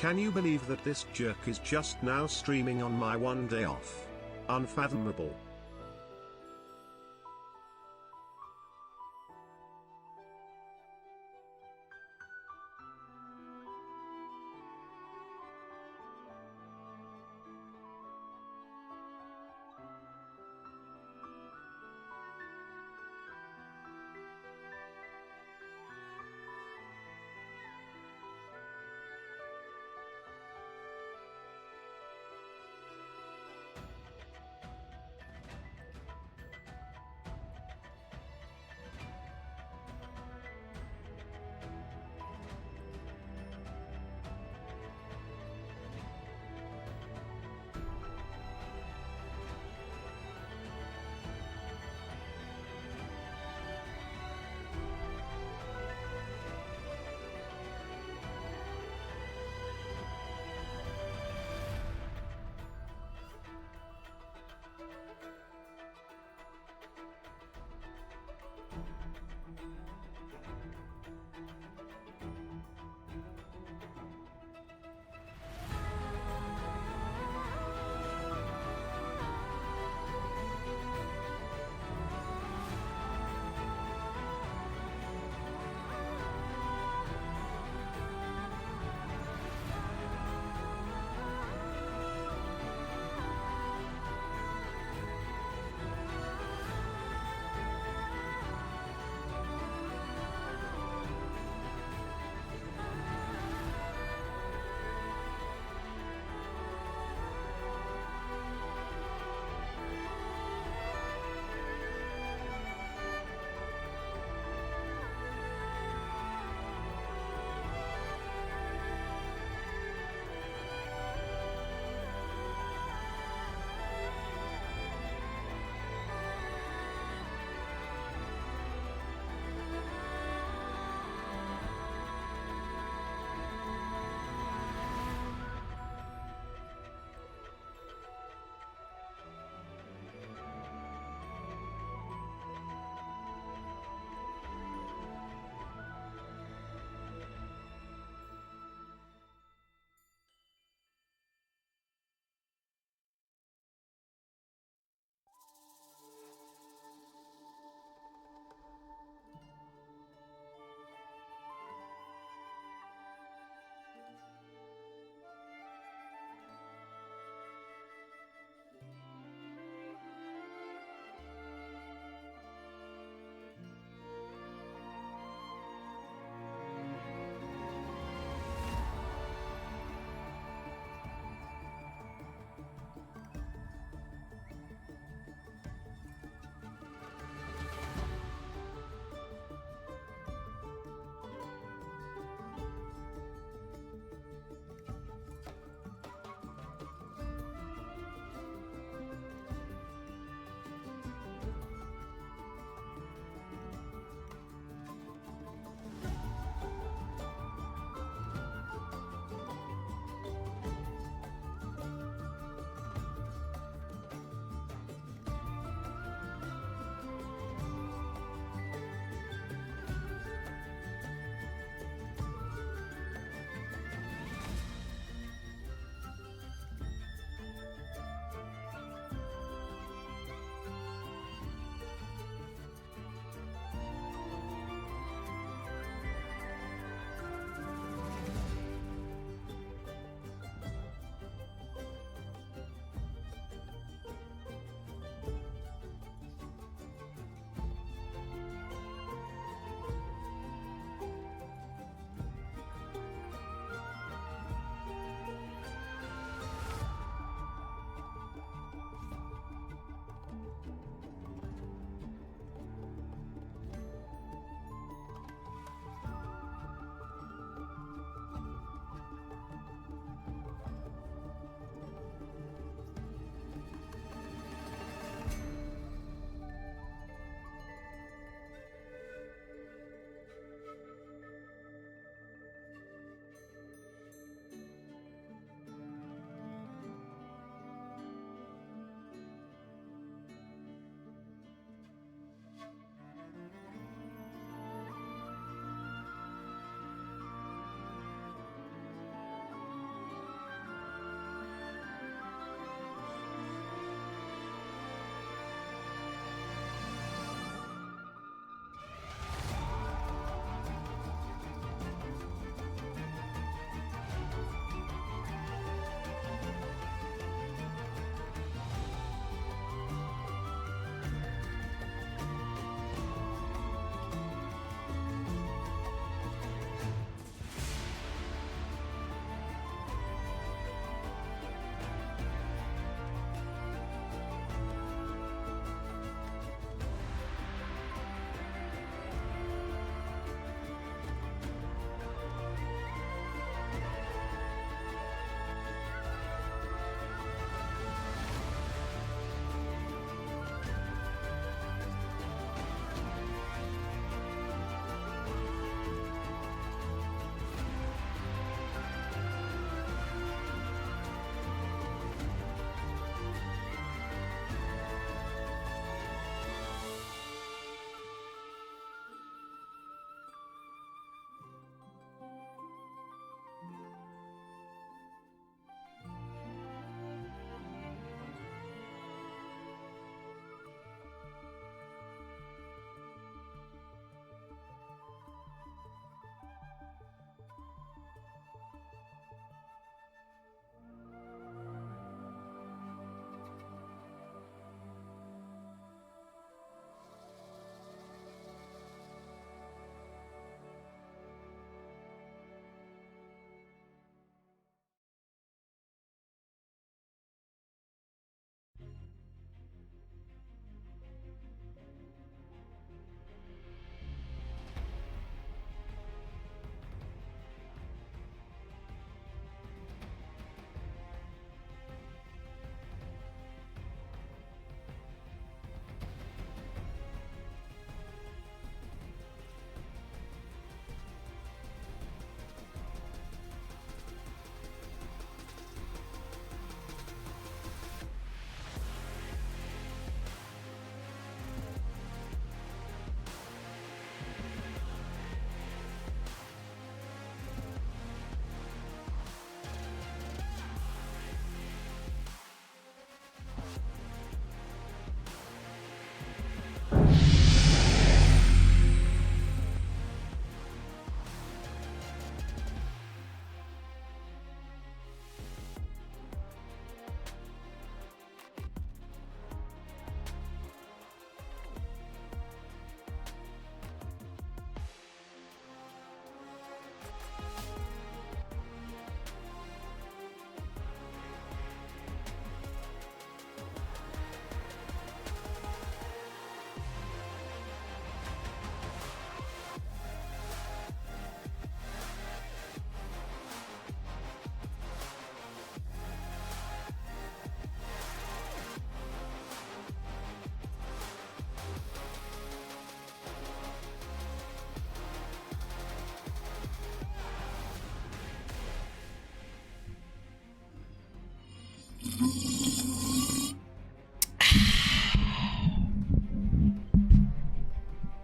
Can you believe that this jerk is just now streaming on my one day off? Unfathomable.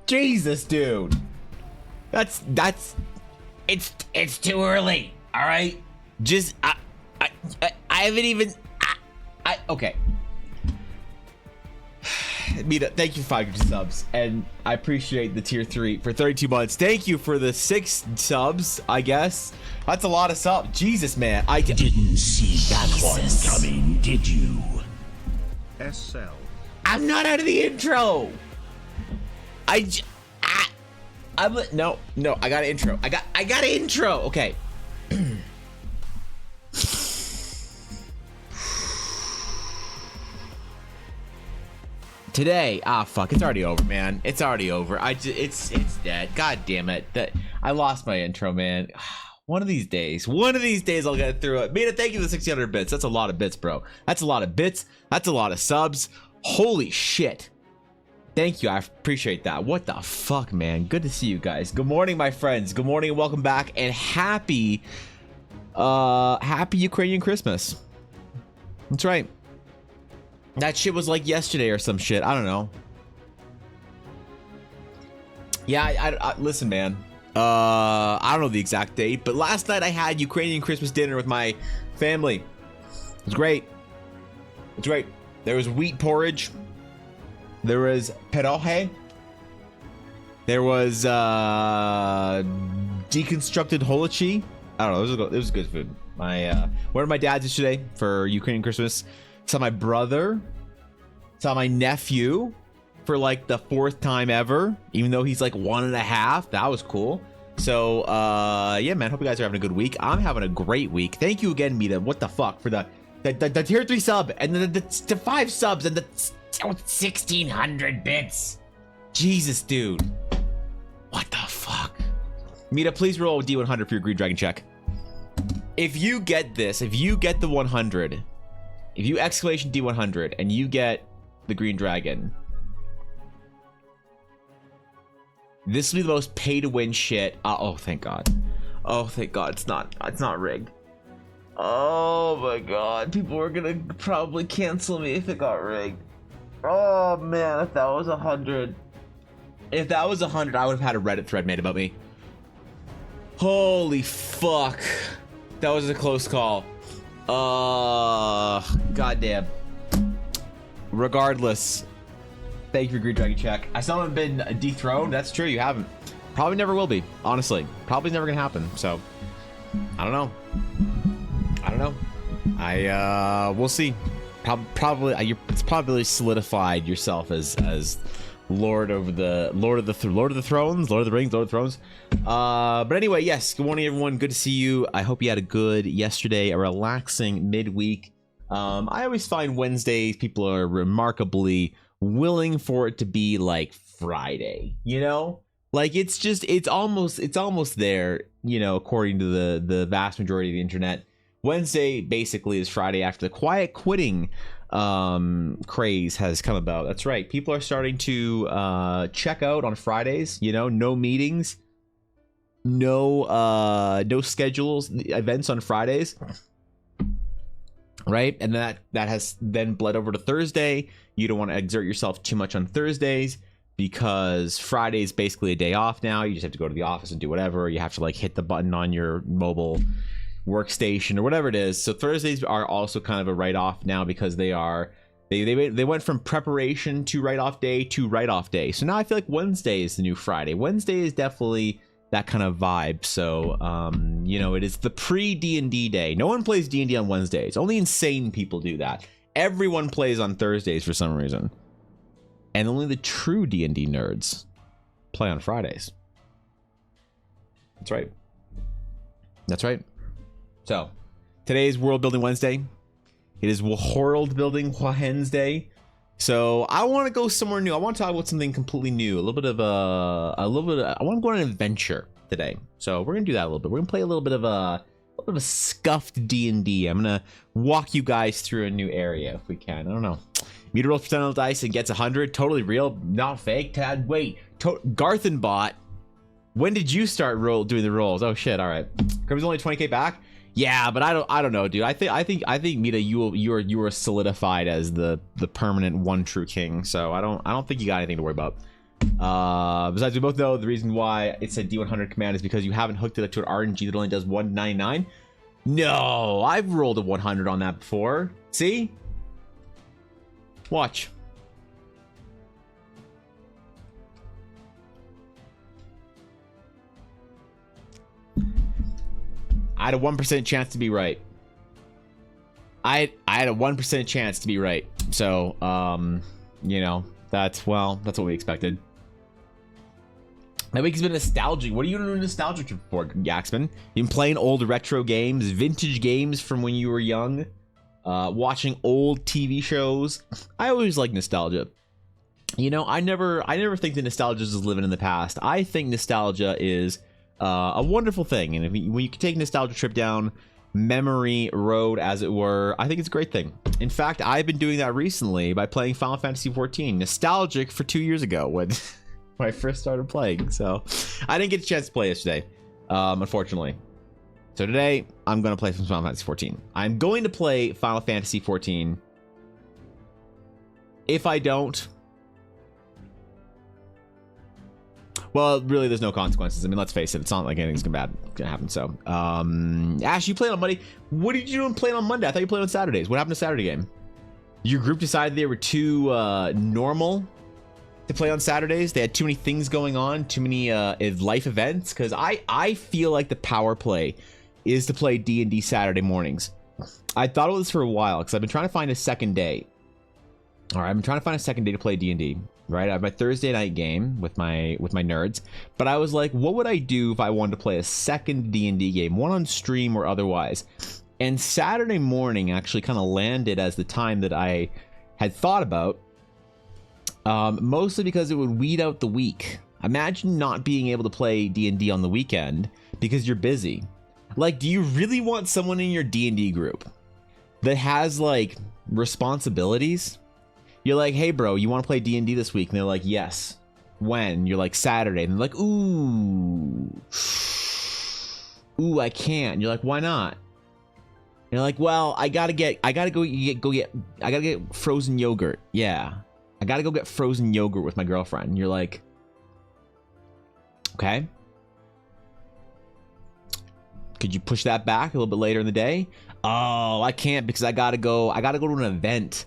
Jesus, dude. That's it's too early. All right. Just I haven't even okay. Mita, thank you for 500 subs, and I appreciate the tier 3 for 32 months. Thank you for the 6 subs, I guess. That's a lot of subs. Jesus, man. I didn't see that one coming, did you? SL. I'm not out of the intro. No, I got an intro. I got an intro. Okay. Today, fuck, it's already over, man. It's already over. It's dead. God damn it. I lost my intro, man. One of these days I'll get through it. Mina, thank you for the 600 bits. That's a lot of bits, bro. That's a lot of bits. That's a lot of subs. Holy shit. Thank you. I appreciate that. What the fuck, man? Good to see you guys. Good morning, my friends. Good morning and welcome back, and happy Ukrainian Christmas. That's right. That shit was like yesterday or some shit. I don't know. Yeah, I listen, man. I don't know the exact date, but last night I had Ukrainian Christmas dinner with my family. It was great. It's great. There was wheat porridge. There was pierogi. There was deconstructed holichi. I don't know. It was good food. One of my dads yesterday for Ukrainian Christmas. Saw my brother. Saw my nephew for like the 4th time ever, even though he's like 1.5. That was cool. So yeah, man, hope you guys are having a good week. I'm having a great week. Thank you again, Mita. What the fuck for the tier 3 sub and the 5 subs and the 1,600 bits. Jesus, dude. What the fuck? Mita, please roll D100 for your Green Dragon check. If you get this, if you get the 100, if you exclamation D100 and you get the Green Dragon, this will be the most pay to win shit. Oh, thank God. Oh, thank God. It's not rigged. Oh my God. People are gonna probably cancel me if it got rigged. Oh man, if that was 100. If that was 100, I would have had a Reddit thread made about me. Holy fuck. That was a close call. Goddamn. Regardless, thank you for Green Dragon check. I still haven't been dethroned. That's true, you haven't. Probably never will be, honestly. Probably never gonna happen. So, I don't know. We'll see. Probably, it's probably solidified yourself as Lord of the Thrones, Lord of the Rings, Lord of the Thrones. But anyway, yes. Good morning, everyone. Good to see you. I hope you had a good yesterday, a relaxing midweek. I always find Wednesdays people are remarkably willing for it to be like Friday. You know, like it's almost there. You know, according to the vast majority of the internet, Wednesday basically is Friday after the quiet quitting craze has come about. That's right. People are starting to check out on Fridays. You know, no meetings, no schedules, events on Fridays, right? And that has then bled over to Thursday. You don't want to exert yourself too much on Thursdays because Friday is basically a day off now. You just have to go to the office and do whatever. You have to like hit the button on your mobile workstation or whatever it is. So Thursdays are also kind of a write-off now because they went from preparation to write-off day to write-off day. So now I feel like Wednesday is the new Friday. Wednesday is definitely that kind of vibe. So you know, it is the pre-D&D day. No one plays D&D on Wednesdays. Only insane people do that. Everyone plays on Thursdays for some reason, and only the true D&D nerds play on Fridays. That's right. So, today is World Building Wednesday. It is World Building Wednesday. So, I want to go somewhere new. I want to talk about something completely new. I want to go on an adventure today. So, we're gonna do that a little bit. We're gonna play a little bit of a scuffed D&D. I'm gonna walk you guys through a new area if we can. I don't know. Meter rolls percent on the dice and gets 100. Totally real, not fake. Wait, Garthenbot. When did you start doing the rolls? Oh shit! All right. Grim's only 20k back. Yeah, but I don't know, dude. I think Mita, you were solidified as the permanent one true king. So I don't think you got anything to worry about. Besides, we both know the reason why it said D100 command is because you haven't hooked it up to an RNG that only does 199. No, I've rolled a 100 on that before. See? Watch. I had a 1% chance to be right. I had a 1% chance to be right. So, you know, that's what we expected. My week has been nostalgic. What are you doing nostalgic for, Yaxman? You been playing old retro games, vintage games from when you were young, watching old TV shows. I always like nostalgia. You know, I never think that nostalgia is living in the past. I think nostalgia is a wonderful thing, and when you can take a nostalgia trip down memory road, as it were, I think it's a great thing. In fact, I've been doing that recently by playing Final Fantasy XIV, nostalgic for 2 years ago when I first started playing. So I didn't get a chance to play yesterday, unfortunately. So today I'm going to play some Final Fantasy XIV. I'm going to play Final Fantasy XIV. If I don't, well, really, there's no consequences. I mean, let's face it. It's not like anything's bad gonna happen. So, Ash, you played on Monday. What did you do playing on Monday? I thought you played on Saturdays. What happened to Saturday game? Your group decided they were too normal to play on Saturdays. They had too many things going on, too many life events. Because I feel like the power play is to play D&D Saturday mornings. I thought of this for a while because I've been trying to find a second day. All right, I've been trying to find a second day to play D&D. Right, I have my Thursday night game with my nerds, but I was like, what would I do if I wanted to play a second D&D game, one on stream or otherwise? And Saturday morning actually kind of landed as the time that I had thought about, mostly because it would weed out the week. Imagine not being able to play D&D on the weekend because you're busy. Like, do you really want someone in your D&D group that has like responsibilities? You're like, hey, bro, you want to play D&D this week? And they're like, yes. When? You're like, Saturday. And they're like, ooh, I can't. And you're like, why not? And you're like, well, I gotta go get frozen yogurt. Yeah, I gotta go get frozen yogurt with my girlfriend. And you're like, okay. Could you push that back a little bit later in the day? Oh, I can't because I gotta go to an event.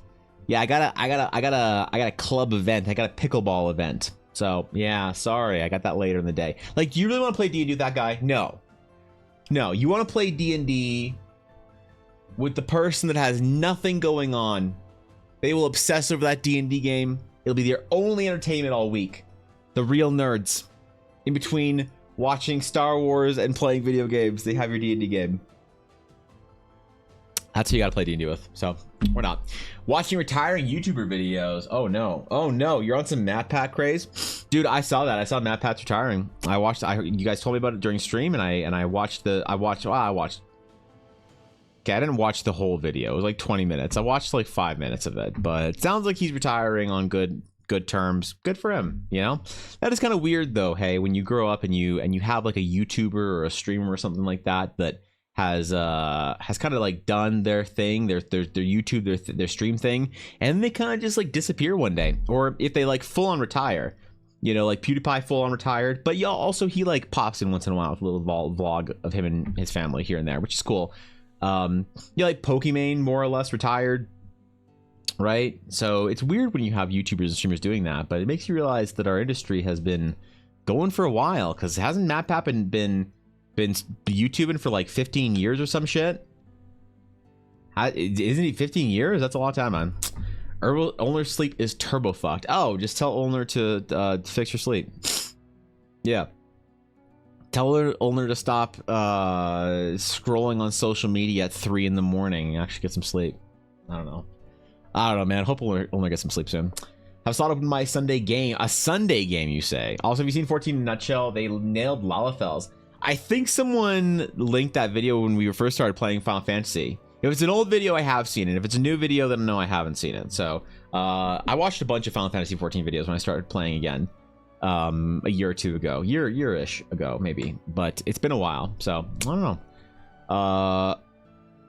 Yeah, I got a club event. I got a pickleball event. So yeah, sorry, I got that later in the day. Like, do you really want to play D&D with that guy? No, you want to play D&D with the person that has nothing going on. They will obsess over that D&D game. It'll be their only entertainment all week. The real nerds, in between watching Star Wars and playing video games, they have your D&D game. That's who you gotta play D&D with. So, or not. Watching retiring YouTuber videos. Oh no, you're on some MatPat craze, dude. I saw that. I saw MatPat's retiring. You guys told me about it during stream, and I watched. Okay, I didn't watch the whole video. It was like 20 minutes. I watched like 5 minutes of it, but it sounds like he's retiring on good terms. Good for him. You know, that is kind of weird though. Hey, when you grow up and you have like a YouTuber or a streamer or something like that has kind of like done their thing, their YouTube, their stream thing, and they kind of just like disappear one day. Or if they like full on retire, you know, like PewDiePie full on retired, but he like pops in once in a while with a little vlog of him and his family here and there, which is cool. Like Pokimane more or less retired, right? So it's weird when you have YouTubers and streamers doing that, but it makes you realize that our industry has been going for a while, because hasn't MatPat been YouTubing for like 15 years or some shit? Isn't he 15 years? That's a long time, man. Ulner's sleep is turbo fucked. Oh, just tell Ulner to fix your sleep. Yeah. Tell Ulner to stop scrolling on social media at 3 in the morning and actually get some sleep. I don't know, man. Hope Ulner gets some sleep soon. Have thought of my Sunday game. A Sunday game, you say? Also, have you seen 14 in a Nutshell? They nailed Lalafels. I think someone linked that video when we first started playing Final Fantasy. If it's an old video, I have seen it. If it's a new video, then no, I haven't seen it. So I watched a bunch of Final Fantasy 14 videos when I started playing again a year or two ago. Year-ish ago, maybe. But it's been a while, so I don't know.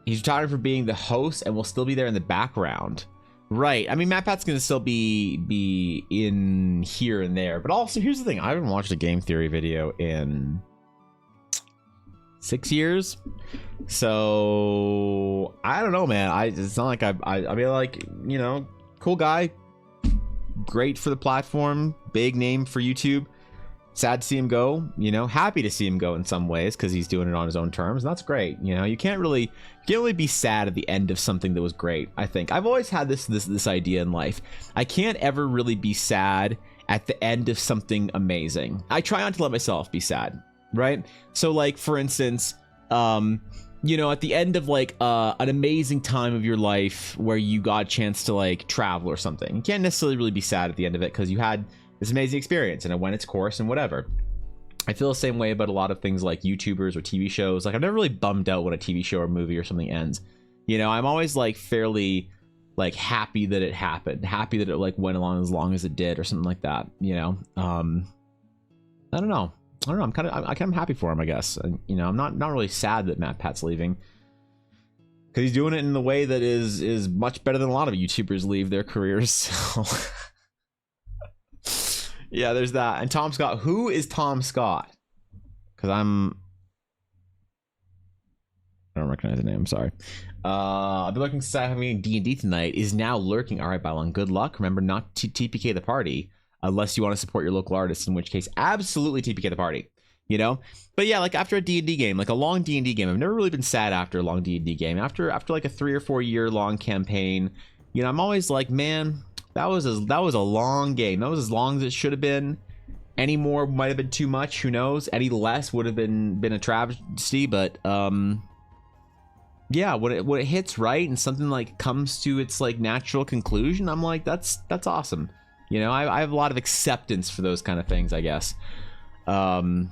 He's retired for being the host and will still be there in the background. Right. I mean, MatPat's gonna still be in here and there, but also here's the thing: I haven't watched a game theory video in 6 years, so I don't know, man. It's not like I mean, like, you know, cool guy, great for the platform, big name for YouTube. Sad to see him go, you know, happy to see him go in some ways because he's doing it on his own terms, and that's great. You know, you can't really be sad at the end of something that was great. I think I've always had this idea in life. I can't ever really be sad at the end of something amazing. I try not to let myself be sad, right? So like, for instance, you know, at the end of like an amazing time of your life where you got a chance to like travel or something, you can't necessarily really be sad at the end of it because you had this amazing experience and it went its course and whatever. I feel the same way about a lot of things like YouTubers or TV shows. Like, I'm never really bummed out when a TV show or movie or something ends. You know, I'm always like fairly like happy that it happened, happy that it like went along as long as it did or something like that. You know, I don't know. I'm kind of happy for him, I guess. And, you know, I'm not really sad that MatPat's leaving because he's doing it in the way that is much better than a lot of YouTubers leave their careers. So. Yeah, there's that. And Tom Scott. Who is Tom Scott? Because I don't recognize the name. I'm sorry. I've been looking since having D&D tonight. Is now lurking. All right, Bylon. Good luck. Remember not to TPK the party unless you want to support your local artists. In which case, absolutely TPK the party. You know. But yeah, like after a D&D game, like a long D&D game, I've never really been sad after a long D&D game. After like a 3 or 4 year long campaign, you know, I'm always like, man. That was a long game. That was as long as it should have been. Any more might have been too much. Who knows? Any less would have been a travesty. But yeah, when it hits right and something like comes to its like natural conclusion, I'm like, that's awesome. You know, I have a lot of acceptance for those kind of things, I guess. Unless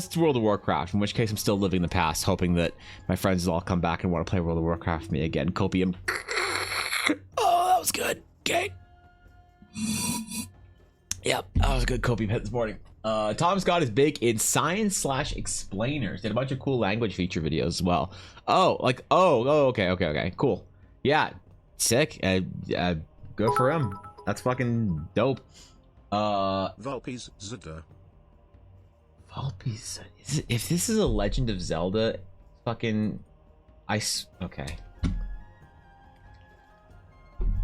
it's World of Warcraft, in which case I'm still living the past, hoping that my friends will all come back and want to play World of Warcraft with me again. Copium. Oh, that was good. Okay. Yep, that was a good Copium hit this morning. Tom Scott is big in science/explainers. Did a bunch of cool language feature videos as well. Oh, like, okay, cool. Yeah, sick. Good for him. That's fucking dope. Volpes Zeta. Volpes. If this is a Legend of Zelda, fucking, okay.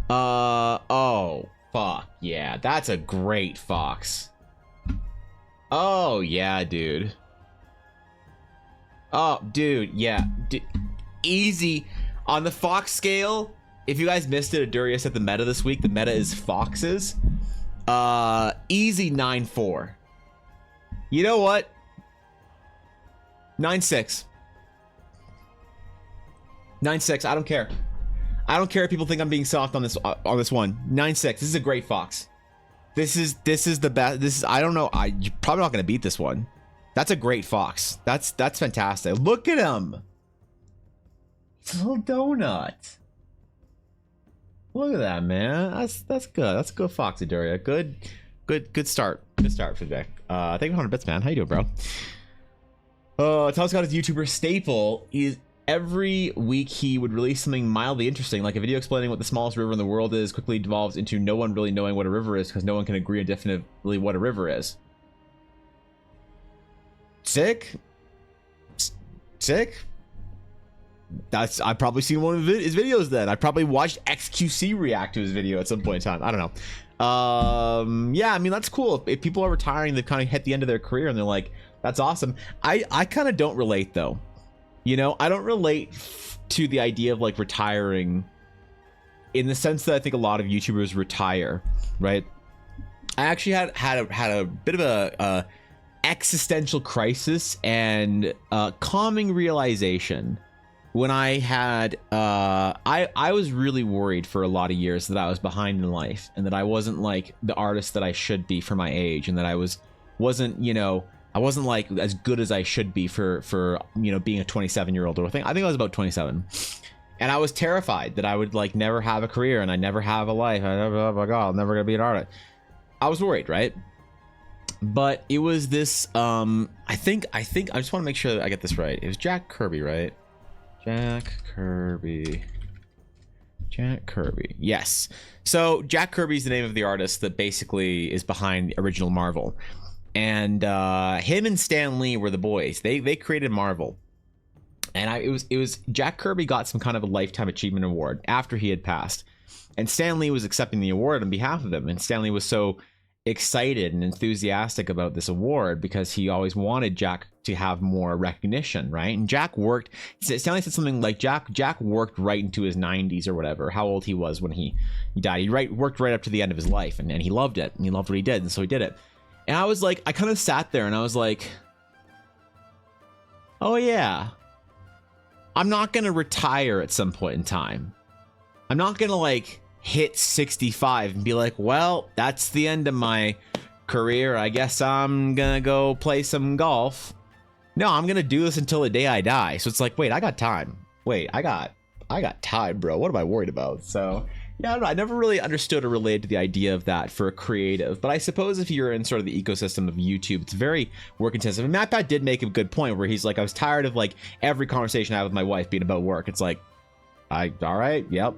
Oh, fuck. Yeah, that's a great fox. Oh, yeah, dude. Oh, dude, yeah. Easy. On the fox scale, if you guys missed it, Adurius at the meta this week, the meta is foxes. Easy 9-4. You know what? 9-6. 9-6, I don't care. I don't care if people think I'm being soft on this one. 9-6. This is a great fox. This is the best. This is, I don't know. You're probably not gonna beat this one. That's a great fox. That's fantastic. Look at him. It's a little donut. Look at that, man. That's good. That's a good fox, Aduria. Good start. Good start for the day. Thank you for 100 bits, man. How you doing, bro? Tom Scott is YouTuber staple. Every week he would release something mildly interesting, like a video explaining what the smallest river in the world is, quickly devolves into no one really knowing what a river is because no one can agree on definitively what a river is. Sick. I've probably seen one of his videos then. I probably watched XQC react to his video at some point in time. I don't know. Yeah, I mean, that's cool. If people are retiring, they've kind of hit the end of their career and they're like, that's awesome. I kind of don't relate though. You know, I don't relate to the idea of like retiring in the sense that I think a lot of YouTubers retire, right? I actually had a bit of a existential crisis and calming realization when I had I was really worried for a lot of years that I was behind in life and that I wasn't like the artist that I should be for my age, and that I wasn't, you know, I wasn't like as good as I should be for you know, being a 27-year-old, or I think I was about 27, and I was terrified that I would like never have a career and I never have a life. Oh my god, I'm never gonna be an artist. I was worried, right? But it was this I think I just want to make sure that I get this right. It was Jack Kirby, right? Jack Jack Kirby. Yes. So Jack Kirby's the name of the artist that basically is behind the original Marvel. And him and Stan Lee were the boys. They created Marvel. And it was Jack Kirby got some kind of a lifetime achievement award after he had passed. And Stan Lee was accepting the award on behalf of him. And Stan Lee was so excited and enthusiastic about this award because he always wanted Jack to have more recognition, right? And Jack worked, Stanley said something like Jack worked right into his 90s or whatever, how old he was when he died. He worked right up to the end of his life, and he loved it, and he loved what he did, and so he did it. And I was like, I kind of sat there and I was like, oh yeah, I'm not gonna retire at some point in time. I'm not gonna like hit 65 and be like, well, that's the end of my career. I guess I'm gonna go play some golf. No, I'm gonna do this until the day I die. So it's like, wait, I got time. Wait, I got time, bro. What am I worried about? So yeah, I don't know. I never really understood or related to the idea of that for a creative, but I suppose if you're in sort of the ecosystem of YouTube, it's very work intensive. And Matt Pat did make a good point where he's like, I was tired of like every conversation I have with my wife being about work. It's like, all right, yep.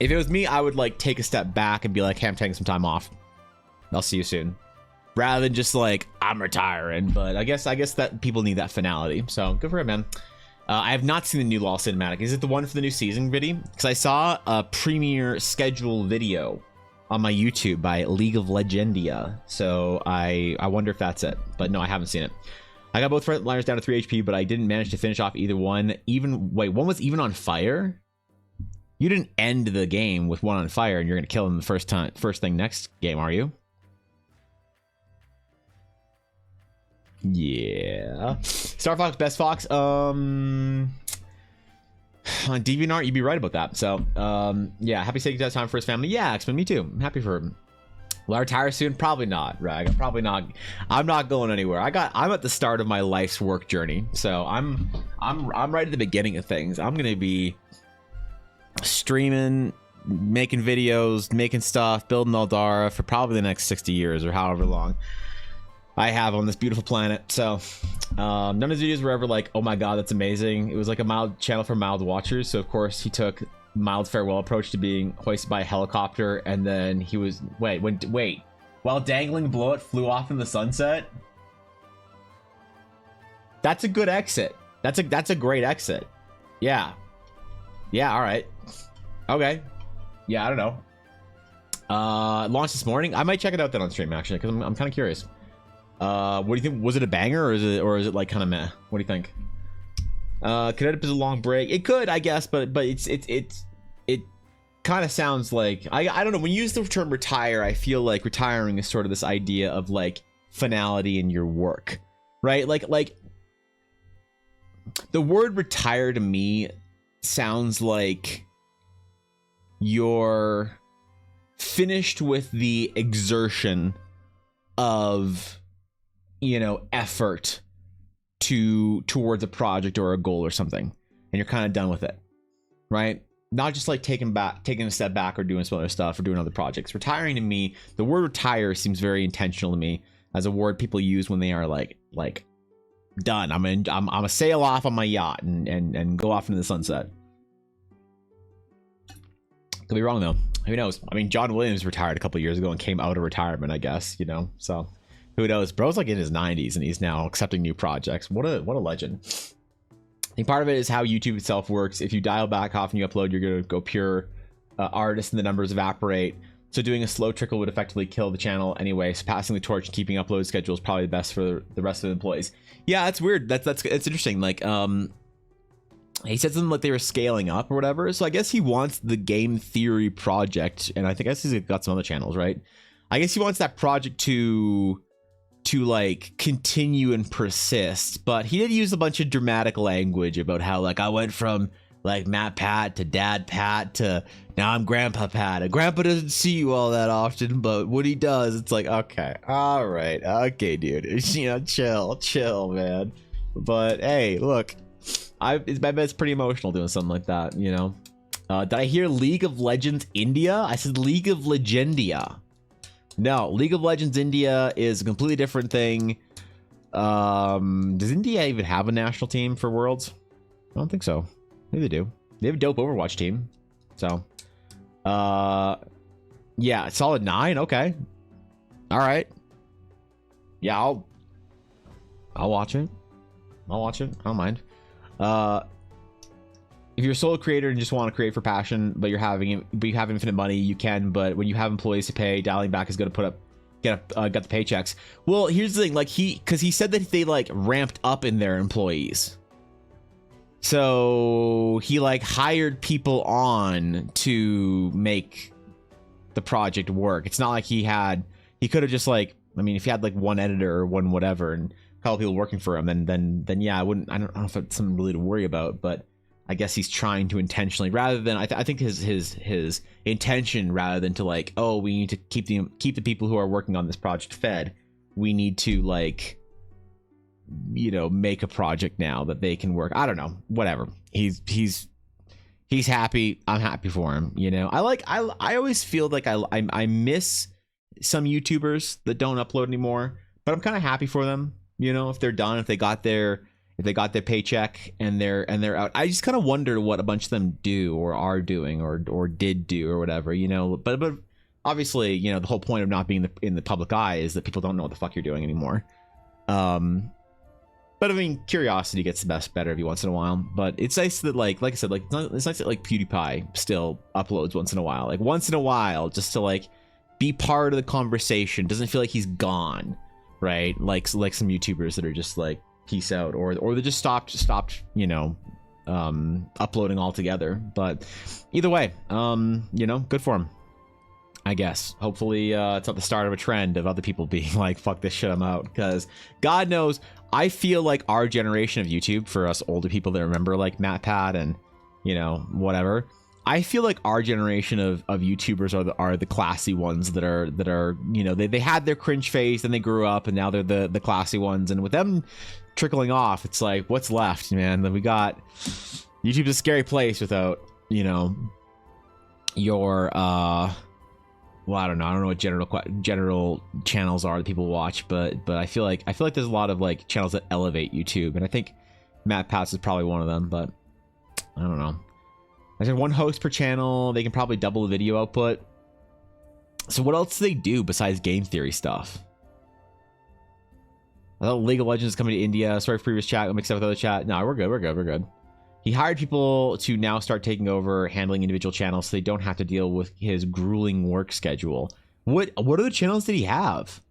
If it was me, I would like take a step back and be like, hey, I'm taking some time off. I'll see you soon. Rather than just like, I'm retiring. But I guess that people need that finality. So good for him, man. I have not seen the new LoL cinematic. Is it the one for the new season, Viddy? Because I saw a premiere schedule video on my YouTube by League of Legendia. So I wonder if that's it. But no, I haven't seen it. I got both frontliners down to 3 HP, but I didn't manage to finish off either one. Wait, one was even on fire? You didn't end the game with one on fire and you're going to kill him the first thing next game, are you? Yeah. Star Fox, Best Fox. On DeviantArt, you'd be right about that. So, yeah, happy taking that time for his family. Yeah, X-Men, me too. I'm happy for him. Will I retire soon? Probably not, Rag. Probably not. I'm not going anywhere. I'm at the start of my life's work journey. So I'm right at the beginning of things. I'm gonna be streaming, making videos, making stuff, building Aldara for probably the next 60 years or however long I have on this beautiful planet. So none of his videos were ever like, oh my god, that's amazing. It was like a mild channel for mild watchers. So of course he took mild farewell approach to being hoisted by a helicopter, and then he was wait while dangling below it flew off in the sunset. That's a good exit. That's a great exit. Yeah, all right, okay, yeah, I don't know. Launched this morning. I might check it out then on stream actually, because I'm kind of curious. What do you think? Was it a banger, or is it like kind of meh? What do you think? Could end up as a long break. It could, I guess, but it kind of sounds like I don't know. When you use the term retire, I feel like retiring is sort of this idea of like finality in your work, right? Like the word retire to me sounds like you're finished with the exertion of, you know, effort towards a project or a goal or something, and you're kind of done with it, right? Not just like taking a step back or doing some other stuff or doing other projects. Retiring to me, the word retire seems very intentional to me as a word people use when they are like done. I'm a sail off on my yacht and go off into the sunset. Could be wrong though. Who knows? I mean, John Williams retired a couple of years ago and came out of retirement, I guess, you know, so who knows? Bro's like in his 90s and he's now accepting new projects. What a legend. I think part of it is how YouTube itself works. If you dial back how often you upload, you're going to go pure artist and the numbers evaporate. So doing a slow trickle would effectively kill the channel anyway. So passing the torch and keeping upload schedule is probably the best for the rest of the employees. Yeah, that's weird. It's interesting. Like, he said something like they were scaling up or whatever. So I guess he wants the game theory project, and I guess he's got some other channels, right? I guess he wants that project to like continue and persist, but he did use a bunch of dramatic language about how like I went from like Matt Pat to Dad Pat to now I'm Grandpa Pat. And Grandpa doesn't see you all that often, but when he does, it's like, okay, all right, okay, dude, you know, chill, man. But hey, look, I bet it's pretty emotional doing something like that, you know. Did I hear League of Legends India? I said League of Legendia. No, League of Legends India is a completely different thing. Does India even have a national team for Worlds? I don't think so. Maybe they do. They have a dope Overwatch team. So, yeah, solid 9. Okay. All right. Yeah, I'll watch it. I'll watch it. I don't mind. If you're a solo creator and just want to create for passion, but you have infinite money, you can. But when you have employees to pay, dialing back is going to get the paychecks. Well, here's the thing. Like because he said that they like ramped up in their employees. So he like hired people on to make the project work. It's not like he could have just like, I mean, if he had like one editor or one whatever and a couple people working for him, then yeah, I don't know if it's something really to worry about, but I guess he's trying to intentionally, rather than I think his intention, rather than to like, oh, we need to keep the people who are working on this project fed. We need to like, you know, make a project now that they can work. I don't know, whatever. He's happy. I'm happy for him. You know, I always feel like I miss some YouTubers that don't upload anymore, but I'm kind of happy for them. You know, if they're done, if they got their paycheck and they're out. I just kind of wonder what a bunch of them do or are doing or did do or whatever, you know. But obviously, you know, the whole point of not being in the public eye is that people don't know what the fuck you're doing anymore. But I mean, curiosity gets the better every once in a while. But it's nice that like I said, like it's nice that like PewDiePie still uploads once in a while, like once in a while, just to like be part of the conversation. Doesn't feel like he's gone, right? Like some YouTubers that are just like peace out, or they just stopped, you know, uploading altogether. But either way, you know, good for him, I guess. Hopefully it's not the start of a trend of other people being like, fuck this shit, I'm out. Because God knows, I feel like our generation of YouTube, for us older people that remember like MatPat and, you know, whatever, I feel like our generation of YouTubers are the classy ones that are, you know, they had their cringe phase and they grew up and now they're the classy ones. And with them trickling off, it's like, what's left, man? Then we got YouTube's a scary place without, you know, your well, I don't know what general channels are that people watch, but I feel like there's a lot of like channels that elevate YouTube, and I think MatPat is probably one of them. But I don't know. I said one host per channel. They can probably double the video output. So what else do they do besides game theory stuff? I thought League of Legends is coming to India. Sorry for previous chat. I'll mix it with other chat. No, we're good. He hired people to now start taking over handling individual channels so they don't have to deal with his grueling work schedule. What other channels did he have?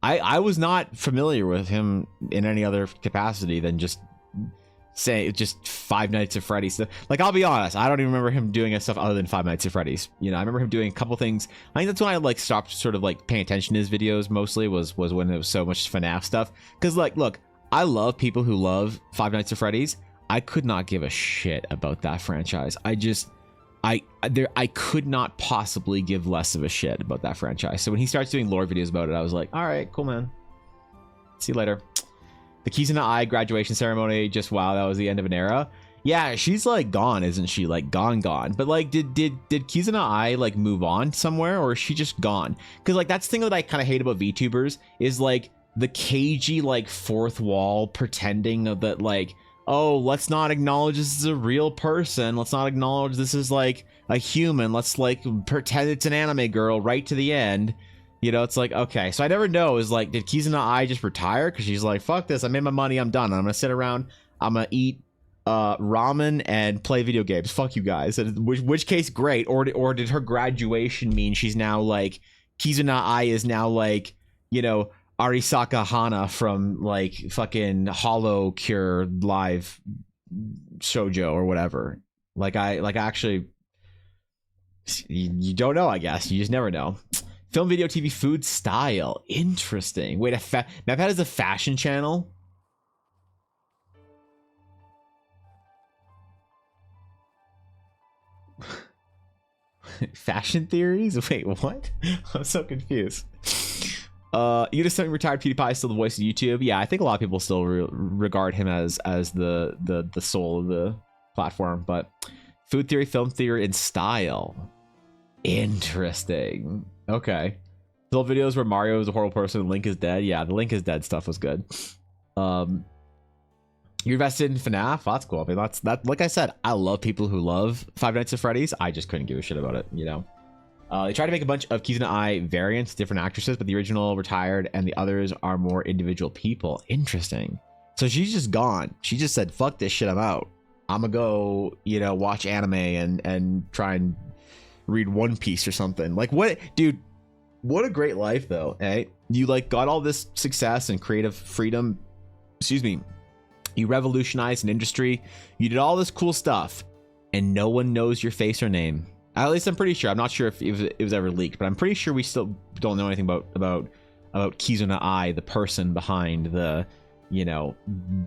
I was not familiar with him in any other capacity than just Five Nights at Freddy's stuff. Like, I'll be honest, I don't even remember him doing stuff other than Five Nights at Freddy's. You know, I remember him doing a couple things. I think that's when I like stopped sort of like paying attention to his videos mostly, was when there was so much FNAF stuff. Because like, look, I love people who love Five Nights at Freddy's. I could not give a shit about that franchise. I could not possibly give less of a shit about that franchise. So when he starts doing lore videos about it, I was like, all right, cool, man. See you later. The Kizuna Ai graduation ceremony, just wow, that was the end of an era. Yeah, she's like gone, isn't she? Like gone. But like, did Kizuna Ai like move on somewhere, or is she just gone? Because like that's the thing that I kind of hate about VTubers is like the cagey like fourth wall pretending of that like, oh, let's not acknowledge this is a real person. Let's not acknowledge this is like a human. Let's like pretend it's an anime girl right to the end. You know, it's like, okay. So I never know, is like, did Kizuna Ai just retire? Because she's like, fuck this. I made my money. I'm done. I'm going to sit around. I'm going to eat ramen and play video games. Fuck you guys. Which case, great. Or did her graduation mean she's now like, Kizuna Ai is now like, you know, Arisaka Hana from like fucking Hollow Cure live shoujo or whatever. Like actually, you don't know, I guess. You just never know. Film, video, TV, food, style. Interesting. Wait, MatPat is a fashion channel? Fashion theories? Wait, what? I'm so confused. You just semi-retired PewDiePie is still the voice of YouTube. Yeah, I think a lot of people still regard him as the soul of the platform. But food theory, film theory, and style. Interesting. Okay. The old videos where Mario is a horrible person and Link is dead. Yeah, the Link is dead stuff was good. You're invested in FNAF? That's cool. I mean, that's that. Like I said, I love people who love Five Nights at Freddy's. I just couldn't give a shit about it, you know. They tried to make a bunch of Keys in the Eye variants, different actresses, but the original retired and the others are more individual people. Interesting. So she's just gone. She just said, fuck this shit, I'm out. I'm gonna go, you know, watch anime and try and read One Piece or something. Like, what, dude, what a great life though, eh? You like got all this success and creative freedom. Excuse me. You revolutionized an industry. You did all this cool stuff and no one knows your face or name. At least I'm pretty sure. I'm not sure if it was ever leaked, but I'm pretty sure we still don't know anything about Kizuna Ai, the person behind the, you know,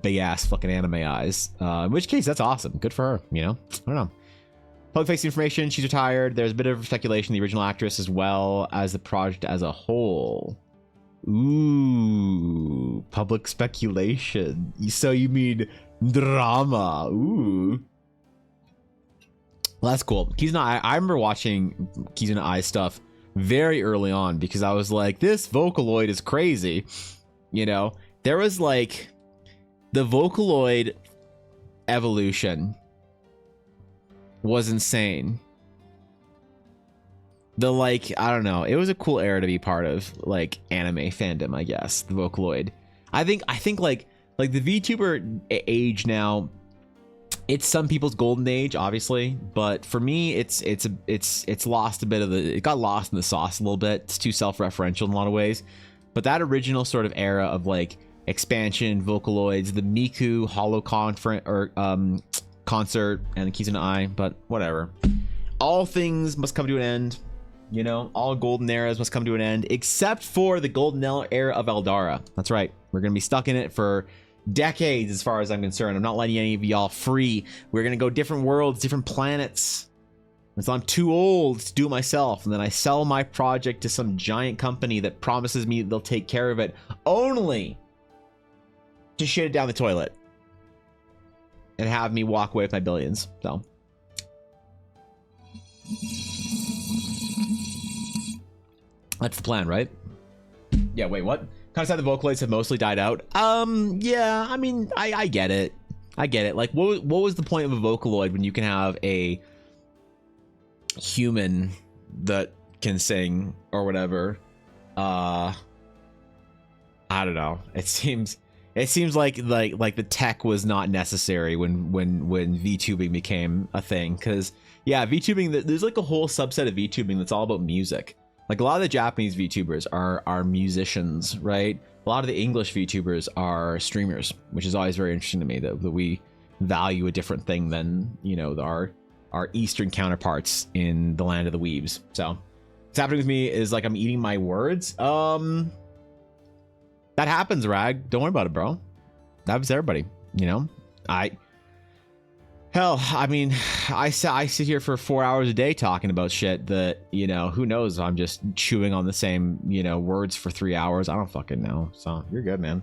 big ass fucking anime eyes. In which case, that's awesome. Good for her. You know, I don't know. Public facing information. She's retired. There's a bit of speculation. The original actress as well as the project as a whole. Ooh, public speculation. So you mean drama? Ooh. Well, that's cool. Kizuna Ai, I remember watching Kizuna Ai stuff very early on because I was like, this Vocaloid is crazy. You know, there was like the Vocaloid evolution was insane. The like, I don't know, it was a cool era to be part of, like anime fandom, I guess. The Vocaloid. I think like the VTuber age now. It's some people's golden age, obviously, but for me, it's lost a bit of the. It got lost in the sauce a little bit. It's too self-referential in a lot of ways. But that original sort of era of like expansion, Vocaloids, the Miku Holo conference or concert, and the Kizuna Ai. But whatever. All things must come to an end. You know, all golden eras must come to an end, except for the golden era of Eldara. That's right. We're gonna be stuck in it for decades as far as I'm concerned. I'm not letting any of y'all free. We're gonna go different worlds, different planets. Until I'm too old to do it myself, and then I sell my project to some giant company that promises me they'll take care of it, only to shit it down the toilet and have me walk away with my billions. So that's the plan, right? Yeah, wait, what? Kind of said the Vocaloids have mostly died out. Yeah, I mean, I get it. I get it. Like, what was the point of a Vocaloid when you can have a human that can sing or whatever? I don't know. It seems like the tech was not necessary when VTubing became a thing. Because yeah, VTubing, there's like a whole subset of VTubing that's all about music. Like a lot of the Japanese VTubers are musicians, right? A lot of the English VTubers are streamers, which is always very interesting to me that we value a different thing than, you know, our Eastern counterparts in the land of the weebs. So what's happening with me is like I'm eating my words. That happens, Rag. Don't worry about it, bro. That happens to everybody, you know? Hell, I mean, I sit here for 4 hours a day talking about shit that, you know, who knows? I'm just chewing on the same, you know, words for 3 hours. I don't fucking know. So you're good, man.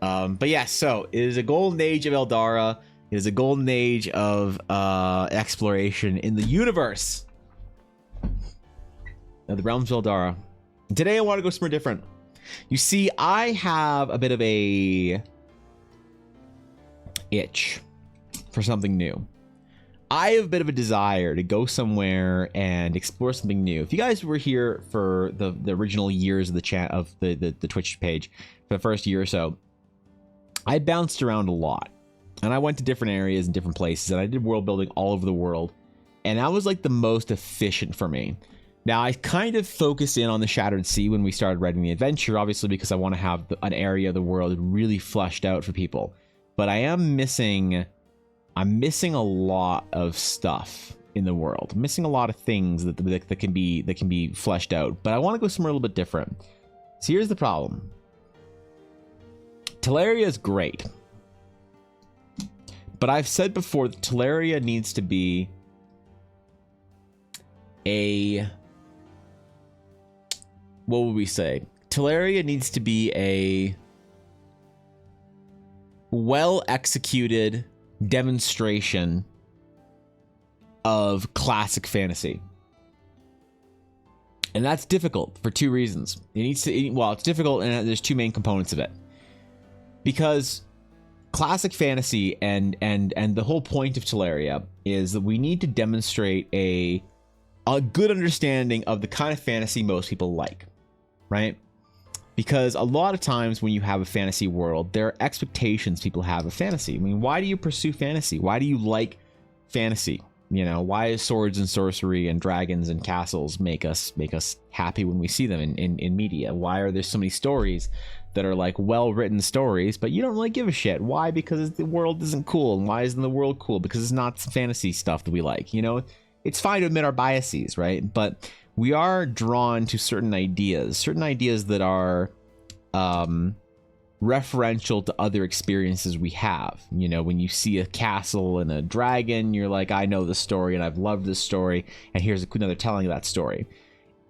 But yeah, so it is a golden age of Eldara. It is a golden age of exploration in the universe of the realms of Eldara. Today I want to go somewhere different. You see, I have a bit of a itch for something new. I have a bit of a desire to go somewhere and explore something new. If you guys were here for the original years of the chat of the Twitch page for the first year or so, I bounced around a lot and I went to different areas and different places and I did world building all over the world, and that was like the most efficient for me. Now I kind of focused in on the Shattered Sea when we started writing the adventure, obviously because I want to have an area of the world really fleshed out for people, but I'm missing a lot of stuff in the world. I'm missing a lot of things that can be fleshed out, but I want to go somewhere a little bit different. So here's the problem. Teleria is great, but I've said before that Teleria needs to be what would we say? Teleria needs to be a well executed demonstration of classic fantasy, and that's difficult for two reasons. It's difficult, and there's two main components of it. Because classic fantasy and the whole point of Teleria is that we need to demonstrate a good understanding of the kind of fantasy most people like, right? Because a lot of times when you have a fantasy world, there are expectations people have of fantasy. I mean, why do you pursue fantasy? Why do you like fantasy? You know, why is swords and sorcery and dragons and castles make us happy when we see them in media? Why are there so many stories that are like well-written stories, but you don't really give a shit? Why? Because the world isn't cool. And why isn't the world cool? Because it's not fantasy stuff that we like. You know, it's fine to admit our biases, right? But we are drawn to certain ideas that are referential to other experiences we have. You know, when you see a castle and a dragon, you're like, I know this story and I've loved this story, and here's another telling of that story.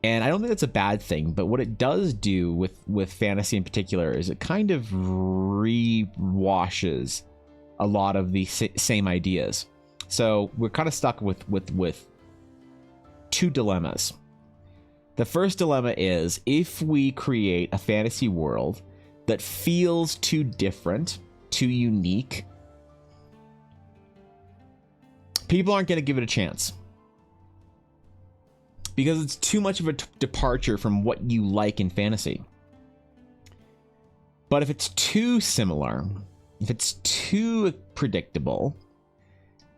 And I don't think that's a bad thing, but what it does do with fantasy in particular is it kind of rewashes a lot of the same ideas. So we're kind of stuck with two dilemmas. The first dilemma is, if we create a fantasy world that feels too different, too unique, people aren't going to give it a chance. Because it's too much of a departure from what you like in fantasy. But if it's too similar, if it's too predictable,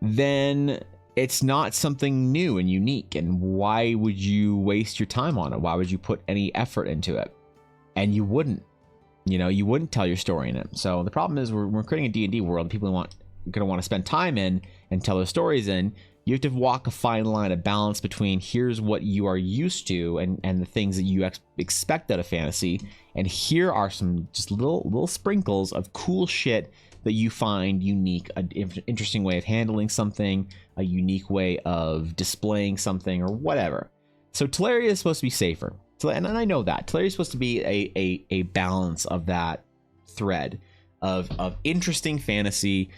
then it's not something new and unique. And why would you waste your time on it? Why would you put any effort into it? And you wouldn't. You know, you wouldn't tell your story in it. So the problem is we're creating a D&D world people going to want to spend time in and tell their stories in. You have to walk a fine line of balance between here's what you are used to and the things that you expect out of fantasy, and here are some just little sprinkles of cool shit that you find unique, an interesting way of handling something, a unique way of displaying something, or whatever. So Teleria is supposed to be safer, and I know that Teleria is supposed to be a balance of that thread of interesting fantasy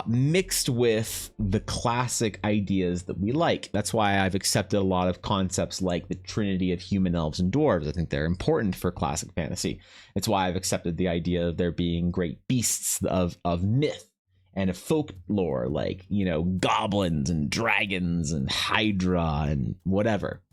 mixed with the classic ideas that we like. That's why I've accepted a lot of concepts like the trinity of human, elves, and dwarves. I think they're important for classic fantasy. It's why I've accepted the idea of there being great beasts of myth and of folklore, like, you know, goblins and dragons and hydra and whatever.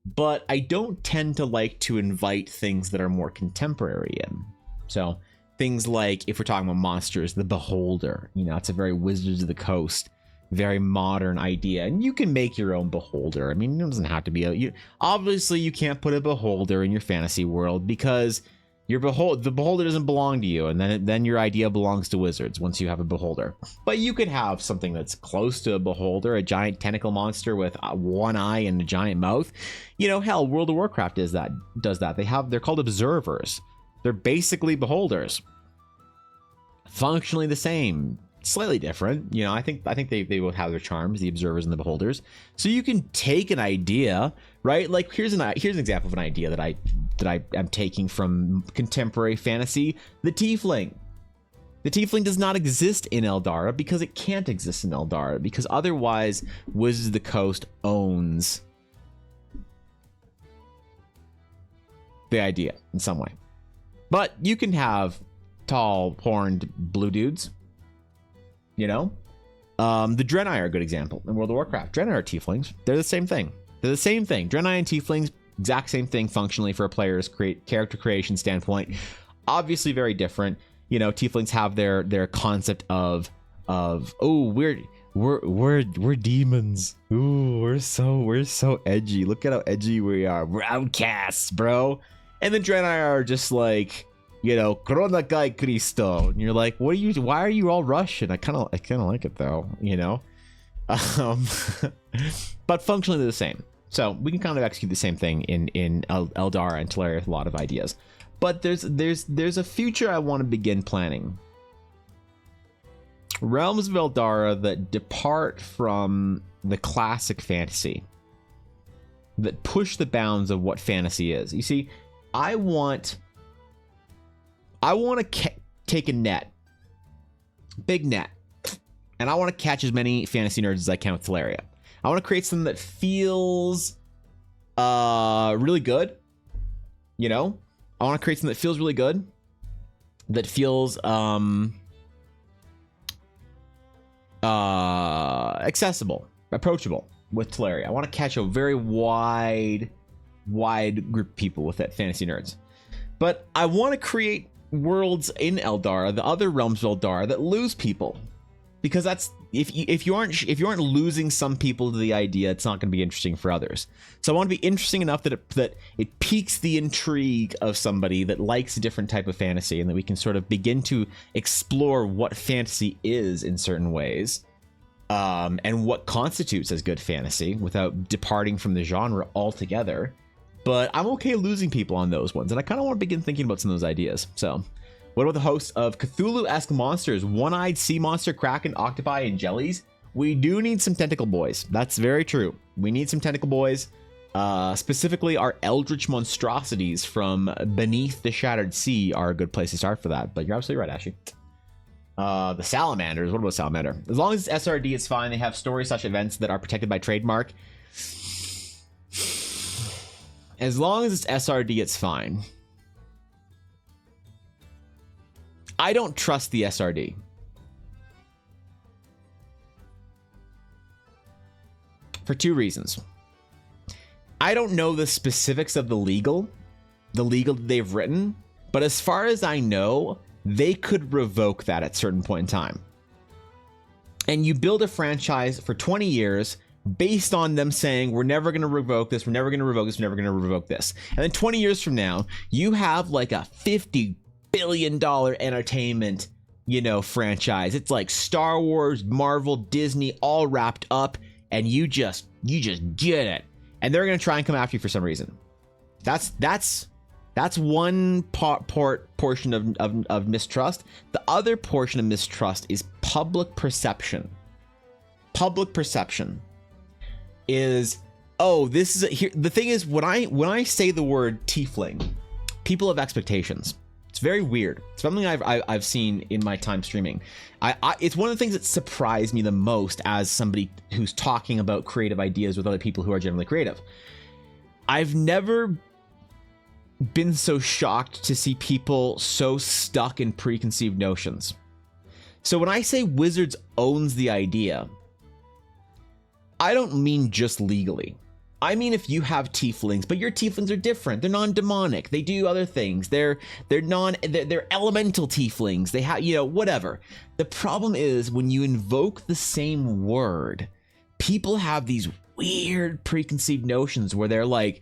But I don't tend to like to invite things that are more contemporary in. So things like, if we're talking about monsters, the Beholder, you know, it's a very Wizards of the Coast, very modern idea. And you can make your own Beholder. I mean, it doesn't have to be obviously you can't put a Beholder in your fantasy world because the Beholder doesn't belong to you. And then your idea belongs to Wizards once you have a Beholder. But you could have something that's close to a Beholder, a giant tentacle monster with one eye and a giant mouth. You know, hell, World of Warcraft does that. They're called observers. They're basically Beholders. Functionally the same, slightly different. You know, I think they both have their charms, the observers and the beholders. So you can take an idea, right? Like here's an example of an idea that I am taking from contemporary fantasy: the Tiefling. The Tiefling does not exist in Eldara because it can't exist in Eldara, because otherwise Wizards of the Coast owns the idea in some way. But you can have tall, horned blue dudes. You know? The Draenei are a good example in World of Warcraft. Draenei are tieflings. They're the same thing. Draenei and tieflings, exact same thing functionally for a player's character creation standpoint. Obviously very different. You know, tieflings have their concept of we're demons. Ooh, we're so edgy. Look at how edgy we are. We're outcasts, bro. And then Draenei are just like, you know, Kronakai Christo. And you're like, why are you all Russian? I kind of like it though, you know? But functionally they're the same. So we can kind of execute the same thing in Eldara and Teleria with a lot of ideas. But there's a future I want to begin planning. Realms of Eldara that depart from the classic fantasy, that push the bounds of what fantasy is. You see, I want to take a net, big net, and I want to catch as many fantasy nerds as I can with Teleria. I want to create something that feels really good. You know, I want to create something that feels really good, that feels accessible, approachable with Teleria. I want to catch a very wide group of people with it, fantasy nerds. But I want to create worlds in Eldar, the other realms of Eldar, that lose people, because that's if you aren't losing some people to the idea, it's not going to be interesting for others. So I want to be interesting enough that it piques the intrigue of somebody that likes a different type of fantasy, and that we can sort of begin to explore what fantasy is in certain ways, and what constitutes as good fantasy without departing from the genre altogether. But I'm okay losing people on those ones, and I kind of want to begin thinking about some of those ideas. So, what about the hosts of Cthulhu-esque monsters, one-eyed sea monster, kraken, octopi, and jellies? We do need some tentacle boys. That's very true. We need some tentacle boys. Specifically, our eldritch monstrosities from beneath the Shattered Sea are a good place to start for that. But you're absolutely right, Ashley. The salamanders. What about salamander? As long as it's SRD, it's fine. They have story/events that are protected by trademark. As long as it's SRD, it's fine. I don't trust the SRD. For two reasons. I don't know the specifics of the legal they've written, but as far as I know, they could revoke that at a certain point in time. And you build a franchise for 20 years based on them saying, we're never going to revoke this, we're never going to revoke this, we're never going to revoke this. And then 20 years from now, you have like a $50 billion entertainment, franchise. It's like Star Wars, Marvel, Disney, all wrapped up, and you just get it. And they're going to try and come after you for some reason. That's one portion of mistrust. The other portion of mistrust is public perception. Public perception is, this is here. The thing is, when I say the word tiefling, people have expectations. It's very weird. It's something I've seen in my time streaming. It's one of the things that surprised me the most as somebody who's talking about creative ideas with other people who are generally creative. I've never been so shocked to see people so stuck in preconceived notions. So when I say Wizards owns the idea, I don't mean just legally. I mean if you have tieflings, but your tieflings are different. They're non-demonic. They do other things. They're elemental tieflings. They have, whatever. The problem is when you invoke the same word, people have these weird preconceived notions where they're like,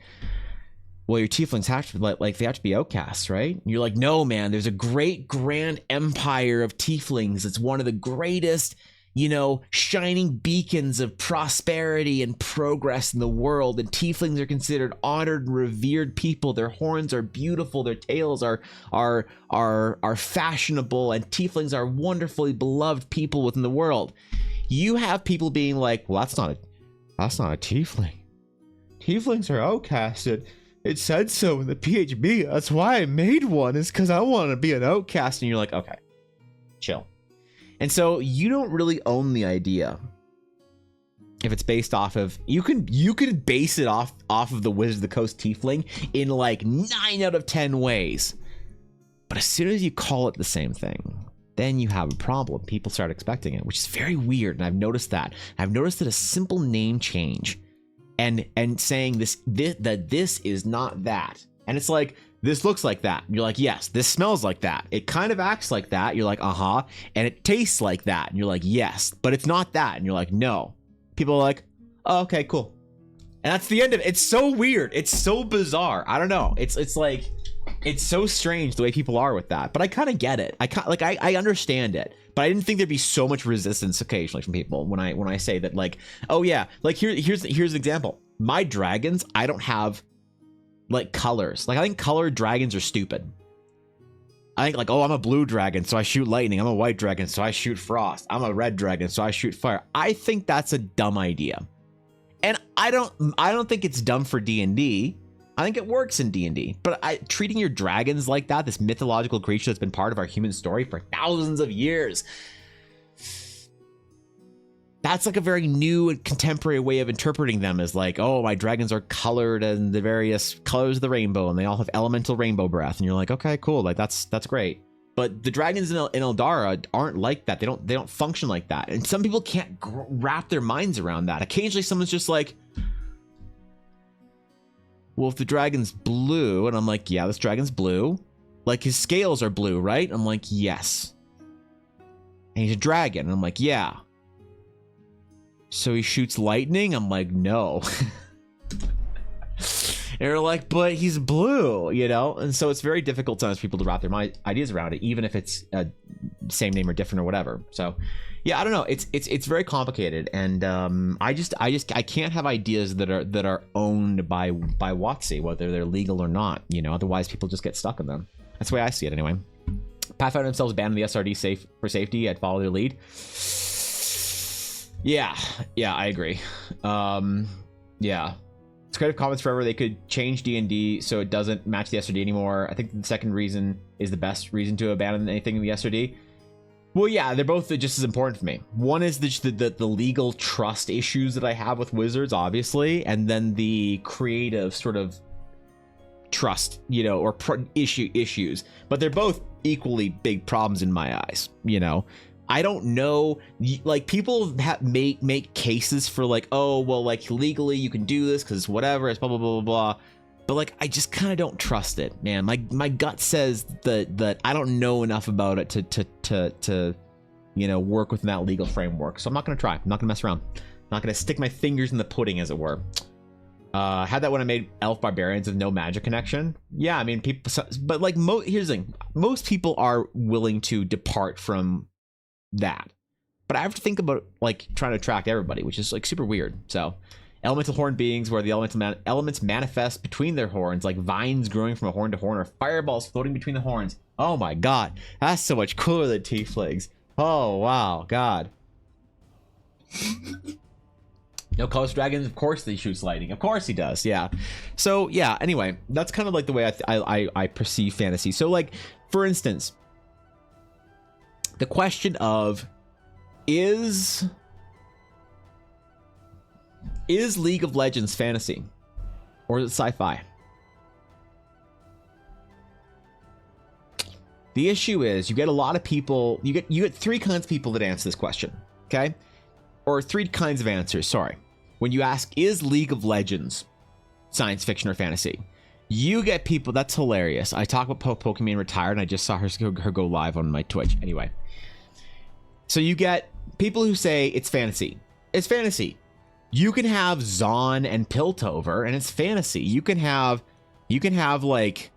well, your tieflings have to they have to be outcasts, right? And you're like, no, man, there's a great grand empire of tieflings. It's one of the greatest, shining beacons of prosperity and progress in the world. And tieflings are considered honored and revered people. Their horns are beautiful. Their tails are fashionable. And tieflings are wonderfully beloved people within the world. You have people being like, well, that's not a tiefling. Tieflings are outcasted. It said so in the PHB. That's why I made one, is because I want to be an outcast. And you're like, okay, chill. And so you don't really own the idea if it's based off of, you could base it off of the Wizards of the Coast tiefling in like 9 out of 10 ways. But as soon as you call it the same thing, then you have a problem. People start expecting it, which is very weird. And I've noticed that. I've noticed that a simple name change and saying this is not that. And it's like, this looks like that. You're like, yes. This smells like that. It kind of acts like that. You're like, uh-huh. And it tastes like that. And you're like, yes. But it's not that. And you're like, no. People are like, oh, okay, cool. And that's the end of it. It's so weird. It's so bizarre. I don't know. It's like, it's so strange the way people are with that. But I kind of get it. I understand it. But I didn't think there'd be so much resistance occasionally from people when I say that, like, oh yeah, like here's an example. My dragons, I don't have like colors. Like, I think colored dragons are stupid. I think like, oh, I'm a blue dragon, so I shoot lightning. I'm a white dragon, so I shoot frost. I'm a red dragon, so I shoot fire. I think that's a dumb idea. And I don't think it's dumb for D&D. I think it works in D&D. But treating your dragons like that, this mythological creature that's been part of our human story for thousands of years, that's like a very new and contemporary way of interpreting them, as like, oh, my dragons are colored in the various colors of the rainbow and they all have elemental rainbow breath. And you're like, okay, cool. Like that's great. But the dragons in Eldara aren't like that. They don't function like that. And some people can't wrap their minds around that. Occasionally someone's just like, well, if the dragon's blue, and I'm like, yeah, this dragon's blue. Like, his scales are blue, right? I'm like, yes. And he's a dragon. And I'm like, yeah. So he shoots lightning? I'm like, no. And they're like, but he's blue, you know? And so it's very difficult sometimes for people to wrap their ideas around it, even if it's same name or different or whatever. So yeah, I don't know. It's very complicated. And I can't have ideas that are owned by WotC, whether they're legal or not, you know, otherwise people just get stuck in them. That's the way I see it anyway. Pathfinder themselves abandoned the SRD for safety. I'd follow their lead. Yeah, I agree. Yeah. It's Creative Commons forever. They could change D&D so it doesn't match the SRD anymore. I think the second reason is the best reason to abandon anything in the SRD. Well, yeah, they're both just as important for me. One is the legal trust issues that I have with Wizards, obviously, and then the creative sort of trust, you know, or issues. But they're both equally big problems in my eyes, you know. I don't know, like, people make cases for like, oh, well, like, legally you can do this because whatever, it's blah, blah, blah, blah, blah. But like, I just kind of don't trust it, man. My gut says that I don't know enough about it to you know, work within that legal framework. So I'm not going to try. I'm not going to mess around. I'm not going to stick my fingers in the pudding, as it were. Had that when I made Elf Barbarians with no magic connection. Yeah, I mean, people, but like, here's the thing. Most people are willing to depart from that, but I have to think about like trying to attract everybody, which is like super weird. So elemental horn beings, where the elements manifest between their horns, like vines growing from a horn to horn, or fireballs floating between the horns. Oh my god, that's so much cooler than tieflings. Oh wow, god. No colorless dragons, of course he shoots lightning, of course he does. Yeah. So yeah, anyway, that's kind of like the way I perceive fantasy. So like, for instance, the question of is League of Legends fantasy or is it sci-fi? The issue is you get a lot of people, you get three kinds of people that answer this question, okay? Or three kinds of answers, sorry. When you ask, is League of Legends science fiction or fantasy? You get people, that's hilarious. I talk about Pokemon retired and I just saw her go live on my Twitch. Anyway. So you get people who say it's fantasy. It's fantasy. You can have Zon and Piltover and it's fantasy. You can have like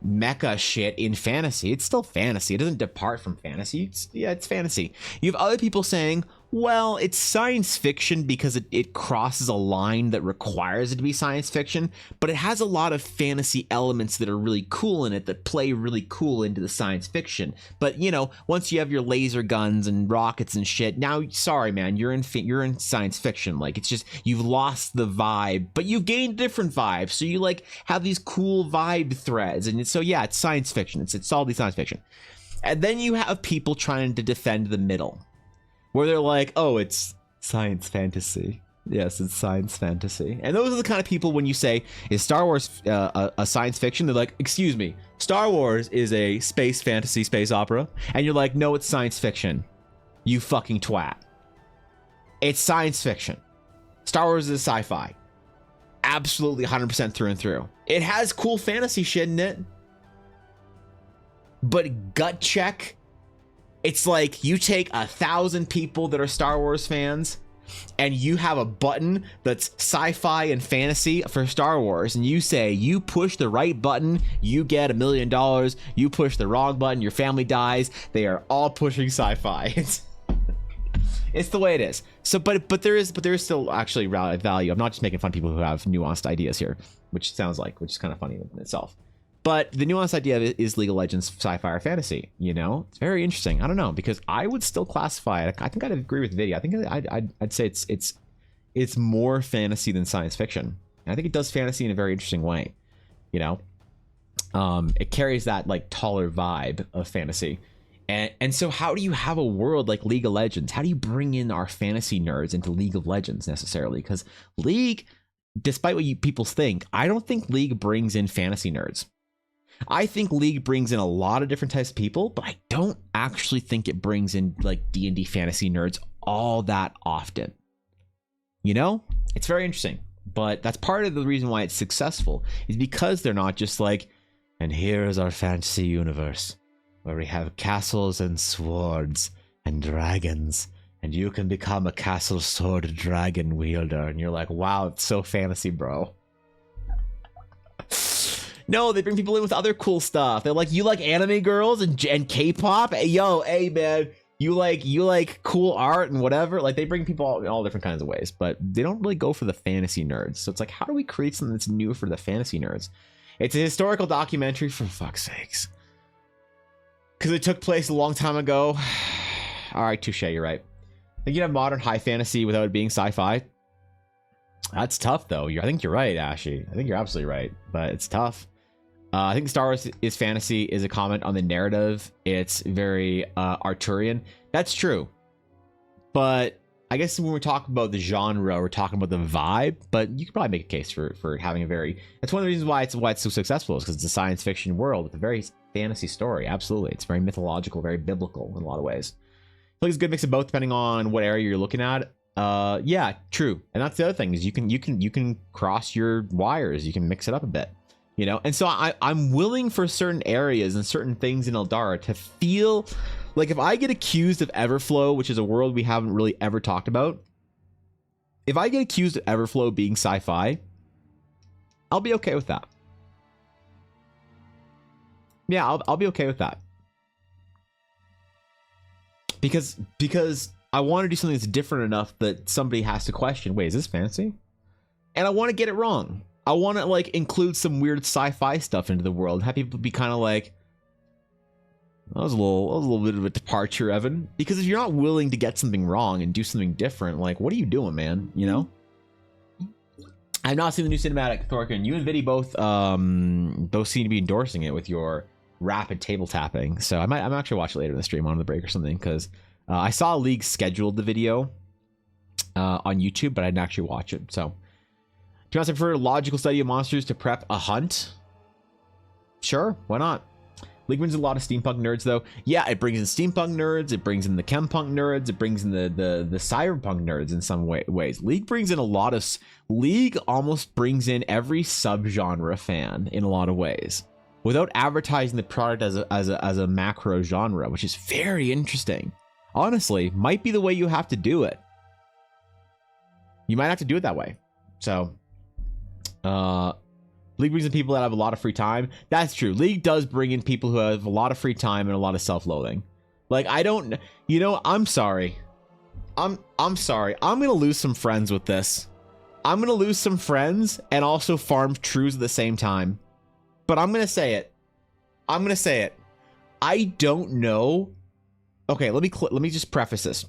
mecha shit in fantasy. It's still fantasy. It doesn't depart from fantasy. It's fantasy. You have other people saying, well, it's science fiction because it crosses a line that requires it to be science fiction, but it has a lot of fantasy elements that are really cool in it that play really cool into the science fiction. But, you know, once you have your laser guns and rockets and shit, now, sorry, man, you're in science fiction. Like, it's just, you've lost the vibe, but you've gained different vibes. So you, like, have these cool vibe threads. And so, yeah, it's science fiction. It's solidly science fiction. And then you have people trying to defend the middle, where they're like, oh, it's science fantasy. Yes, it's science fantasy. And those are the kind of people, when you say, is Star Wars a science fiction? They're like, excuse me, Star Wars is a space fantasy space opera. And you're like, no, it's science fiction. You fucking twat. It's science fiction. Star Wars is sci-fi. Absolutely 100% through and through. It has cool fantasy shit in it. But gut check, it's like you take 1,000 people that are Star Wars fans and you have a button that's sci-fi and fantasy for Star Wars, and you say you push the right button, you get $1 million. You push the wrong button, your family dies. They are all pushing sci-fi. It's the way it is. So, but there is still actually value. I'm not just making fun of people who have nuanced ideas here, which is kind of funny in itself. But the nuanced idea is League of Legends sci-fi or fantasy, you know? It's very interesting. I don't know, because I would still classify it. I think I'd agree with Vidya. I think I'd say it's more fantasy than science fiction. And I think it does fantasy in a very interesting way, you know? It carries that, like, taller vibe of fantasy. And so how do you have a world like League of Legends? How do you bring in our fantasy nerds into League of Legends necessarily? Because League, despite what people think, I don't think League brings in fantasy nerds. I think League brings in a lot of different types of people, but I don't actually think it brings in like D&D fantasy nerds all that often. You know, it's very interesting, but that's part of the reason why it's successful, is because they're not just like, and here is our fantasy universe where we have castles and swords and dragons, and you can become a castle sword dragon wielder. And you're like, wow, it's so fantasy, bro. No, they bring people in with other cool stuff. They're like, you like anime girls and K-pop? Hey, yo, hey, man. You like cool art and whatever. Like, they bring people in all different kinds of ways, but they don't really go for the fantasy nerds. So it's like, how do we create something that's new for the fantasy nerds? It's a historical documentary, for fuck's sakes. Because it took place a long time ago. All right, touche, you're right. Think you have modern high fantasy without it being sci-fi? That's tough, though. I think you're right, Ashy. I think you're absolutely right, but it's tough. I think Star Wars is fantasy is a comment on the narrative. It's very Arturian. That's true. But I guess when we're talking about the genre, we're talking about the vibe, but you could probably make a case for having a very... That's one of the reasons why it's so successful, is because it's a science fiction world with a very fantasy story. Absolutely. It's very mythological, very biblical in a lot of ways. I think it's a good mix of both depending on what area you're looking at. Yeah, true. And that's the other thing, is you can cross your wires. You can mix it up a bit. You know, and so I'm willing for certain areas and certain things in Eldara to feel like, if I get accused of Everflow, which is a world we haven't really ever talked about, if I get accused of Everflow being sci-fi, I'll be okay with that. Yeah, I'll be okay with that. Because I want to do something that's different enough that somebody has to question, wait, is this fantasy? And I want to get it wrong. I want to like include some weird sci-fi stuff into the world. Have people be kind of like, that was a little bit of a departure, Evan. Because if you're not willing to get something wrong and do something different, like, what are you doing, man? You know? I've not seen the new cinematic, Thorkin. You and Viddy both seem to be endorsing it with your rapid table tapping. So I'm actually watch it later in the stream on the break or something, because I saw League scheduled the video on YouTube, but I didn't actually watch it. So. Do you want to prefer a logical study of monsters to prep a hunt? Sure, why not? League brings in a lot of steampunk nerds, though. Yeah, it brings in steampunk nerds, it brings in the chempunk nerds, it brings in the cyberpunk nerds in some ways. League brings in a lot of... League almost brings in every subgenre fan in a lot of ways, without advertising the product as a macro genre, which is very interesting. Honestly, might be the way you have to do it. You might have to do it that way. So... League brings in people that have a lot of free time. That's true. League does bring in people who have a lot of free time and a lot of self-loathing. Like, I don't, you know, I'm sorry. I'm sorry. I'm gonna lose some friends with this. I'm gonna lose some friends and also farm trues at the same time. But I'm gonna say it. I don't know. Okay, let me just preface this.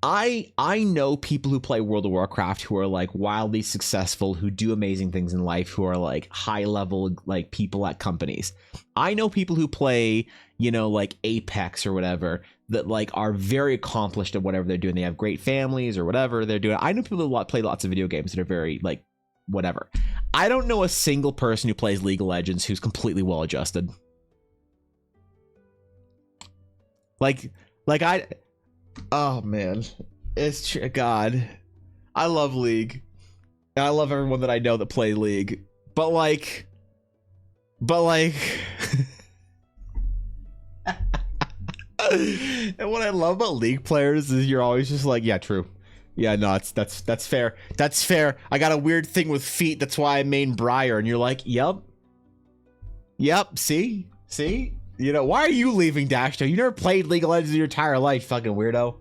I know people who play World of Warcraft who are like wildly successful, who do amazing things in life, who are like high level like people at companies. I know people who play, you know, like Apex or whatever, that like are very accomplished at whatever they're doing. They have great families or whatever they're doing. I know people who play lots of video games that are very like whatever. I don't know a single person who plays League of Legends who's completely well adjusted. Oh man, it's God. I love League, and I love everyone that I know that play League. But like, and what I love about League players is you're always just like, yeah, true, yeah, no, that's fair. That's fair. I got a weird thing with feet. That's why I main Briar, and you're like, yep. See. You know, why are you leaving, Dashto? You never played League of Legends in your entire life, fucking weirdo.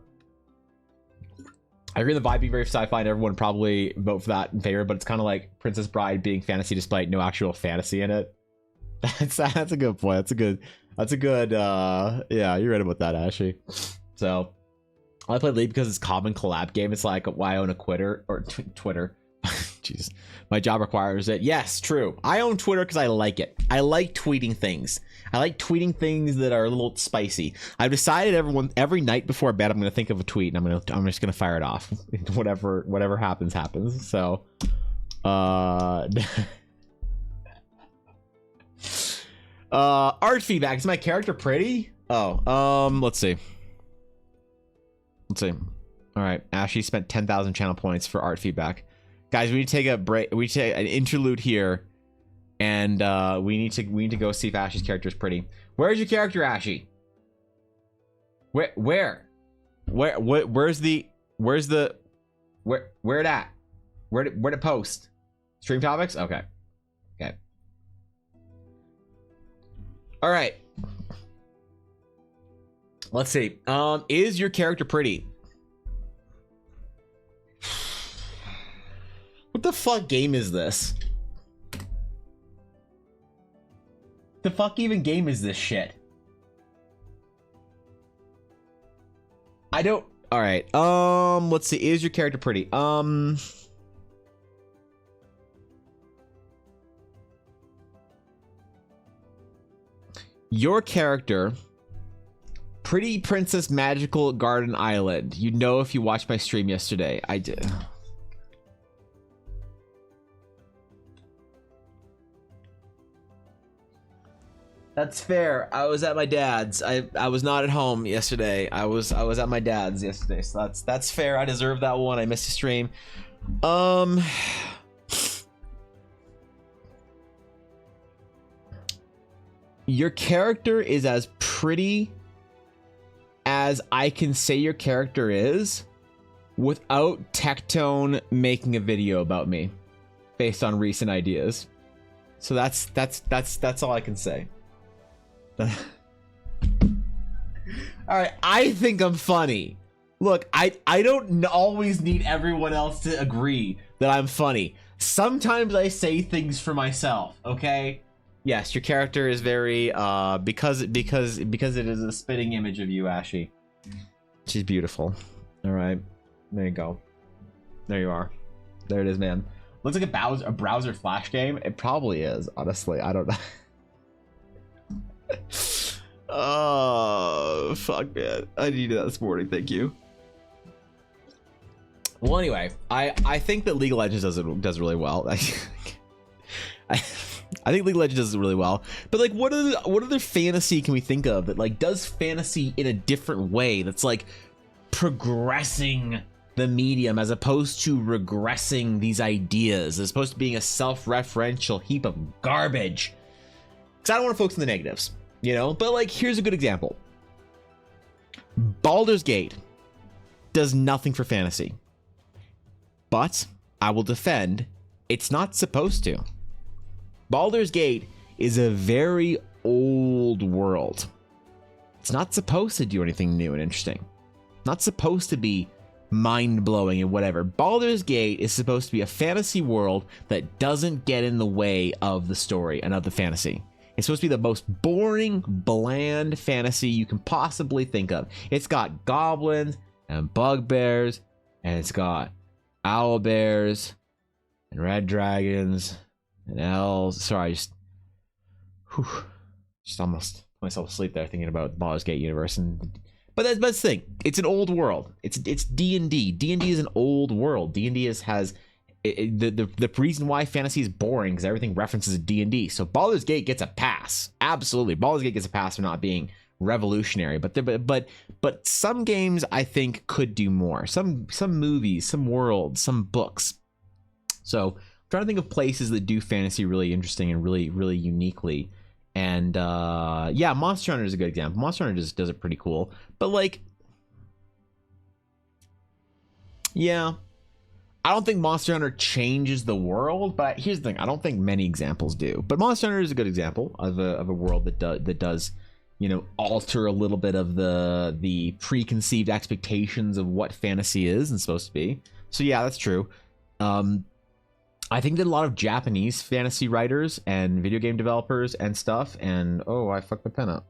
I agree the vibe being very sci-fi, and everyone probably vote for that in favor, but it's kind of like Princess Bride being fantasy despite no actual fantasy in it. That's a good point. That's a good yeah, you're right about that, Ashley. So I play League because it's a common collab game. It's like why I own a Twitter. Jeez. My job requires it. Yes, true. I own Twitter because I like it. I like tweeting things. I like tweeting things that are a little spicy. I've decided every night before bed I'm going to think of a tweet and I'm just going to fire it off. Whatever happens. So Art feedback. Is my character pretty? Oh, let's see. All right, Ashley spent 10,000 channel points for art feedback. Guys, we need to take a break. We need to take an interlude here, and we need to go see if Ashley's character is pretty. Where's your character, Ashley? Where's it at? Where to post? Stream topics? Okay. All right. Let's see. Is your character pretty? What the fuck game is this? The fuck even game is this shit? I don't. All right. Let's see. Is your character pretty? Your character, Pretty Princess Magical Garden Island. You know if you watched my stream yesterday. I did. That's fair. I was at my dad's. I was not at home yesterday. I was at my dad's yesterday. So that's fair. I deserve that one. I missed a stream. Your character is as pretty as I can say your character is without Tectone making a video about me based on recent ideas. So that's all I can say. All right, I think I'm funny. Look, I don't always need everyone else to agree that I'm funny. Sometimes I say things for myself, okay? Yes, your character is very because it is a spitting image of you, Ashy. She's beautiful. All right, there you go. There you are. There it is, man. Looks like a browser flash game. It probably is. Honestly, I don't know. Oh fuck, man! I needed that this morning. Thank you. Well, anyway, I think that League of Legends does really well. I think League of Legends does it really well, but like, what other fantasy can we think of that like does fantasy in a different way? That's like progressing the medium as opposed to regressing these ideas, as opposed to being a self-referential heap of garbage. Because I don't want to focus on the negatives, you know. But like, here's a good example. Baldur's Gate does nothing for fantasy, but I will defend it's not supposed to. Baldur's Gate is a very old world. It's not supposed to do anything new and interesting. Not supposed to be mind-blowing and whatever. Baldur's Gate is supposed to be a fantasy world that doesn't get in the way of the story and of the fantasy. It's supposed to be the most boring, bland fantasy you can possibly think of. It's got goblins and bugbears, and it's got owlbears and red dragons and elves. Sorry, I just almost put myself asleep there thinking about the Baldur's Gate universe. But that's the thing. It's an old world. It's D&D. D&D is an old world. D&D has the reason why fantasy is boring because everything references D&D. So Baldur's Gate gets a pass. Absolutely, Baldur's Gate gets a pass for not being revolutionary. But some games I think could do more. Some movies, some worlds, some books. So I'm trying to think of places that do fantasy really interesting and really uniquely. And yeah, Monster Hunter is a good example. Monster Hunter just does it pretty cool. But like, yeah, I don't think Monster Hunter changes the world. But here's the thing: I don't think many examples do. But Monster Hunter is a good example of a world that does, you know, alter a little bit of the preconceived expectations of what fantasy is and supposed to be. So yeah, that's true. I think that a lot of Japanese fantasy writers and video game developers and stuff, and oh, I fucked the pen up.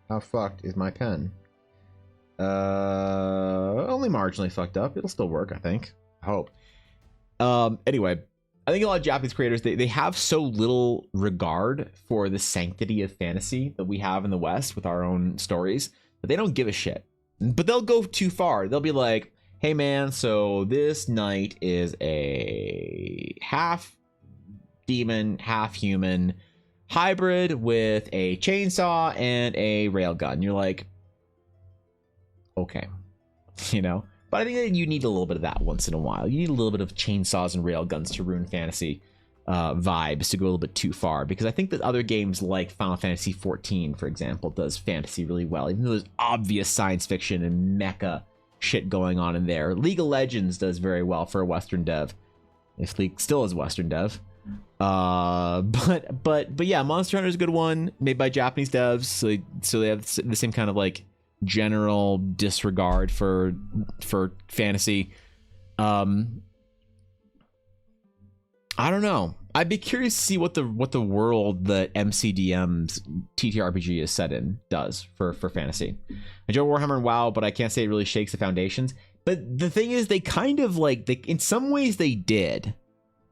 How fucked is my pen? Only marginally fucked up. It'll still work, I think. I hope. Anyway, I think a lot of Japanese creators, they have so little regard for the sanctity of fantasy that we have in the West with our own stories that they don't give a shit. But they'll go too far. They'll be like, hey man, so this knight is a half demon, half human hybrid with a chainsaw and a railgun. You're like, okay, you know. But I think that you need a little bit of that once in a while. You need a little bit of chainsaws and railguns to ruin fantasy vibes, to go a little bit too far, because I think that other games like Final Fantasy XIV, for example, does fantasy really well, even though there's obvious science fiction and mecha shit going on in there. League of Legends does very well for a Western dev, if League still is Western dev. But yeah, Monster Hunter is a good one, made by Japanese devs, so they have the same kind of like general disregard for fantasy. I don't know. I'd be curious to see what the world that MCDM's TTRPG is set in does for fantasy. I enjoy Warhammer and WoW, but I can't say it really shakes the foundations. But the thing is, they kind of like, in some ways they did,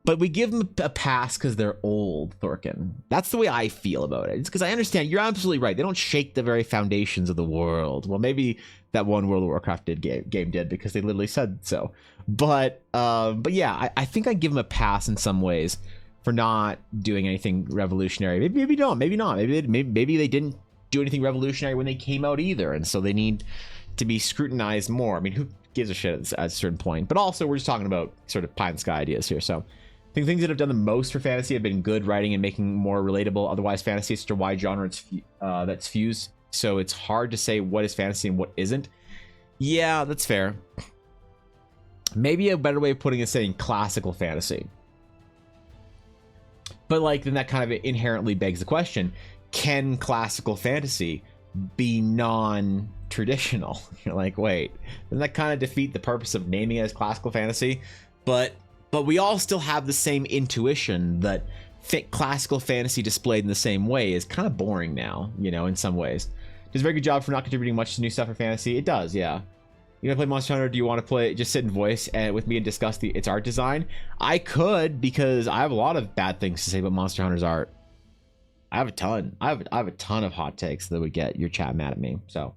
but we give them a pass because they're old, Thorkin. That's the way I feel about it. It's because I understand, you're absolutely right. They don't shake the very foundations of the world. Well, maybe that one World of Warcraft game did, because they literally said so. But yeah, I think I give them a pass in some ways for not doing anything revolutionary. Maybe not. Maybe they didn't do anything revolutionary when they came out either, and so they need to be scrutinized more. I mean, who gives a shit at a certain point? But also, we're just talking about sort of pie in the sky ideas here. So I think things that have done the most for fantasy have been good writing and making more relatable. Otherwise, fantasy is such a wide genre that's fused, so it's hard to say what is fantasy and what isn't. Yeah, that's fair. Maybe a better way of putting it is saying classical fantasy. But like, then that kind of inherently begs the question, can classical fantasy be non-traditional? You're like, wait, doesn't that kind of defeat the purpose of naming it as classical fantasy? But we all still have the same intuition that classical fantasy displayed in the same way is kind of boring now, you know, in some ways. Does a very good job for not contributing much to new stuff for fantasy. It does, yeah. You gonna play Monster Hunter? Do you want to play, just sit and voice with me and discuss its art design? I could, because I have a lot of bad things to say about Monster Hunter's art. I have a ton. I have a ton of hot takes that would get your chat mad at me. So,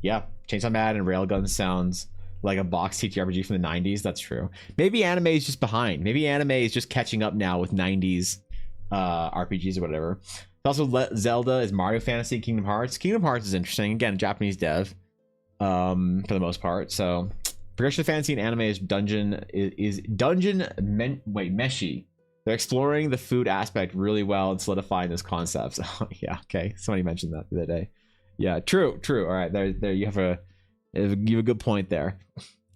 yeah, Chainsaw Man and Railgun sounds like a box TTRPG from the 90s. That's true. Maybe anime is just behind. Maybe anime is just catching up now with 90s RPGs or whatever. Also, Zelda is Mario Fantasy, Kingdom Hearts. Kingdom Hearts is interesting. Again, Japanese dev. For the most part. So progression of fantasy and anime is Meshi. They're exploring the food aspect really well and solidifying this concept. So yeah, okay, somebody mentioned that the other day. Yeah, true. All right, there you have a good point there.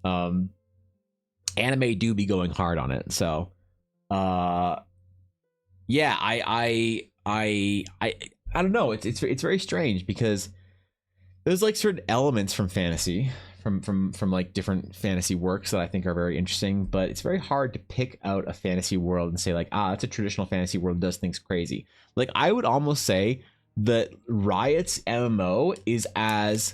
Anime do be going hard on it. So yeah, I don't know, it's very strange, because there's like certain elements from fantasy, from like different fantasy works that I think are very interesting, but it's very hard to pick out a fantasy world and say like, it's a traditional fantasy world that does things crazy. Like, I would almost say that Riot's MMO is as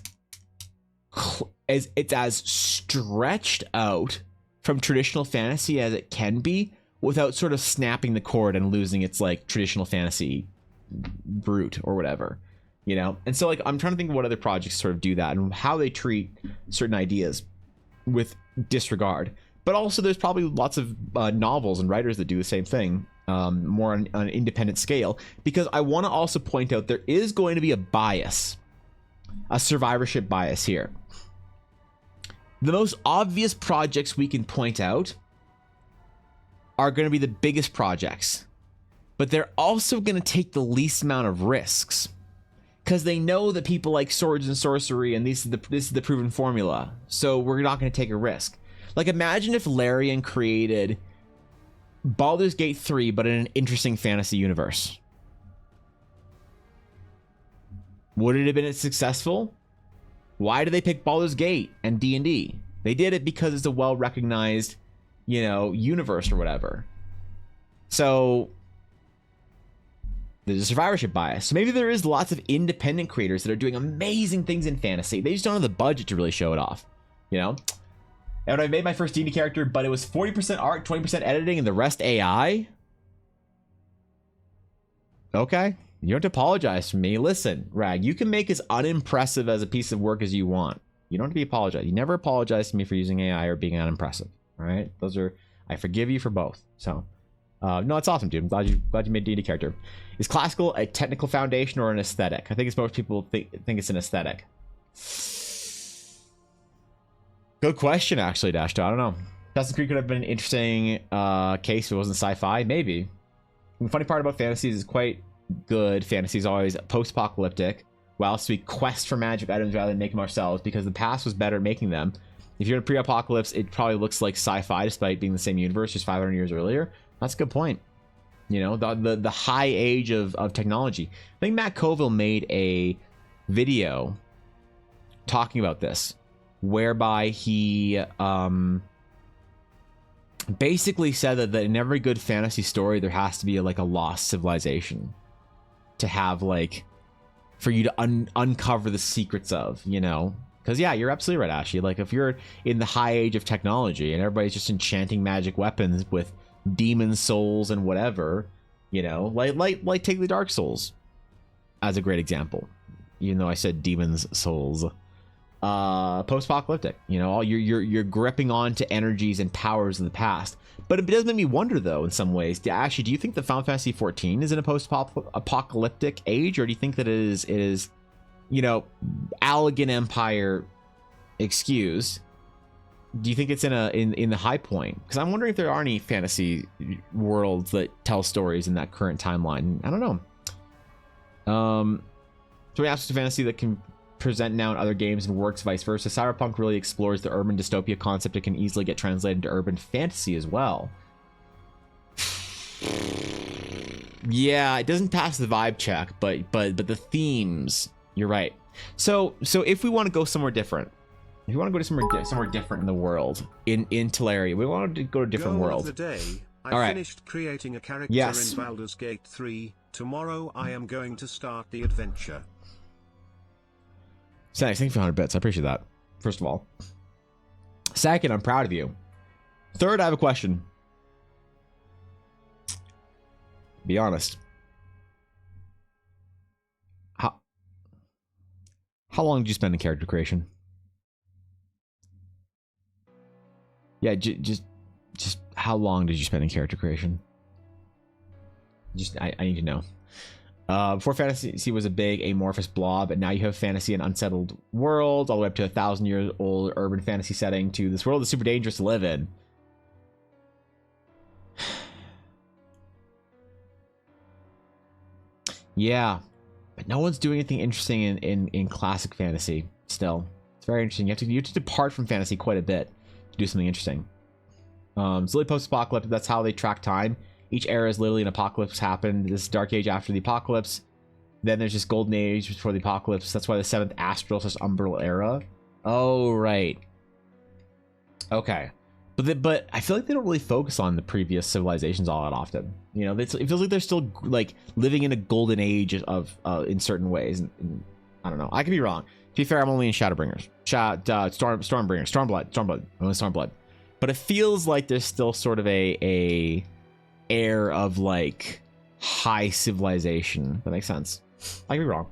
stretched out from traditional fantasy as it can be, without sort of snapping the cord and losing its like traditional fantasy root or whatever. You know, and so like, I'm trying to think of what other projects sort of do that and how they treat certain ideas with disregard. But also, there's probably lots of novels and writers that do the same thing, more on an independent scale. Because I want to also point out, there is going to be a bias, a survivorship bias here. The most obvious projects we can point out are going to be the biggest projects, but they're also going to take the least amount of risks. Because they know that people like swords and sorcery, and this is the proven formula. So we're not going to take a risk. Like, imagine if Larian created Baldur's Gate 3, but in an interesting fantasy universe. Would it have been successful? Why did they pick Baldur's Gate and D&D? They did it because it's a well-recognized, you know, universe or whatever. So there's a survivorship bias. So maybe there is lots of independent creators that are doing amazing things in fantasy. They just don't have the budget to really show it off, you know? And I made my first D&D character, but it was 40% art, 20% editing, and the rest AI. Okay, you don't have to apologize to me. Listen, Rag, you can make as unimpressive as a piece of work as you want. You don't have to be apologized. You never apologize to me for using AI or being unimpressive. All right, I forgive you for both. So No, it's awesome, dude. I'm glad you made D&D character. Is classical a technical foundation or an aesthetic? I think it's most people think it's an aesthetic. Good question, actually, Dashto. I don't know. Assassin's Creed could have been an interesting case if it wasn't sci-fi. Maybe. And the funny part about fantasy is it's quite good. Fantasy is always post-apocalyptic. Whilst we quest for magic items rather than make them ourselves, because the past was better at making them. If you're in a pre-apocalypse, it probably looks like sci-fi despite being the same universe just 500 years earlier. That's a good point. You know, the high age of technology. I think Matt Colville made a video talking about this, whereby he basically said that in every good fantasy story there has to be like a lost civilization to have, like, for you to uncover the secrets of, you know. Because yeah, you're absolutely right, Ashley. Like, if you're in the high age of technology and everybody's just enchanting magic weapons with demon souls and whatever, you know, like take the Dark Souls as a great example, even though I said demons souls. Post-apocalyptic, you know, you're gripping on to energies and powers of the past. But it does make me wonder, though, in some ways. Actually, do you think that Final Fantasy 14 is in a post-apocalyptic age, or do you think that it is, you know, Allegan Empire excused? Do you think it's in the high point? Because I'm wondering if there are any fantasy worlds that tell stories in that current timeline. I don't know. So we asked a fantasy that can present now in other games and works vice versa. Cyberpunk really explores the urban dystopia concept. It can easily get translated into urban fantasy as well. Yeah, it doesn't pass the vibe check, but the themes, you're right. So if we want to go somewhere different, if you want to go to somewhere different in the world, in Teleria, we want to go to a different world. Of the day, All right. Finished creating a character Yes. in Baldur's Gate 3. Tomorrow I am going to start the adventure. Thanks, thank you for 100 bits. I appreciate that, first of all. Second, I'm proud of you. Third, I have a question. Be honest. How long did you spend in character creation? Yeah, just how long did you spend in character creation? I need to know. Before fantasy was a big amorphous blob, and now you have fantasy and unsettled world, all the way up to 1,000-year-old urban fantasy setting, to this world that's super dangerous to live in. Yeah, but no one's doing anything interesting in classic fantasy still. It's very interesting. You have to depart from fantasy quite a bit to do something interesting. It's literally post-apocalyptic. That's how they track time. Each era is literally an apocalypse happened. This Dark Age after the apocalypse. Then there's just Golden Age before the apocalypse. That's why the 7th Astral is Umbral era. Oh, right. Okay. But I feel like they don't really focus on the previous civilizations all that often. You know, it feels like they're still like living in a golden age of in certain ways. And I don't know. I could be wrong. To be fair, I'm only in Shadowbringers. Stormbringers. Stormblood. Only Stormblood. But it feels like there's still sort of a air of like high civilization. That makes sense. I could be wrong.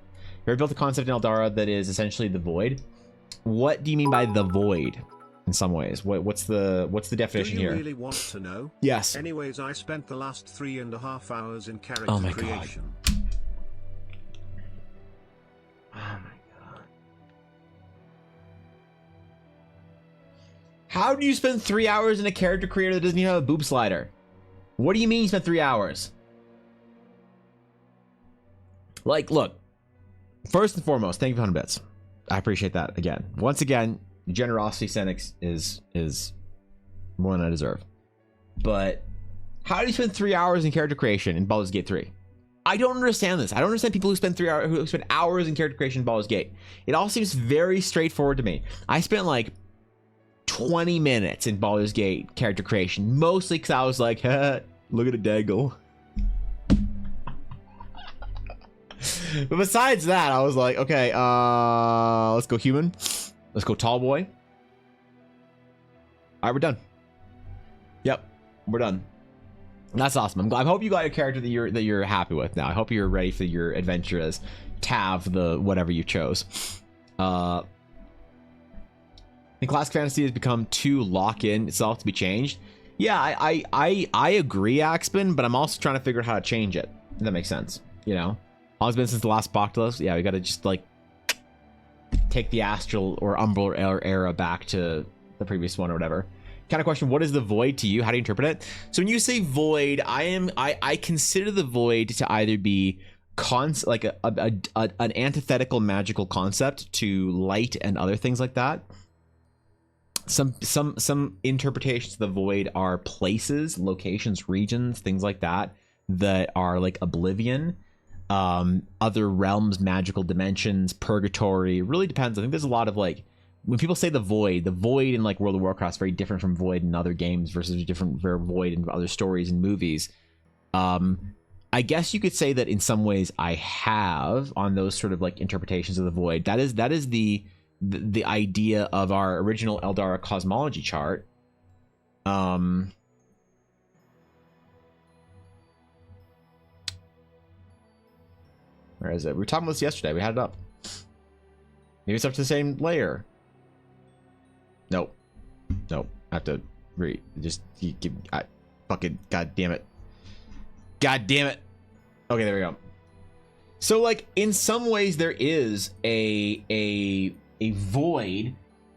You ever built a concept in Eldara that is essentially the void? What do you mean by the void? In some ways, what's the definition here? Do you really want to know? Yes. Anyways, I spent the last 3.5 hours in character Oh my creation. Oh my god. How do you spend 3 hours in a character creator that doesn't even have a boob slider? What do you mean you spent 3 hours? Like, look. First and foremost, thank you for 100 bits. I appreciate that again. Once again, generosity Senix is more than I deserve. But how do you spend 3 hours in character creation in Baldur's Gate 3? I don't understand this. I don't understand people who spend hours in character creation in Baldur's Gate. It all seems very straightforward to me. I spent like 20 minutes in Baldur's Gate character creation, mostly because I was like, look at a Daggle. But besides that, I was like, okay, let's go human. Let's go tall boy. All right, we're done. Yep, we're done. That's awesome. I hope you got a character that you're happy with now. I hope you're ready for your adventure as Tav, the whatever you chose. I think classic fantasy has become too lock-in itself to be changed. Yeah, I agree, Axman, but I'm also trying to figure out how to change it. If that makes sense. You know, all it's been since the last apocalypse. Yeah, we got to just like take the astral or umbral era back to the previous one or whatever. Kind of question: what is the void to you? How do you interpret it? So when you say void, I consider the void to either be like an antithetical magical concept to light and other things like that. Some interpretations of the void are places, locations, regions, things like that are like oblivion, other realms, magical dimensions, purgatory. It really depends. I think there's a lot of like, when people say the void in like World of Warcraft is very different from void in other games versus different void in other stories and movies. I guess you could say that in some ways I have on those sort of like interpretations of the void. That is the idea of our original Eldara cosmology chart. Where is it? We were talking about this yesterday. We had it up. Maybe it's up to the same layer. Nope. I have to read. Fucking god damn it. Okay, there we go. So like in some ways there is a void,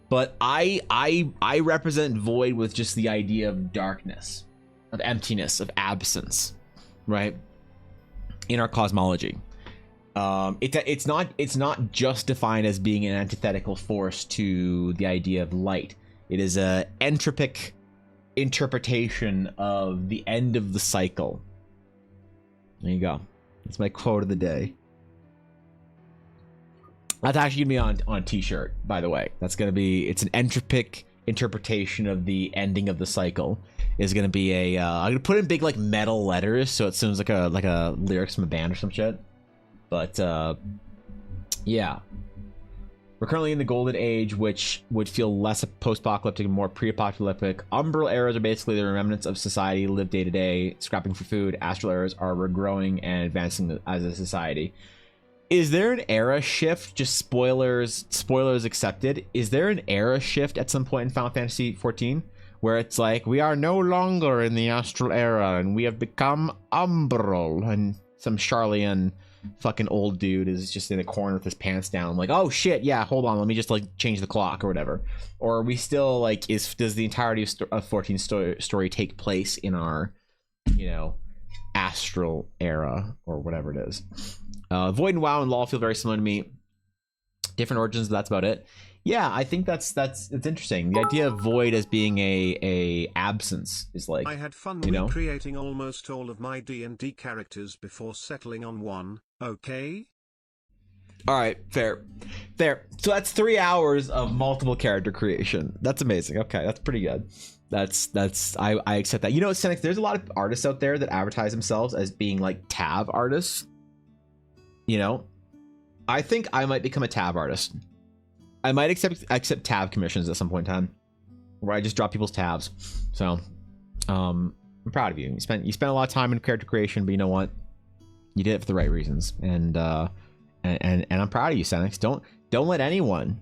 but I represent void with just the idea of darkness, of emptiness, of absence, right? In our cosmology. It's not just defined as being an antithetical force to the idea of light. It is a entropic interpretation of the end of the cycle. There you go. That's my quote of the day. That's actually gonna be on a t-shirt, by the way. It's an entropic interpretation of the ending of the cycle. Is gonna be I'm gonna put in big like metal letters so it sounds like a lyrics from a band or some shit. But yeah. We're currently in the golden age, which would feel less post-apocalyptic and more pre-apocalyptic. Umbral eras are basically the remnants of society live day to day, scrapping for food. Astral eras are regrowing and advancing as a society. Is there an era shift? Just spoilers accepted. Is there an era shift at some point in Final Fantasy XIV where it's like, we are no longer in the astral era and we have become umbral, and some Charlian fucking old dude is just in a corner with his pants down. I'm like, oh shit, yeah, hold on, let me just like change the clock or whatever. Or are we still like, does the entirety of 14 story take place in our, astral era or whatever it is? Void and WoW and LoL feel very similar to me. Different origins, that's about it. Yeah, I think it's interesting. The idea of void as being a absence is like, I had fun recreating almost all of my D&D characters before settling on one. Okay. All right, fair. So that's 3 hours of multiple character creation. That's amazing. Okay, that's pretty good. I accept that. Senex, there's a lot of artists out there that advertise themselves as being like TAV artists. I think I might become a TAV artist. I might accept TAV commissions at some point in time, where I just drop people's tabs. So, I'm proud of you. You spent a lot of time in character creation, but you know what? You did it for the right reasons, and I'm proud of you, Senex. Don't let anyone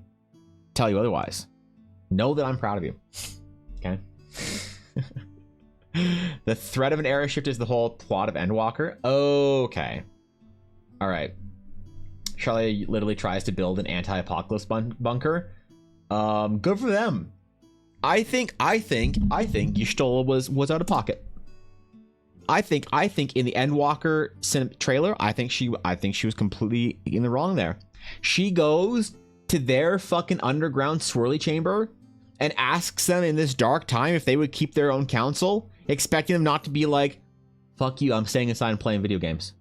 tell you otherwise. Know that I'm proud of you. Okay. The threat of an era shift is the whole plot of Endwalker. Okay. All right. Charlie literally tries to build an anti-apocalypse bunker. Good for them. I think Y'shtola was out of pocket. I think in the Endwalker trailer, I think she was completely in the wrong there. She goes to their fucking underground swirly chamber and asks them in this dark time if they would keep their own council, expecting them not to be like, fuck you, I'm staying inside and playing video games.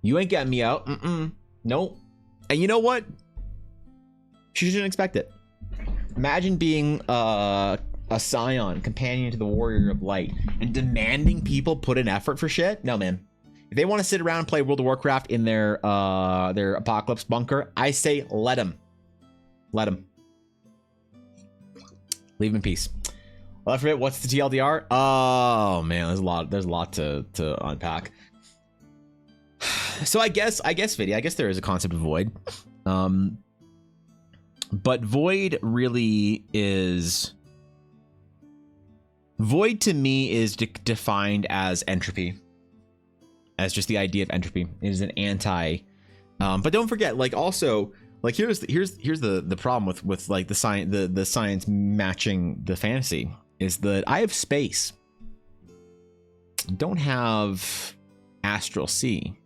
You ain't getting me out. Nope. And you know what? She shouldn't expect it. Imagine being a scion, companion to the warrior of light, and demanding people put in effort for shit. No, man. If they want to sit around and play World of Warcraft in their apocalypse bunker, I say let them. Let them. Leave them in peace. Well, I forget, what's the TLDR? Oh man, there's a lot to unpack. So I guess Vidya, I guess there is a concept of void. But void really is Void to me is defined as entropy, as just the idea of entropy. It is an anti. But don't forget, like, also, like, here's the problem with like the science matching the fantasy is that I have space. Don't have astral sea.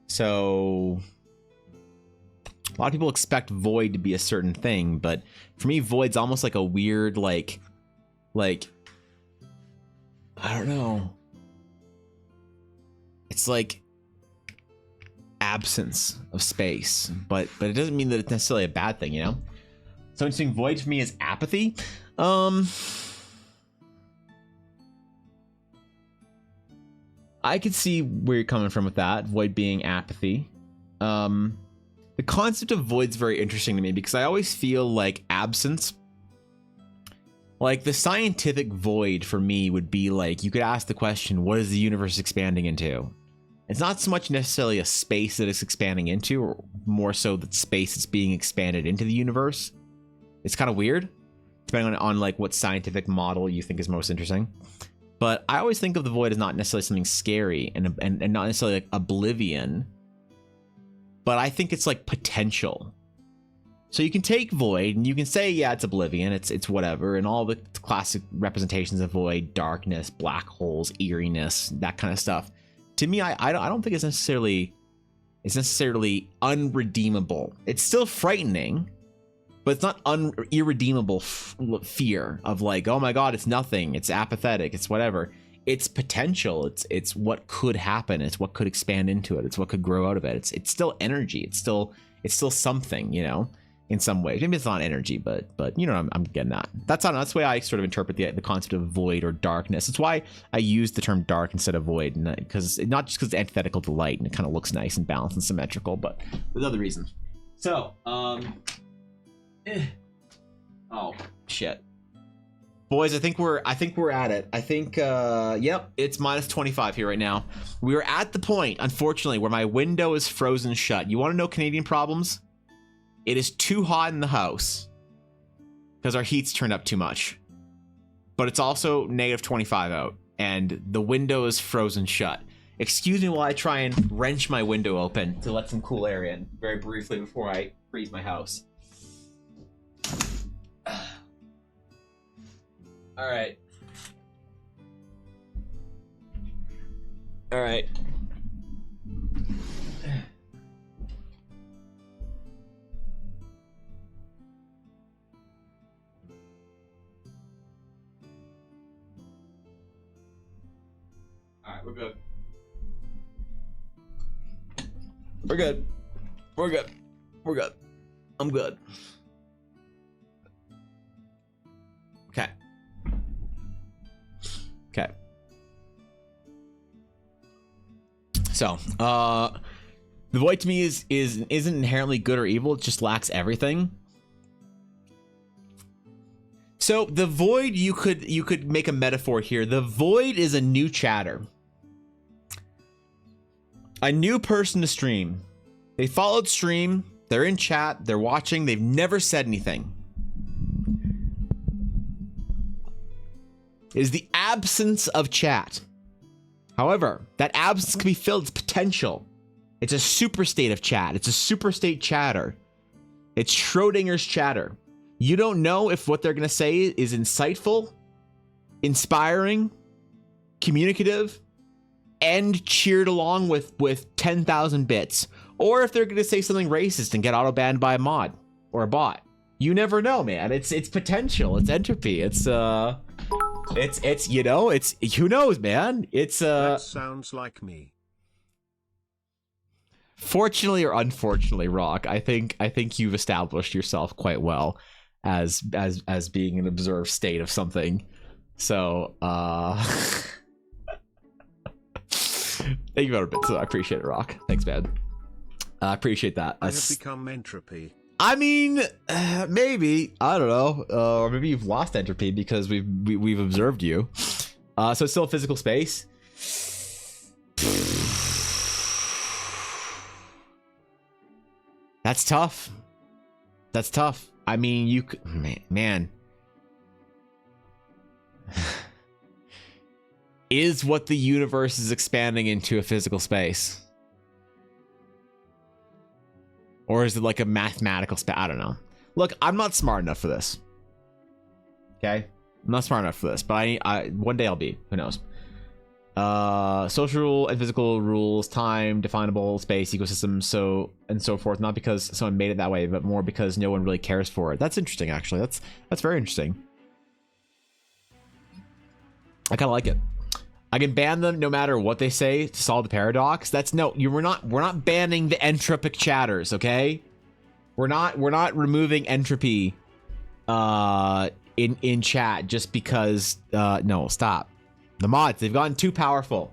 So a lot of people expect void to be a certain thing, but for me, void's almost like a weird, like I don't know. It's like absence of space, but it doesn't mean that it's necessarily a bad thing, you know? So interesting. Void for me is apathy. I could see where you're coming from with that, void being apathy. The concept of void's very interesting to me because I always feel like absence, like the scientific void for me would be like, you could ask the question, what is the universe expanding into? It's not so much necessarily a space that it's expanding into, or more so that space is being expanded into the universe. It's kind of weird, depending on like what scientific model you think is most interesting. But I always think of the void as not necessarily something scary and not necessarily like oblivion, but I think it's like potential. So you can take void and you can say, yeah, it's oblivion, it's whatever, and all the classic representations of void, darkness, black holes, eeriness, that kind of stuff. To me, I don't think it's necessarily unredeemable. It's still frightening, but it's not irredeemable fear of like, oh my god, it's nothing, it's apathetic, it's whatever. It's potential. It's what could happen. It's what could expand into it. It's what could grow out of it. It's still energy. It's still something, you know, in some ways. Maybe it's not energy, but you know what I'm getting at. That's the way I sort of interpret the concept of void or darkness. It's why I use the term dark instead of void, because not just because it's antithetical to light and it kind of looks nice and balanced and symmetrical, but there's other reasons. So, oh shit. Boys, I think we're at it. I think, yep, it's minus 25 here right now. We are at the point, unfortunately, where my window is frozen shut. You want to know Canadian problems? It is too hot in the house because our heat's turned up too much. But it's also negative 25 out, and the window is frozen shut. Excuse me while I try and wrench my window open to let some cool air in very briefly before I freeze my house. All right. All right. All right, we're good. We're good. We're good. We're good. I'm good. Okay. Okay. So, the void to me isn't inherently good or evil. It just lacks everything. So the void, you could make a metaphor here. The void is a new chatter. A new person to stream. They followed stream. They're in chat. They're watching. They've never said anything. It is the absence of chat. However, that absence can be filled with potential. It's a super state of chat. It's a super state chatter. It's Schrodinger's chatter. You don't know if what they're going to say is insightful, inspiring, communicative, and cheered along with 10,000 bits. Or if they're going to say something racist and get auto-banned by a mod or a bot. You never know, man. It's potential. It's entropy. It's you know, it's who knows, man. It's That sounds like me. Fortunately or unfortunately, Rock, I think you've established yourself quite well as being an observed state of something. So thank you very much. I appreciate it, Rock. Thanks, man. I appreciate that. I have become entropy. I mean, maybe, I don't know, or maybe you've lost entropy because we've observed you. So it's still a physical space. That's tough. That's tough. I mean, you could, man. is what the universe is expanding into a physical space? Or is it like a mathematical space? I don't know. Look, I'm not smart enough for this. Okay? I'm not smart enough for this, but I one day I'll be. Who knows? Social and physical rules, time, definable space, ecosystem, so and so forth. Not because someone made it that way, but more because no one really cares for it. That's interesting, actually. That's very interesting. I kind of like it. I can ban them no matter what they say to solve the paradox. That's no, we're not banning the entropic chatters, okay? We're not removing entropy in chat just because no, stop. The mods, they've gotten too powerful.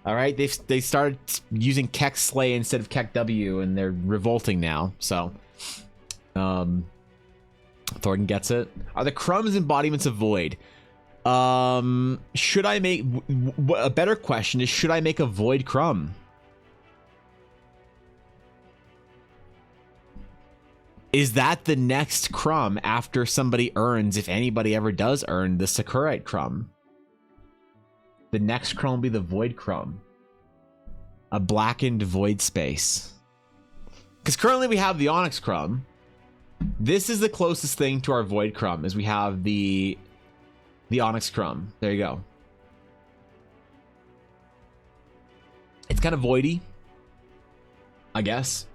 All right, they started using Keck Slay instead of Keck W, and they're revolting now. So Thornton gets it. Are the crumbs embodiments of void? Should I make a better question is, should I make a void crumb? Is that the next crumb after somebody earns, if anybody ever does earn, the Sakurite crumb? The next crumb will be the void crumb. A blackened void space. Because currently we have the onyx crumb. This is the closest thing to our void crumb, as we have the onyx crumb. There you go. It's kind of voidy, I guess.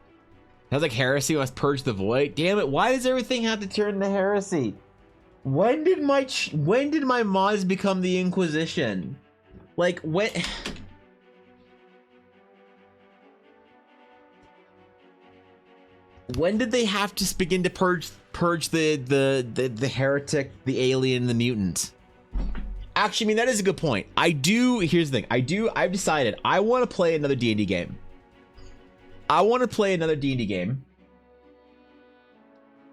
It has like heresy, must purge the void. Damn it, why does everything have to turn into heresy? When did my mods become the Inquisition? Like, when did they have to begin to purge the heretic, the alien, the mutant? Actually, I mean, that is a good point. Here's the thing. I've decided I want to play another D&D game.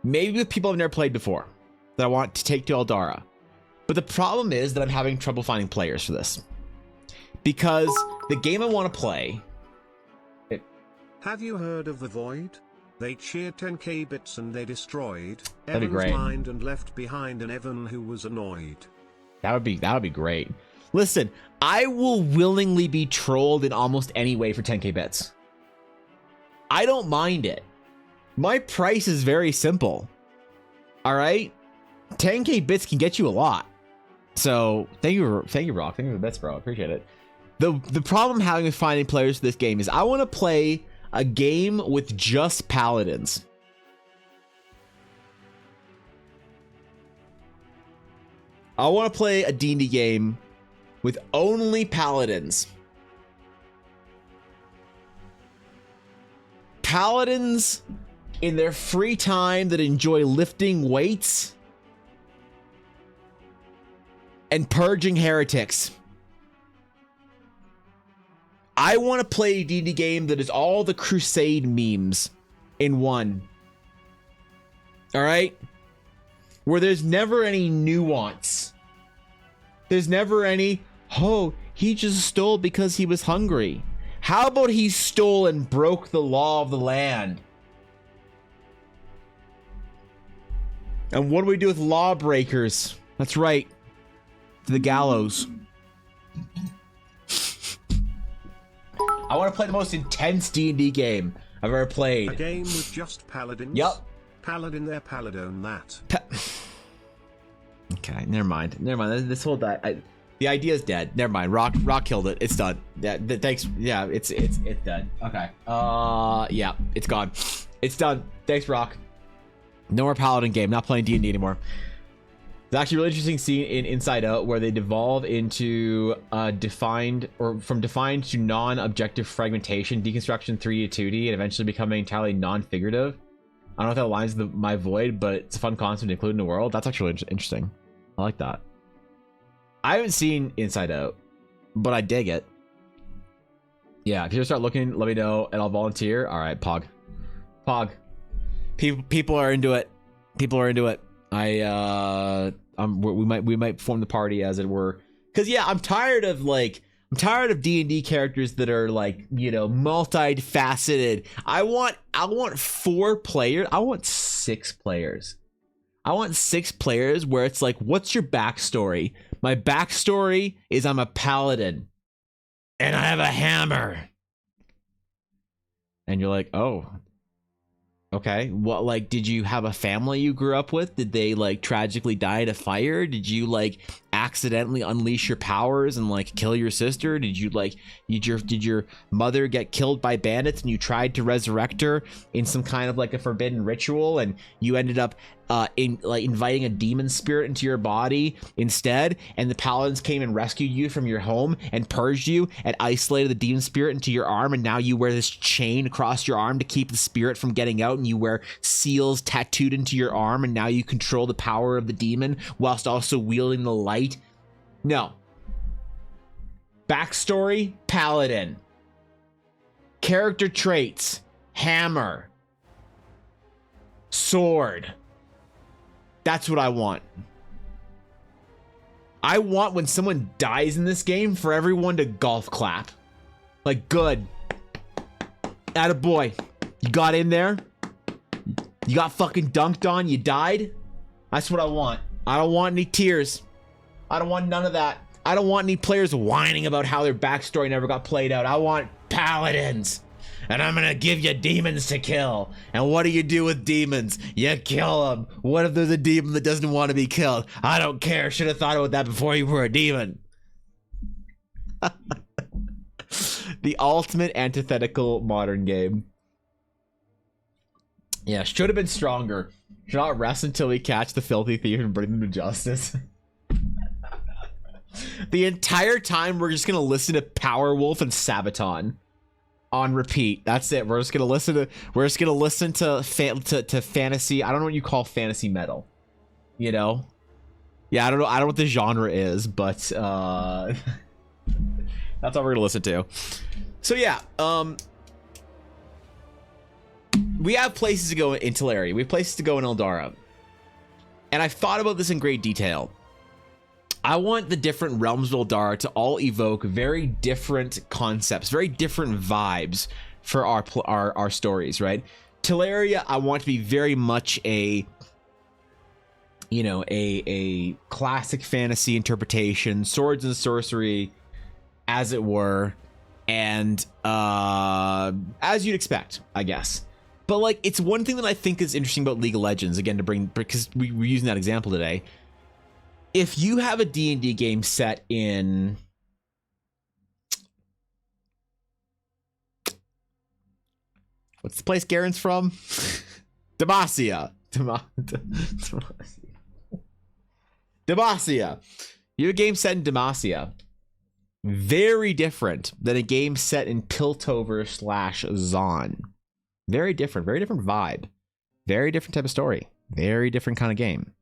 Maybe with people I've never played before, that I want to take to Eldara. But the problem is that I'm having trouble finding players for this. Because the game I want to play... Have you heard of the Void? They cheered 10k bits and they destroyed That'd be Evan's great. mind and left behind an Evan who was annoyed. That would be great. Listen, I will willingly be trolled in almost any way for 10k bits. I don't mind it. My price is very simple. All right, 10k bits can get you a lot. So thank you, Rock. Thank you for the bits, bro. I appreciate it. The problem I'm having with finding players for this game is I want to play a game with just paladins. I want to play a D&D game with only paladins. Paladins in their free time that enjoy lifting weights and purging heretics. I want to play a D&D game that is all the crusade memes in one. All right? Where there's never any nuance. There's never any, oh, he just stole because he was hungry. How about he stole and broke the law of the land? And what do we do with lawbreakers? That's right. To the gallows. I want to play the most intense D&D game I've ever played. A game with just paladins? Yep. Paladin there, paladone that. Okay, never mind. This whole the idea is dead. Never mind. Rock killed it. It's done. Yeah, thanks. Yeah, it's dead. Okay. Yeah, it's gone. It's done. Thanks, Rock. No more paladin game. Not playing D&D anymore. It's actually a really interesting scene in Inside Out where they devolve into defined, or from defined to non-objective fragmentation, deconstruction 3D to 2D, and eventually becoming entirely non-figurative. I don't know if that aligns with my void, but it's a fun concept to include in the world. That's actually interesting. I like that. I haven't seen Inside Out, but I dig it. Yeah, if you start looking, let me know and I'll volunteer. All right, Pog. People are into it. We might form the party, as it were. Cause yeah, I'm tired of D&D characters that are like, you know, multifaceted. I want 4 players. I want 6 players. I want 6 players where it's like, what's your backstory? My backstory is I'm a paladin and I have a hammer. And you're like, oh, okay. What, like, did you have a family you grew up with? Did they like tragically die in a fire? Did you like accidentally unleash your powers and like kill your sister? Did your mother get killed by bandits and you tried to resurrect her in some kind of like a forbidden ritual and you ended up inviting a demon spirit into your body instead, and the paladins came and rescued you from your home and purged you and isolated the demon spirit into your arm, and now you wear this chain across your arm to keep the spirit from getting out, and you wear seals tattooed into your arm, and now you control the power of the demon whilst also wielding the light? No. Backstory, paladin. Character traits, hammer, sword. That's what I want. I want when someone dies in this game for everyone to golf clap. Like, good. Attaboy. You got in there. You got fucking dunked on. You died. That's what I want. I don't want any tears. I don't want none of that. I don't want any players whining about how their backstory never got played out. I want paladins. And I'm gonna give you demons to kill. And what do you do with demons? You kill them. What if there's a demon that doesn't want to be killed? I don't care. Should have thought about that before you were a demon. The ultimate antithetical modern game. Yeah, should have been stronger. Should not rest until we catch the filthy thief and bring them to justice. The entire time we're just gonna listen to Powerwolf and Sabaton on repeat. That's it. We're just gonna listen to fantasy. I don't know what you call fantasy metal. You know? Yeah, I don't know what the genre is, but that's all we're gonna listen to. So yeah, we have places to go in Teleria. We have places to go in Eldara. And I've thought about this in great detail. I want the different realms of Eldara to all evoke very different concepts, very different vibes for our stories, right? Teleria, I want to be very much a classic fantasy interpretation, swords and sorcery, as it were, and as you'd expect, I guess. But like, it's one thing that I think is interesting about League of Legends, again, because we're using that example today. If you have a D&D game set in what's the place Garen's from? Demacia. Demacia. You have a game set in Demacia. Very different than a game set in Piltover/Zon. Very different vibe. Very different type of story. Very different kind of game.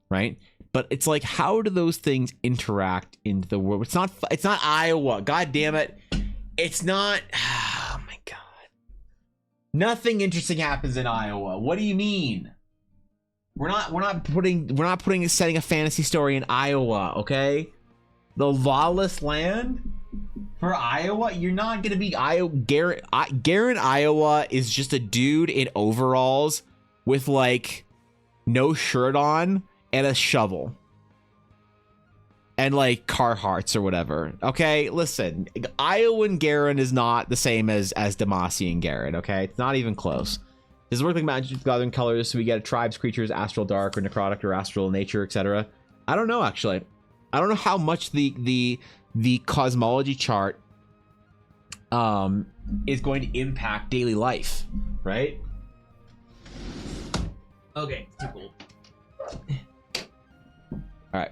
Right? But it's like, how do those things interact into the world? It's not Iowa. God damn it. It's not. Oh my God. Nothing interesting happens in Iowa. What do you mean? We're not setting a fantasy story in Iowa, okay? The lawless land for Iowa? You're not gonna be Iowa. Garen, Iowa is just a dude in overalls with like no shirt on and a shovel and like Carhartts or whatever. Okay, listen, Iowan Garen is not the same as Demacia and Garen. Okay, it's not even close. This is working Magic Gathering colors, so we get tribes, creatures, astral dark or necrotic or astral nature, etc. I don't know, actually. I don't know how much the cosmology chart is going to impact daily life, right? Okay, too cold. All right,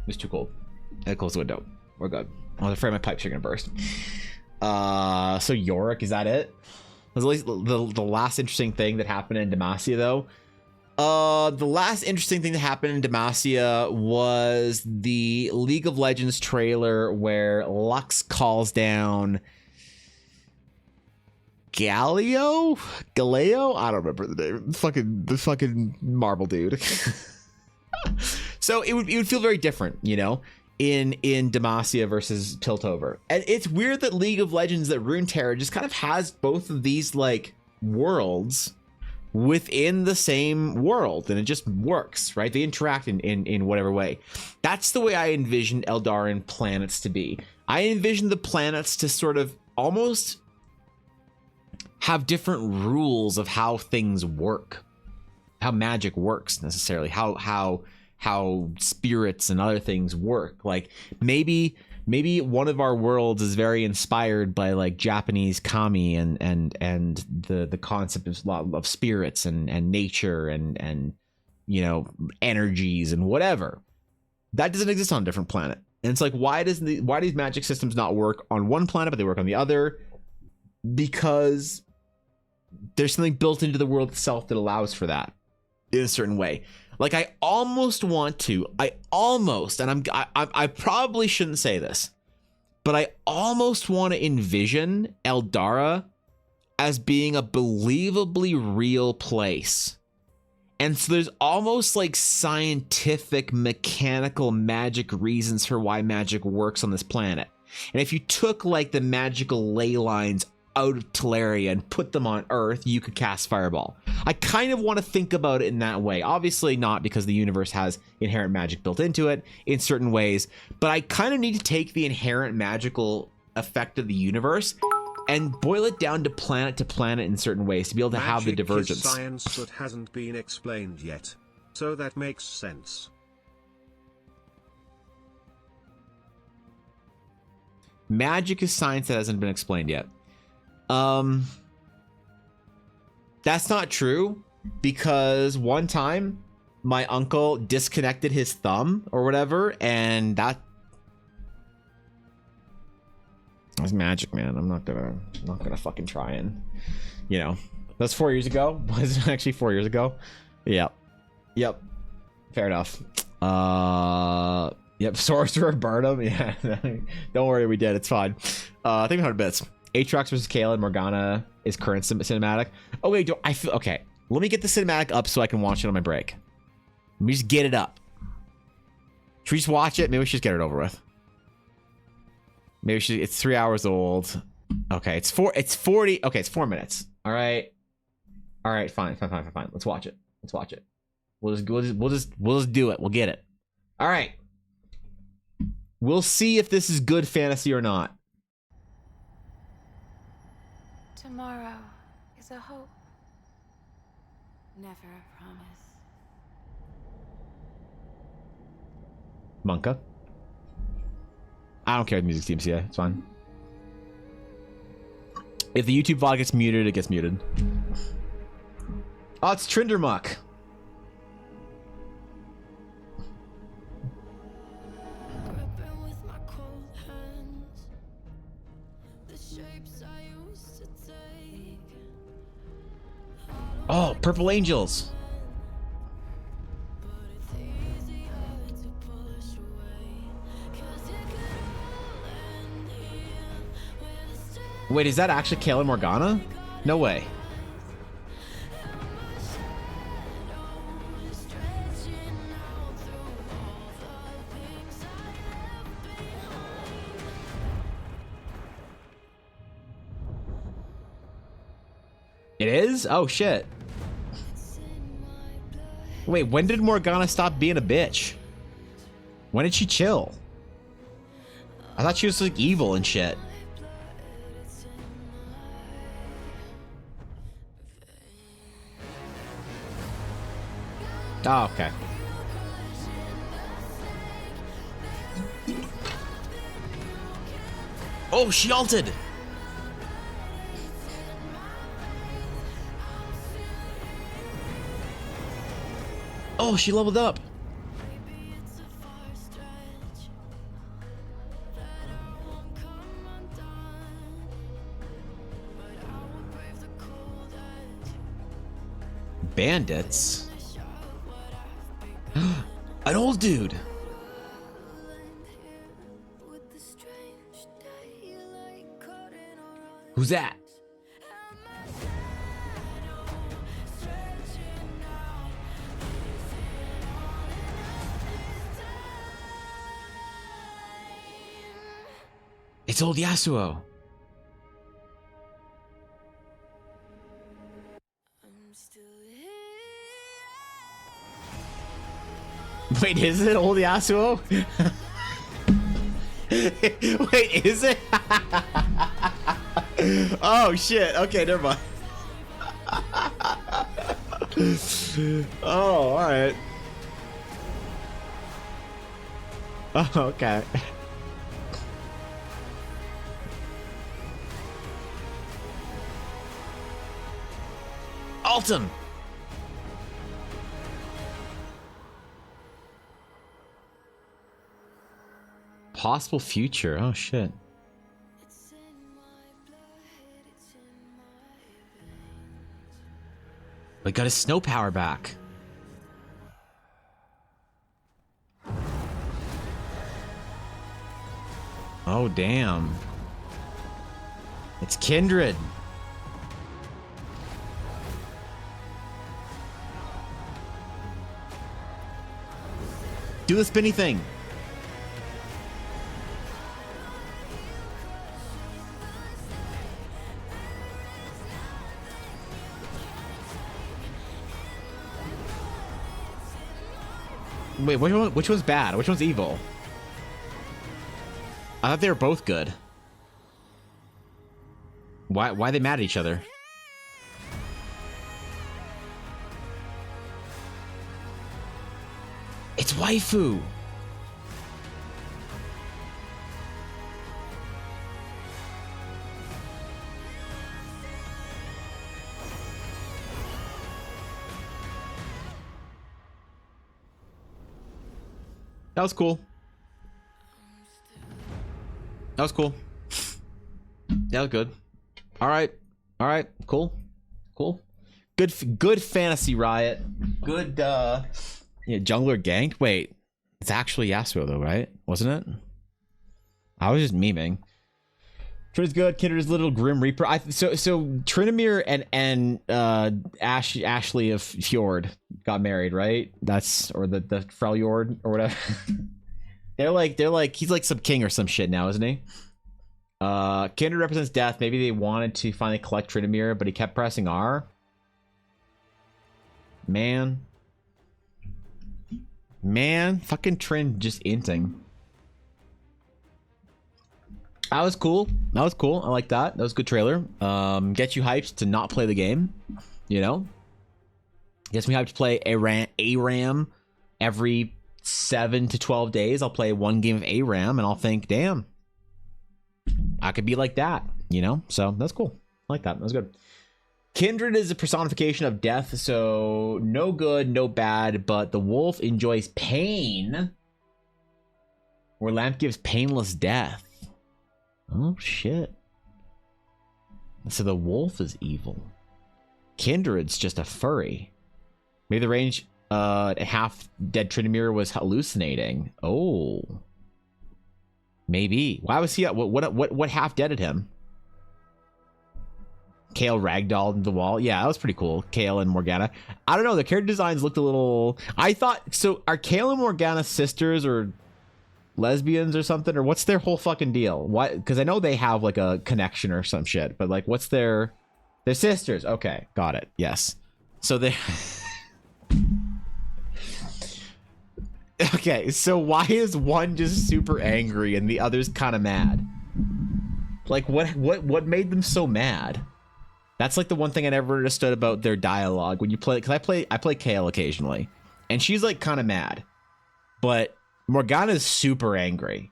it's too cold. I close the window. We're good. I was afraid my pipes are gonna burst. So Yorick, is that it? Was at least the last interesting thing that happened in Demacia, though. The last interesting thing that happened in Demacia was the League of Legends trailer where Lux calls down Galeo? I don't remember the name. The fucking marble dude. So it would feel very different, you know, in Demacia versus Piltover. And it's weird that League of Legends, that Runeterra just kind of has both of these like worlds within the same world, and it just works, right? They interact in whatever way. That's the way I envision Eldarin planets to be. I envision the planets to sort of almost have different rules of how things work, how magic works necessarily, how spirits and other things work. Like maybe one of our worlds is very inspired by like Japanese kami and the concept of spirits and nature and you know, energies and whatever. That doesn't exist on a different planet. And it's like, why do these magic systems not work on one planet but they work on the other? Because there's something built into the world itself that allows for that in a certain way. Like I probably shouldn't say this, but I almost want to envision Eldara as being a believably real place. And so there's almost like scientific, mechanical, magic reasons for why magic works on this planet. And if you took like the magical ley lines out of Teleria and put them on Earth, you could cast Fireball. I kind of want to think about it in that way. Obviously not, because the universe has inherent magic built into it in certain ways, but I kind of need to take the inherent magical effect of the universe and boil it down to planet in certain ways to be able to have the divergence. Magic is science that hasn't been explained yet, so that makes sense. Magic is science that hasn't been explained yet. That's not true, because one time my uncle disconnected his thumb or whatever, and that's magic, man. I'm not gonna fucking try and, you know, that's 4 years ago. Was it actually 4 years ago? Yep. Fair enough. Yep. Sorcerer burned him. Yeah. Don't worry, we did. It's fine. I think 100 bits. Aatrox versus Kayla and Morgana is current cinematic. Oh wait, okay. Let me get the cinematic up so I can watch it on my break. Let me just get it up. Should we just watch it? Maybe we should just get it over with. Maybe it's 3 hours old. Okay, it's 40. Okay, it's 4 minutes. All right, fine. Let's watch it. We'll just do it. We'll get it. All right. We'll see if this is good fantasy or not. Tomorrow is a hope, never a promise. Monka. I don't care if the music seems, yeah, it's fine. If the YouTube VOD gets muted, it gets muted. Oh, it's Trindermuck. Oh, Purple Angels. Wait, is that actually Kayla Morgana? No way. It is? Oh shit. Wait, when did Morgana stop being a bitch? When did she chill? I thought she was like evil and shit. Oh, okay. Oh, she ulted! Oh, she leveled up! Bandits? An old dude! Who's that? It's old Yasuo. I'm still Wait, is it old Yasuo? Wait, is it? Oh shit. Okay, never mind. Oh, all right. Oh, okay. Altum. Possible future. Oh shit. We got his snow power back. Oh damn. It's Kindred. Do the spinny thing. Wait, which one's bad? Which one's evil? I thought they were both good. Why are they mad at each other? It's waifu. That was cool. That was cool. That was good. All right. All right. Cool. Cool. Good fantasy, Riot. Good yeah, jungler ganked. Wait. It's actually Yasuo though, right? Wasn't it? I was just memeing. Trin's good. Kindred's little Grim Reaper. So Tryndamere and Ashley of Fjord got married, right? That's or the Freljord or whatever. they're like he's like some king or some shit now, isn't he? Kindred represents death. Maybe they wanted to finally collect Tryndamere, but he kept pressing R. Man, fucking Trin just inting. That was cool. That was cool. I like that. That was a good trailer. Get you hyped to not play the game. You know? Gets me hyped to play ARAM every 7 to 12 days. I'll play one game of ARAM and I'll think, damn, I could be like that. You know? So that's cool. I like that. That was good. Kindred is a personification of death. So no good, no bad, but the wolf enjoys pain. Where lamp gives painless death. Oh shit. So the wolf is evil. Kindred's just a furry. Maybe the range half dead Tryndamere was hallucinating. Oh. Maybe. Why was he what half deaded him? Kale ragdolled into the wall. Yeah, that was pretty cool. Kale and Morgana. I don't know, the character designs looked a little I thought so are Kale and Morgana sisters or lesbians or something, or what's their whole fucking deal? Why? Because I know they have like a connection or some shit, but like what's they're sisters. Okay, got it. Yes, so they okay, so why is one just super angry and the other's kind of mad? Like what made them so mad? That's like the one thing I never understood about their dialogue when you play, because I play Kale occasionally and she's like kind of mad, but Morgana's super angry.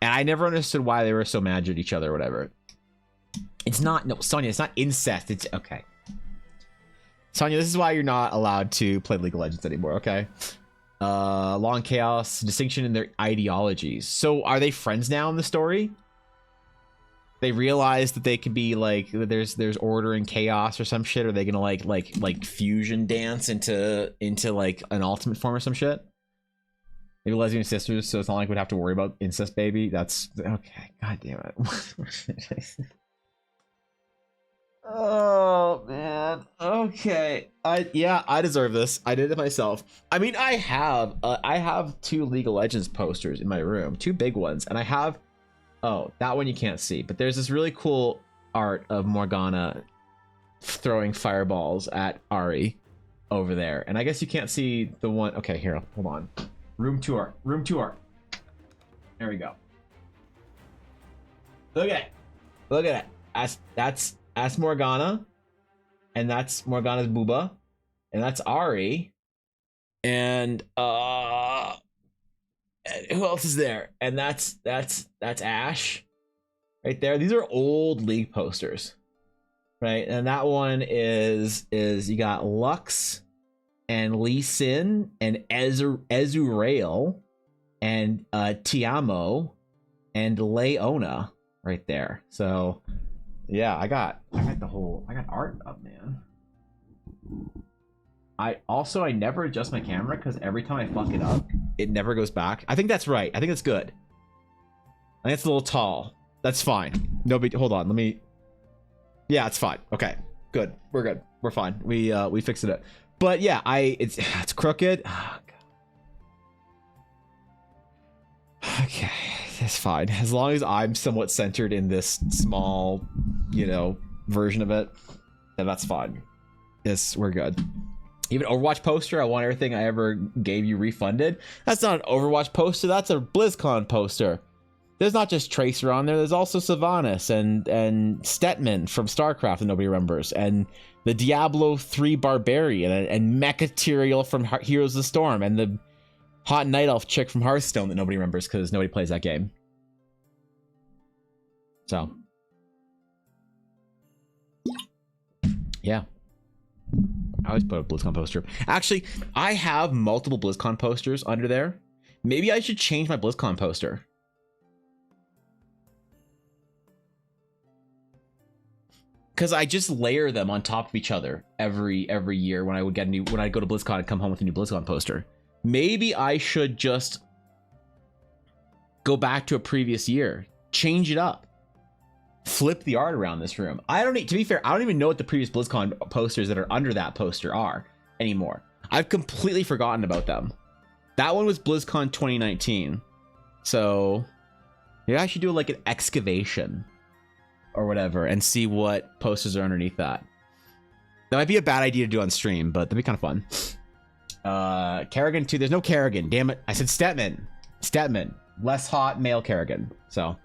And I never understood why they were so mad at each other or whatever. It's not, no, Sonya, it's not incest. It's, okay. Sonya, this is why you're not allowed to play League of Legends anymore, okay? Law and Chaos, distinction in their ideologies. So are they friends now in the story? They realize that they could be like, there's order and chaos or some shit? Are they gonna like fusion dance into like an ultimate form or some shit? Maybe lesbian sisters, so it's not like we'd have to worry about incest baby. That's okay. God damn it. Oh man. Okay. I deserve this. I did it myself. I mean, I have 2 League of Legends posters in my room, 2 big ones, and I have that one you can't see, but there's this really cool art of Morgana throwing fireballs at Ari over there, and I guess you can't see the one. Okay, here, hold on. Room tour. Room tour. There we go. Look at it. Look at it. That's Morgana. And that's Morgana's Booba. And that's Ari. And who else is there? And that's Ash. Right there. These are old League posters. Right? And that one is you got Lux and Lee Sin and Ezreal and Tiamo and Leona right there. So yeah, I got art up, man. I never adjust my camera because every time I fuck it up, it never goes back. I think that's right. I think that's good. I think it's a little tall. That's fine. Nobody, hold on. Let me. Yeah, it's fine. Okay, good. We're good. We're fine. We fixed it. But yeah, it's crooked. Oh, God. Okay, that's fine. As long as I'm somewhat centered in this small, version of it, then that's fine. Yes, we're good. Even Overwatch poster, I want everything I ever gave you refunded. That's not an Overwatch poster. That's a BlizzCon poster. There's not just Tracer on there. There's also Sylvanas and Stetman from StarCraft that nobody remembers, and the Diablo 3 Barbarian and Mechaterial from Heroes of the Storm, and the hot night elf chick from Hearthstone that nobody remembers because nobody plays that game. So, yeah. I always put a BlizzCon poster. Actually, I have multiple BlizzCon posters under there. Maybe I should change my BlizzCon poster. Because I just layer them on top of each other every year when I would get when I go to BlizzCon and come home with a new BlizzCon poster. Maybe I should just go back to a previous year, change it up, flip the art around this room. To be fair, I don't even know what the previous BlizzCon posters that are under that poster are anymore. I've completely forgotten about them. That one was BlizzCon 2019. So maybe I should do like an excavation or whatever and see what posters are underneath that. That might be a bad idea to do on stream, but that'd be kind of fun. Kerrigan too. There's no Kerrigan. Damn it. I said Stetman. Less hot male Kerrigan. So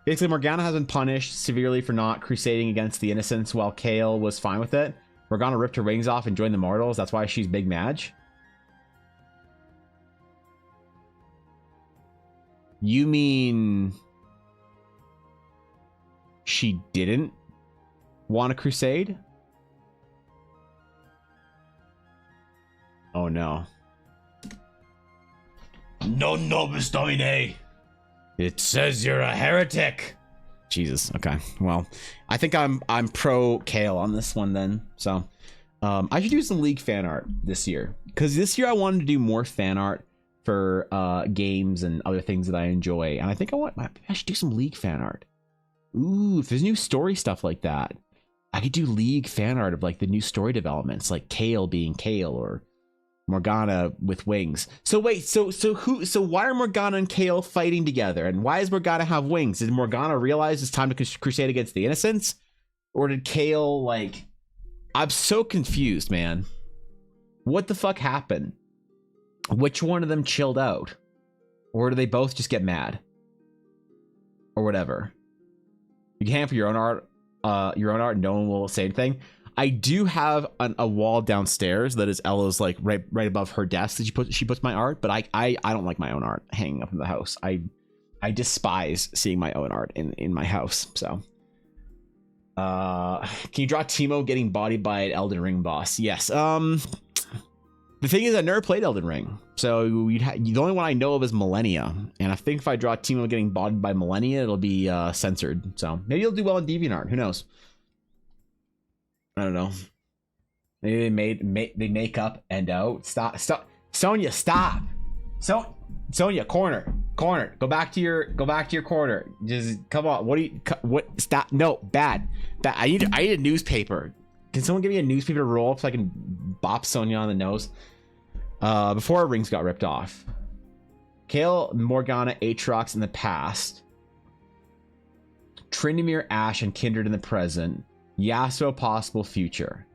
basically, Morgana has been punished severely for not crusading against the innocents while Kayle was fine with it. Morgana ripped her wings off and joined the Mortals. That's why she's Big Madge. You mean she didn't want a crusade? Oh no. No nobis domine. It says you're a heretic. Jesus. Okay. Well, I think I'm pro Kayle on this one then. So, I should do some League fan art this year because this year I wanted to do more fan art for games and other things that I enjoy, and I think I should do some League fan art. Ooh, if there's new story stuff like that, I could do League fan art of like the new story developments, like Kayle being Kayle or Morgana with wings. So wait, so why are Morgana and Kayle fighting together? And why does Morgana have wings? Did Morgana realize it's time to crusade against the innocents? Or did Kayle like... I'm so confused, man. What the fuck happened? Which one of them chilled out? Or do they both just get mad? Or whatever. You can have your own art, no one will say anything. I do have a wall downstairs that is Ella's like right above her desk that she puts my art, but I don't like my own art hanging up in the house. I despise seeing my own art in my house. So can you draw Teemo getting bodied by an Elden Ring boss? Yes. The thing is, I never played Elden Ring, so the only one I know of is Millennia, and I think if I draw Teemo getting bodied by Millennia, it'll be censored. So maybe it'll do well in DeviantArt. Who knows? I don't know. Maybe they make up and out. Stop, Sonia, stop. Sonia, corner. Go back to your corner. Just come on. What? Stop. No, bad. I need a newspaper. Can someone give me a newspaper to roll up so I can bop Sonia on the nose? Before her rings got ripped off. Kayle, Morgana, Aatrox in the past. Tryndamere, Ashe, and Kindred in the present. Yasuo, possible future.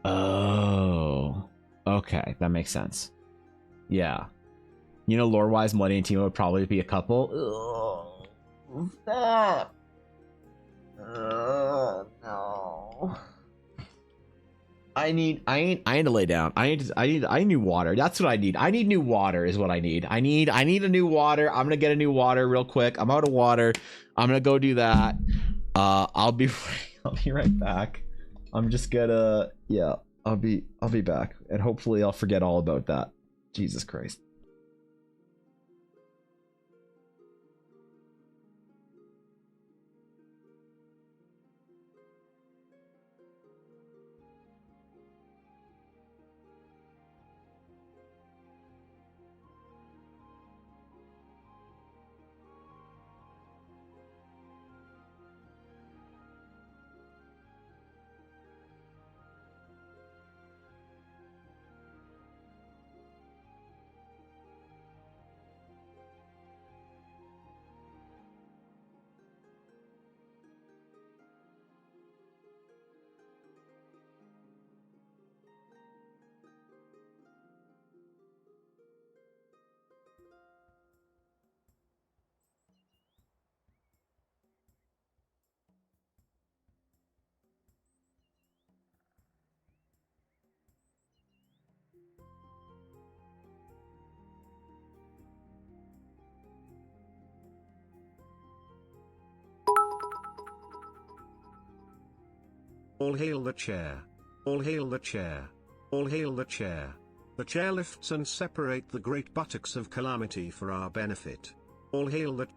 Oh. Okay, that makes sense. Yeah. You know, lore-wise, Millennium Team would probably be a couple. Ugh. Stop. No. I need to lay down. I need new water. That's what I need. I need new water is what I need. I need a new water. I'm gonna get a new water real quick. I'm out of water. I'm gonna go do that. I'll be right back. I'm just gonna I'll be back, and hopefully I'll forget all about that. Jesus Christ. All hail the chair. All hail the chair. All hail the chair. The chair lifts and separate the great buttocks of calamity for our benefit. All hail the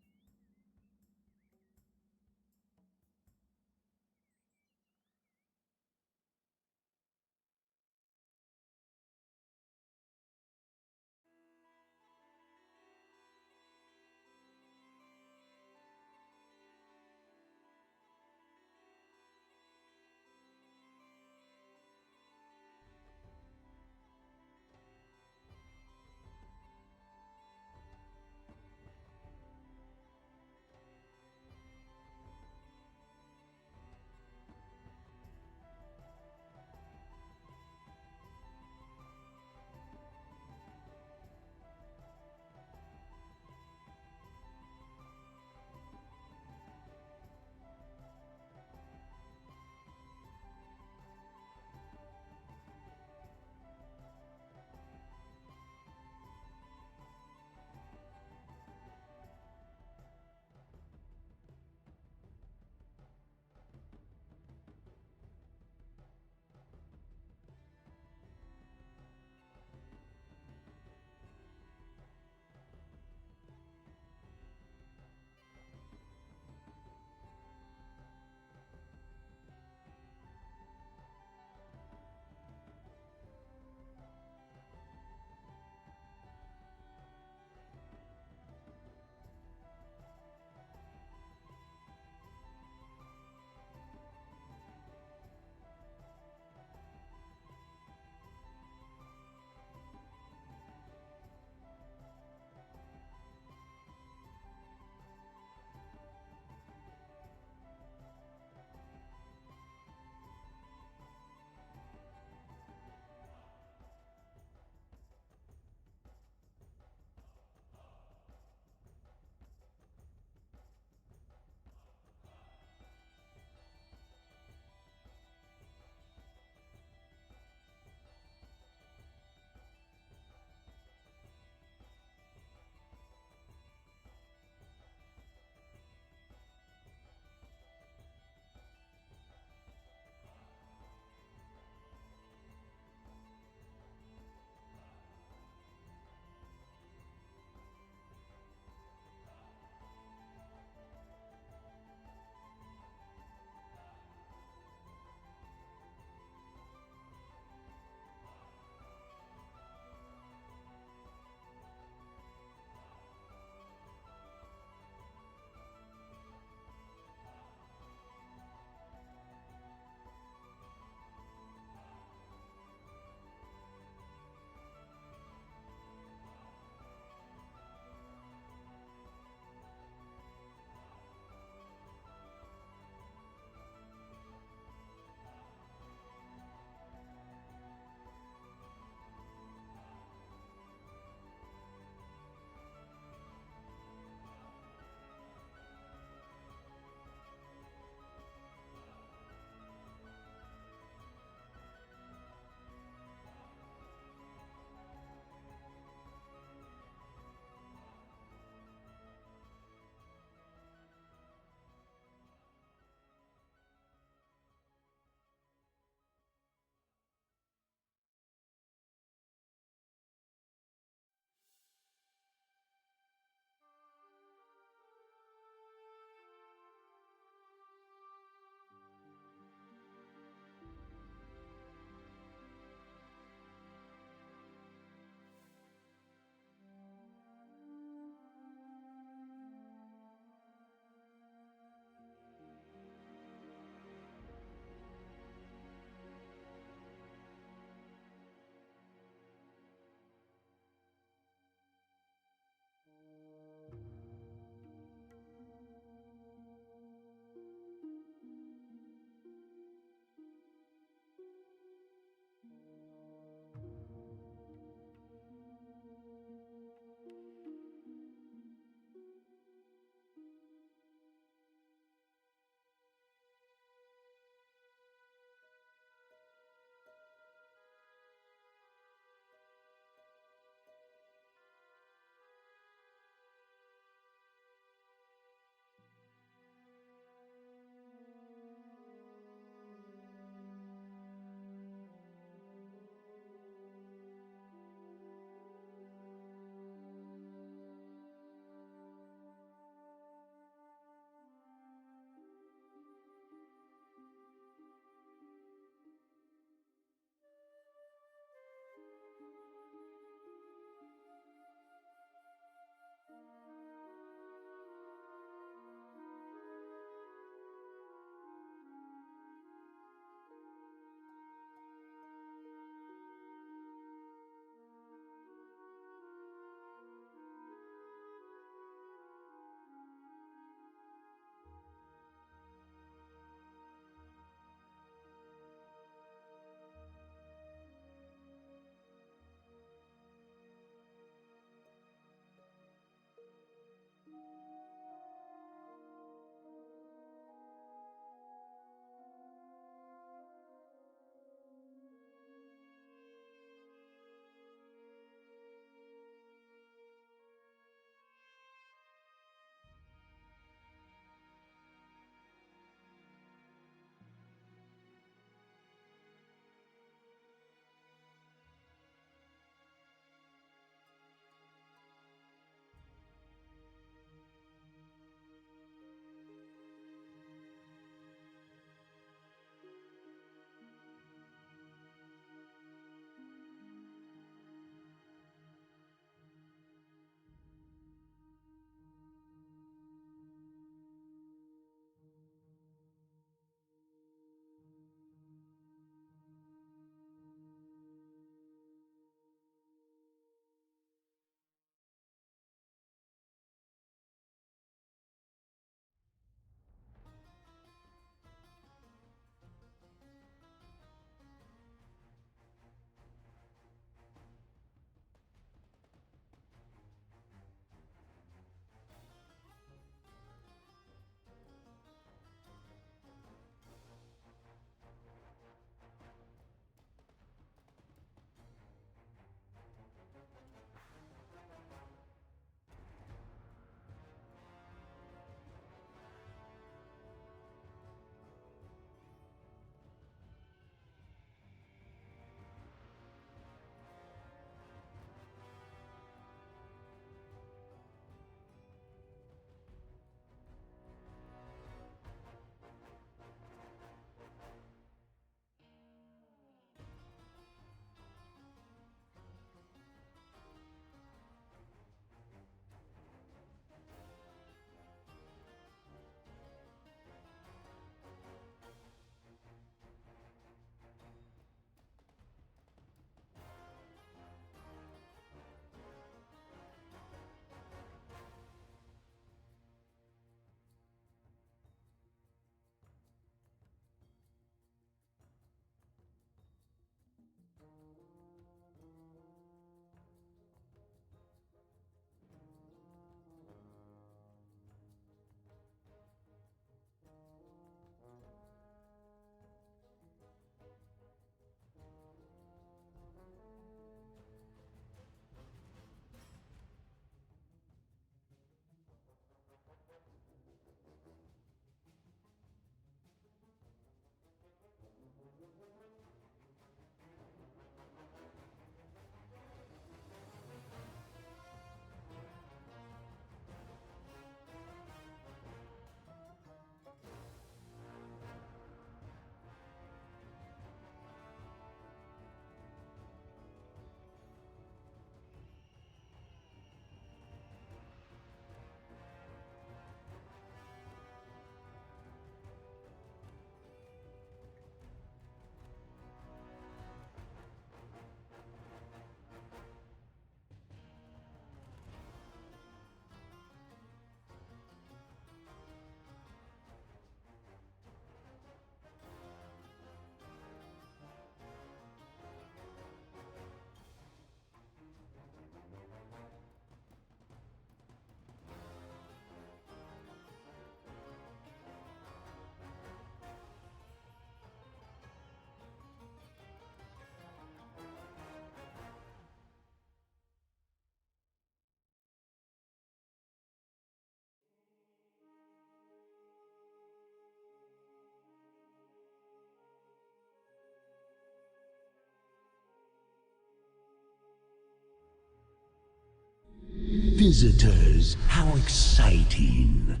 Visitors, how exciting.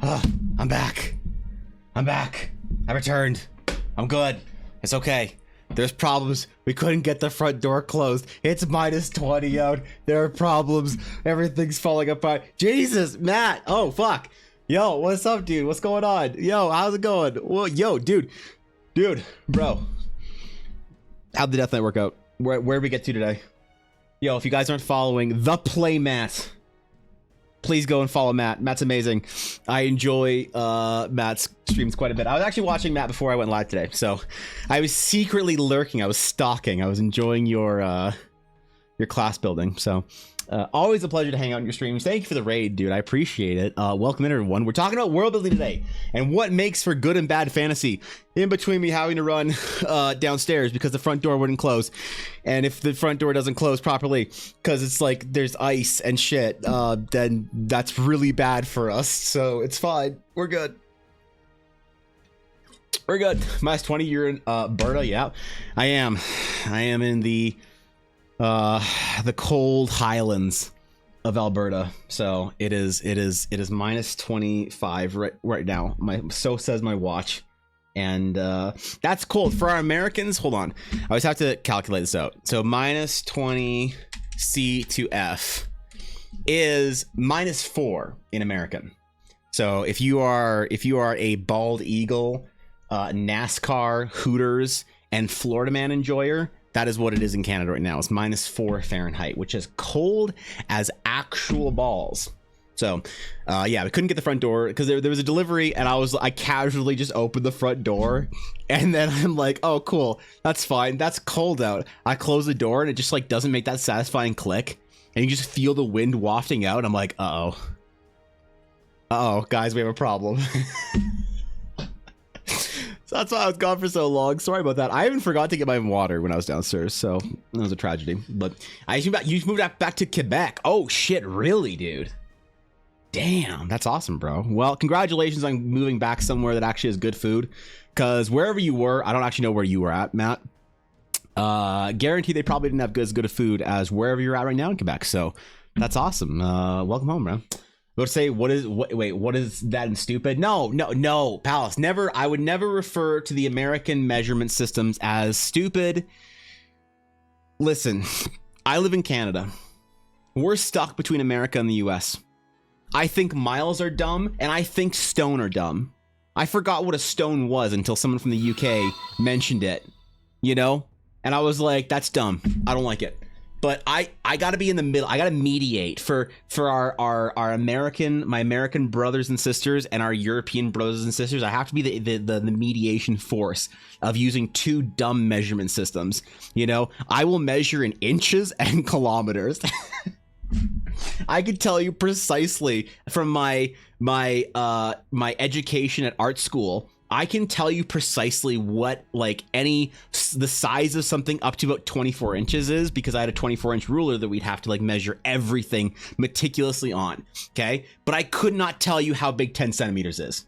I'm back. I'm back. I returned. I'm good. It's okay. There's problems. We couldn't get the front door closed. It's minus 20 out. There are problems. Everything's falling apart. Jesus, Matt. Oh, fuck. Yo, what's up, dude? What's going on? Yo, how's it going? Well, yo, dude, bro. How'd the death night work out? Where did we get to today? Yo, if you guys aren't following the Playmat, please go and follow Matt. Matt's amazing. I enjoy Matt's streams quite a bit. I was actually watching Matt before I went live today, so I was secretly lurking. I was stalking. I was enjoying your class building. So always a pleasure to hang out in your streams. Thank you for the raid, dude. I appreciate it. Welcome in, everyone. We're talking about world building today and what makes for good and bad fantasy. In between me having to run downstairs because the front door wouldn't close, and if the front door doesn't close properly because it's like there's ice and shit, then that's really bad for us. So it's fine. We're good. We're good. Minus 20. You're in Berta. Yeah, I am in the cold highlands of Alberta. So it is minus 25 right now. So says my watch. And that's cold for our Americans. Hold on, I always have to calculate this out. So minus 20 C to F is minus 4 in American. So if you are a bald eagle, NASCAR, Hooters, and Florida Man enjoyer, that is what it is in Canada right now. It's minus 4 Fahrenheit, which is cold as actual balls. So, yeah, we couldn't get the front door because there was a delivery, and I casually just opened the front door, and then I'm like, oh, cool, that's fine. That's cold out. I close the door, and it just like doesn't make that satisfying click, and you just feel the wind wafting out. I'm like, uh-oh, guys, we have a problem. So that's why I was gone for so long. Sorry about that. I even forgot to get my water when I was downstairs, so that was a tragedy. But you moved back to Quebec. Oh shit, really, dude? Damn, that's awesome, bro. Well, congratulations on moving back somewhere that actually has good food. Because wherever you were, I don't actually know where you were at, Matt. Guarantee they probably didn't have as good of food as wherever you're at right now in Quebec. So that's awesome. Welcome home, bro. Go to say what is that in stupid? No, Palace. Never. I would never refer to the American measurement systems as stupid. Listen, I live in Canada. We're stuck between America and the US. I think miles are dumb, and I think stone are dumb. I forgot what a stone was until someone from the UK mentioned it, you know? And I was like, that's dumb. I don't like it. But I gotta be in the middle. I gotta mediate for our my American brothers and sisters and our European brothers and sisters. I have to be the mediation force of using two dumb measurement systems. You know, I will measure in inches and kilometers. I could tell you precisely from my education at art school. I can tell you precisely what the size of something up to about 24 inches is, because I had a 24-inch ruler that we'd have to measure everything meticulously on. Okay, but I could not tell you how big 10 centimeters is.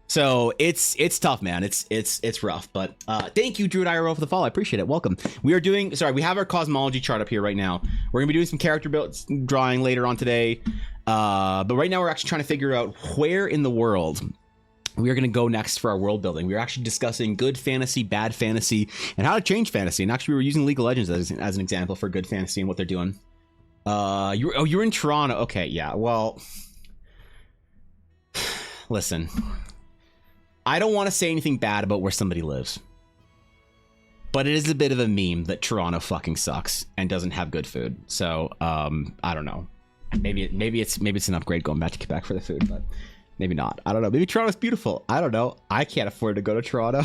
So it's tough, man. It's rough. But thank you, Druid IRL, for the follow. I appreciate it. Welcome. We have our cosmology chart up here right now. We're gonna be doing some character drawing later on today. But right now we're actually trying to figure out where in the world we are going to go next for our world building. We're actually discussing good fantasy, bad fantasy, and how to change fantasy. And actually, we were using League of Legends as an example for good fantasy and what they're doing. You're in Toronto. Okay, yeah. Well, listen, I don't want to say anything bad about where somebody lives, but it is a bit of a meme that Toronto fucking sucks and doesn't have good food. So, I don't know. Maybe it's an upgrade going back to Quebec for the food, but maybe not. I don't know. Maybe Toronto's beautiful. I don't know. I can't afford to go to Toronto.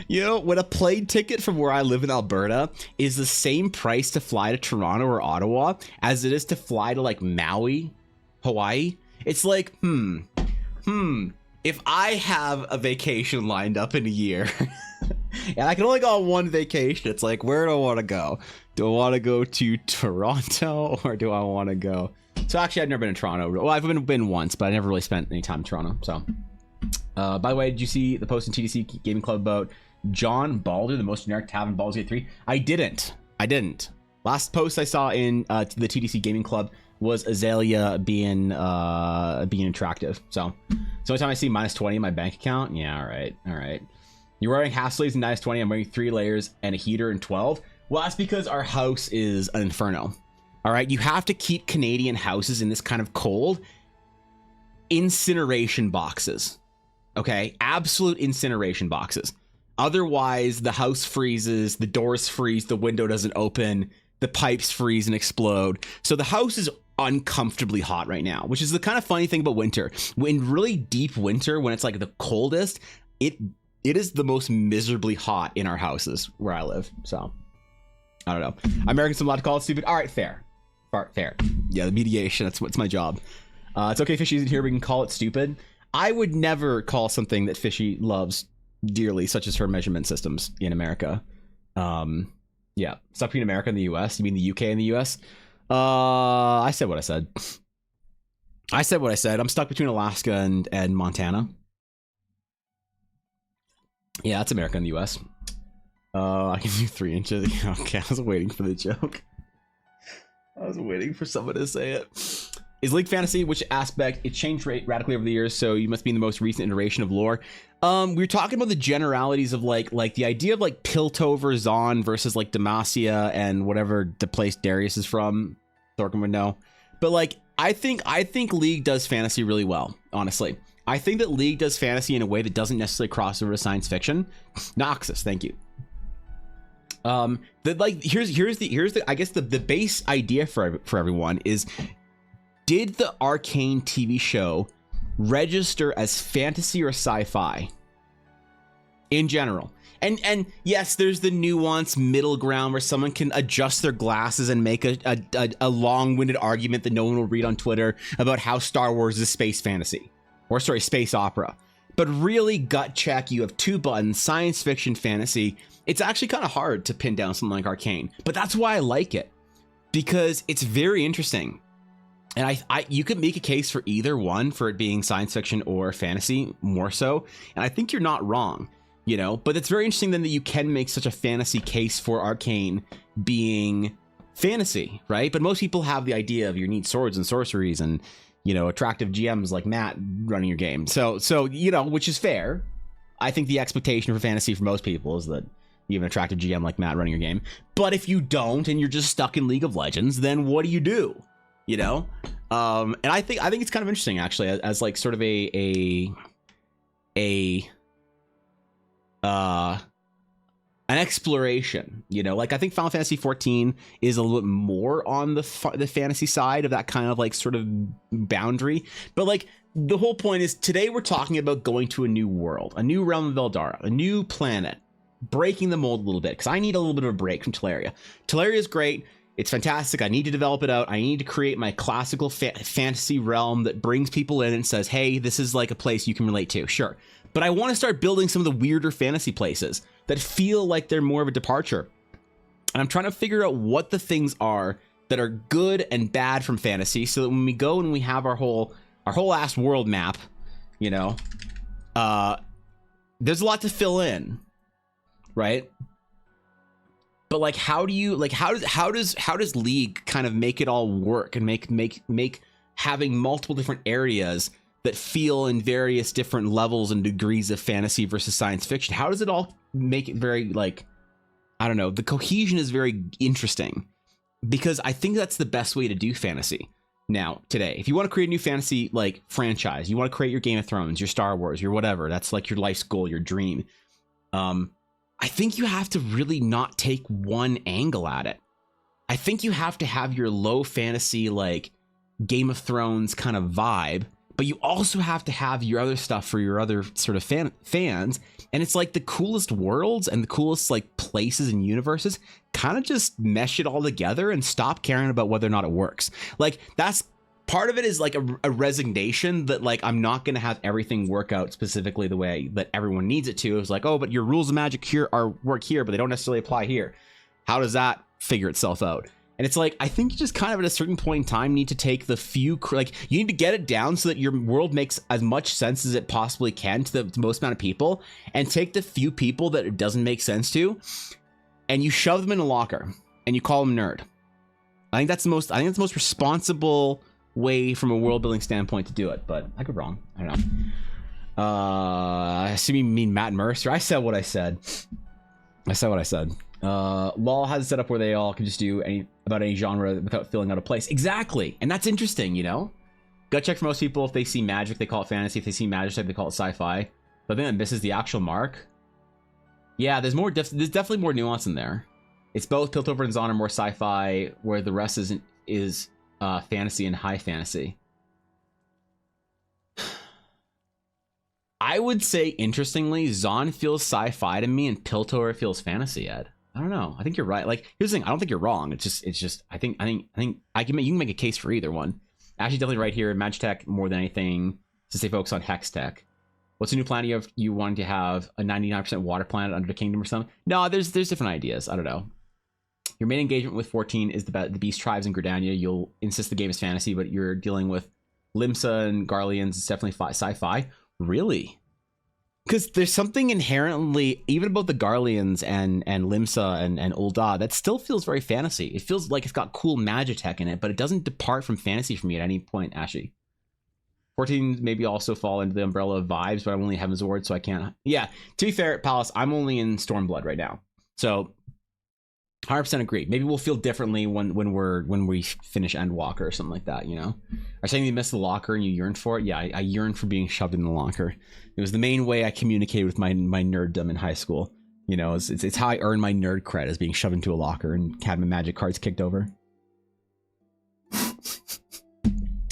You know, when a plane ticket from where I live in Alberta is the same price to fly to Toronto or Ottawa as it is to fly to Maui, Hawaii, it's like, if I have a vacation lined up in a year and I can only go on one vacation, it's like, where do I want to go? Do I want to go to Toronto or do I want to go? So actually, I've never been in Toronto. Well, I've been once, but I never really spent any time in Toronto. So By the way, did you see the post in TDC Gaming Club about John Balder, the most generic tab in Baldur's Gate 3? I didn't. Last post I saw in the TDC Gaming Club was Azalea being attractive. So every time I see -20 in my bank account, yeah, all right. You're wearing half sleeves in -20. I'm wearing 3 layers and a heater in 12. Well, that's because our house is an inferno. All right, you have to keep Canadian houses in this kind of cold incineration boxes. Okay, absolute incineration boxes. Otherwise, the house freezes, the doors freeze, the window doesn't open, the pipes freeze and explode. So the house is uncomfortably hot right now, which is the kind of funny thing about winter. In really deep winter, when it's like the coldest, it is the most miserably hot in our houses where I live. So I don't know. Americans are allowed to call it stupid. All right, fair. Yeah, the mediation. That's what's my job. It's okay. Fishy isn't here. We can call it stupid. I would never call something that Fishy loves dearly, such as her measurement systems in America. Yeah, stuck between America and the US. You mean the UK and the US? I said what I said. I'm stuck between Alaska and Montana. Yeah, that's America and the US. I can do 3 inches. Okay, I was waiting for the joke. I was waiting for someone to say it. Is League Fantasy, which aspect? It changed radically over the years, so you must be in the most recent iteration of lore. We were talking about the generalities of like the idea of like Piltover Zon versus like Demacia and whatever the place Darius is from. Thorkin would know. But like I think League does fantasy really well, honestly. I think that League does fantasy in a way that doesn't necessarily cross over to science fiction. Noxus, thank you. Here's the I guess the base idea for everyone is, did the Arcane TV show register as fantasy or sci-fi in general? And yes, there's the nuanced middle ground where someone can adjust their glasses and make a long-winded argument that no one will read on Twitter about how Star Wars is space fantasy, or sorry, space opera. But really, gut check, you have 2 buttons, science fiction, fantasy. It's actually kind of hard to pin down something like Arcane, but that's why I like it, because it's very interesting. And you could make a case for either one, for it being science fiction or fantasy more so. And I think you're not wrong, but it's very interesting then that you can make such a fantasy case for Arcane being fantasy, right? But most people have the idea of you need swords and sorceries and, attractive GMs like Matt running your game. So, which is fair. I think the expectation for fantasy for most people is that you have an attractive GM like Matt running your game. But if you don't, and you're just stuck in League of Legends, then what do you do? And I think it's kind of interesting actually, as like sort of an exploration. Like I think Final Fantasy 14 is a little bit more on the fantasy side of that kind of like sort of boundary. But like the whole point is, today we're talking about going to a new world, a new realm of Eldara, a new planet, breaking the mold a little bit, because I need a little bit of a break from Teleria. Teleria is great. It's fantastic. I need to develop it out. I need to create my classical fantasy realm that brings people in and says, hey, this is like a place you can relate to. Sure. But I want to start building some of the weirder fantasy places that feel like they're more of a departure. And I'm trying to figure out what the things are that are good and bad from fantasy, so that when we go and we have our whole ass world map, there's a lot to fill in, right? But like, how does League kind of make it all work and make having multiple different areas that feel in various different levels and degrees of fantasy versus science fiction? How does it all make it very, like, I don't know, the cohesion is very interesting, because I think that's the best way to do fantasy now today. If you want to create a new fantasy like franchise, you want to create your Game of Thrones, your Star Wars, your whatever, that's like your life's goal, your dream. I think you have to really not take one angle at it. I think you have to have your low fantasy, like Game of Thrones kind of vibe, but you also have to have your other stuff for your other sort of fans. And it's like the coolest worlds and the coolest like places and universes kind of just mesh it all together and stop caring about whether or not it works. Like that's part of it, is like a resignation that like I'm not going to have everything work out specifically the way that everyone needs it to. It's like, oh, but your rules of magic here work here, but they don't necessarily apply here. How does that figure itself out? And it's like, I think you just kind of at a certain point in time need to take the few, like, you need to get it down so that your world makes as much sense as it possibly can to the most amount of people, and take the few people that it doesn't make sense to, and you shove them in a locker, and you call them nerd. I think that's the most responsible way from a world building standpoint to do it, but I could be wrong. I don't know. I assume you mean Matt Mercer. I said what I said. LOL has it set up where they all can just do any genre without feeling out of place. Exactly. And that's interesting, you know? Gut check for most people. If they see magic, they call it fantasy. If they see magic, they call it sci-fi. But I think that misses the actual mark. Yeah, there's definitely more nuance in there. It's both Piltover and Zon are more sci-fi, where the rest is fantasy and high fantasy. I would say, interestingly, Zon feels sci-fi to me, and Piltover feels fantasy, Ed. I don't know. I think you're right. Like, here's the thing. I don't think you're wrong. It's just. I think you can make a case for either one. Actually, definitely right here, Magitech more than anything, since they focus on Hex Tech. What's a new planet you wanting to have a 99% water planet under the kingdom or something? No, there's different ideas. I don't know. Your main engagement with 14 is the Beast Tribes in Gridania. You'll insist the game is fantasy, but you're dealing with Limsa and Garleans. It's definitely sci-fi. Really? Because there's something inherently, even about the Garleans and Limsa and Ul'dah, that still feels very fantasy. It feels like it's got cool Magitech in it, but it doesn't depart from fantasy for me at any point, Ashy. 14 maybe also fall into the umbrella of vibes, but I'm only Heaven's Ward, so I can't. Yeah, to be fair, Palace, I'm only in Stormblood right now. So 100% agree. Maybe we'll feel differently when we finish Endwalker or something like that, you know? Are saying you missed the locker and you yearned for it? Yeah, I yearned for being shoved in the locker. It was the main way I communicated with my nerddom in high school. You know, it's how I earned my nerd cred, as being shoved into a locker and had my magic cards kicked over.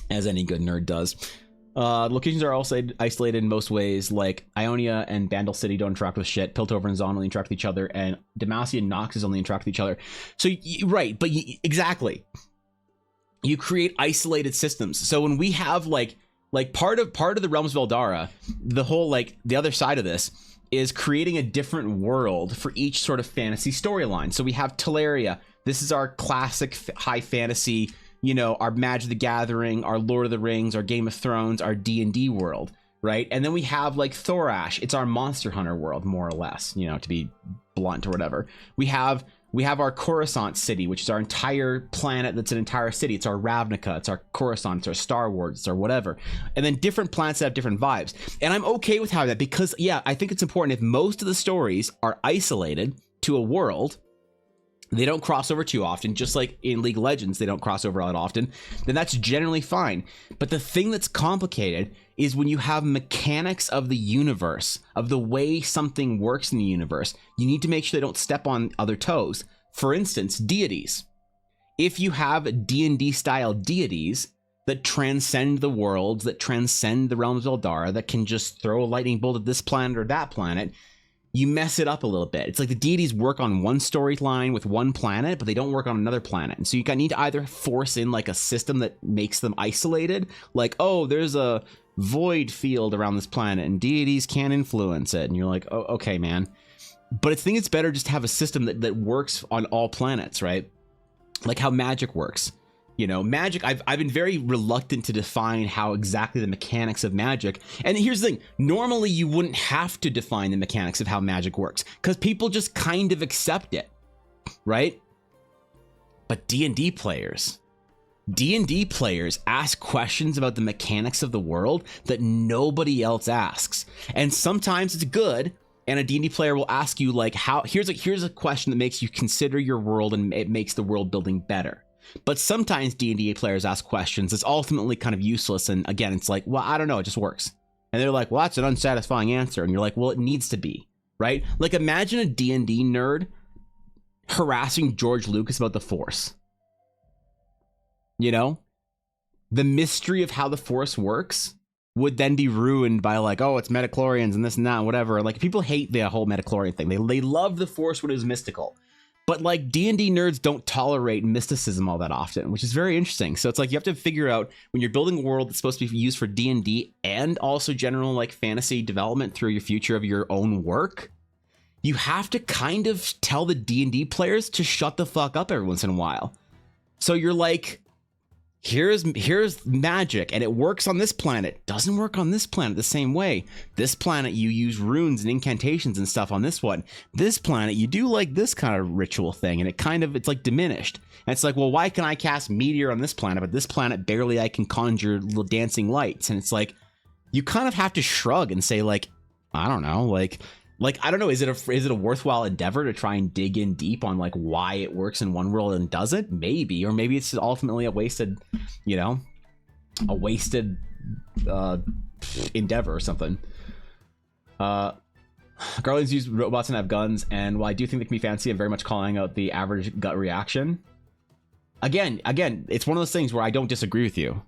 As any good nerd does. Locations are also isolated in most ways, like Ionia and Bandle City don't interact with shit. Piltover and Zon only interact with each other, and Demacia and Noxus only interact with each other. So, right, but exactly. You create isolated systems. So when we have like part of the Realms of Eldara, the whole, like, the other side of this is creating a different world for each sort of fantasy storyline. So we have Teleria. This is our classic high fantasy, you know, our Magic the Gathering, our Lord of the Rings, our Game of Thrones, our D&D world, right? And then we have like Thorash. It's our Monster Hunter world, more or less, you know, to be blunt or whatever. We have our Coruscant city, which is our entire planet. That's an entire city. It's our Ravnica. It's our Coruscant. It's our Star Wars. It's our whatever. And then different planets that have different vibes. And I'm okay with having that because, yeah, I think it's important. If most of the stories are isolated to a world, they don't cross over too often, just like in League of Legends, they don't cross over all that often, then that's generally fine. But the thing that's complicated is when you have mechanics of the universe, of the way something works in the universe, you need to make sure they don't step on other toes. For instance, deities. If you have D&D style deities that transcend the worlds, that transcend the realms of Eldara, that can just throw a lightning bolt at this planet or that planet, you mess it up a little bit. It's like the deities work on one storyline with one planet, but they don't work on another planet. And so you need to either force in like a system that makes them isolated, like, oh, there's a void field around this planet and deities can't influence it. And you're like, oh, okay, man. But I think it's better just to have a system that works on all planets, right? Like how magic works. You know, magic, I've been very reluctant to define how exactly the mechanics of magic. And here's the thing, normally you wouldn't have to define the mechanics of how magic works because people just kind of accept it, right? But D&D players ask questions about the mechanics of the world that nobody else asks. And sometimes it's good. And a D&D player will ask you like, here's a question that makes you consider your world and it makes the world building better. But sometimes D&D players ask questions that's ultimately kind of useless. And again, it's like, well, I don't know. It just works. And they're like, well, that's an unsatisfying answer. And you're like, well, it needs to be, right? Like imagine a D&D nerd harassing George Lucas about the Force. You know, the mystery of how the Force works would then be ruined by like, oh, it's metachlorians and this and that and whatever. Like people hate the whole metachlorian thing. They love the Force when it was mystical. But like D&D nerds don't tolerate mysticism all that often, which is very interesting. So it's like you have to figure out when you're building a world that's supposed to be used for D&D and also general like fantasy development through your future of your own work, you have to kind of tell the D&D players to shut the fuck up every once in a while. So you're like, here's magic, and it works on this planet. Doesn't work on this planet the same way. This planet you use runes and incantations and stuff on this one. This planet you do like this kind of ritual thing, and it's like diminished. And it's like, well, why can I cast meteor on this planet, but this planet barely I can conjure little dancing lights? And it's like, you kind of have to shrug and say, like, I don't know, like I don't know, is it a worthwhile endeavor to try and dig in deep on like why it works in one world and doesn't? Maybe, or maybe it's ultimately a wasted endeavor or something. Garlands use robots and have guns, and while I do think they can be fancy, I'm very much calling out the average gut reaction. Again, it's one of those things where I don't disagree with you.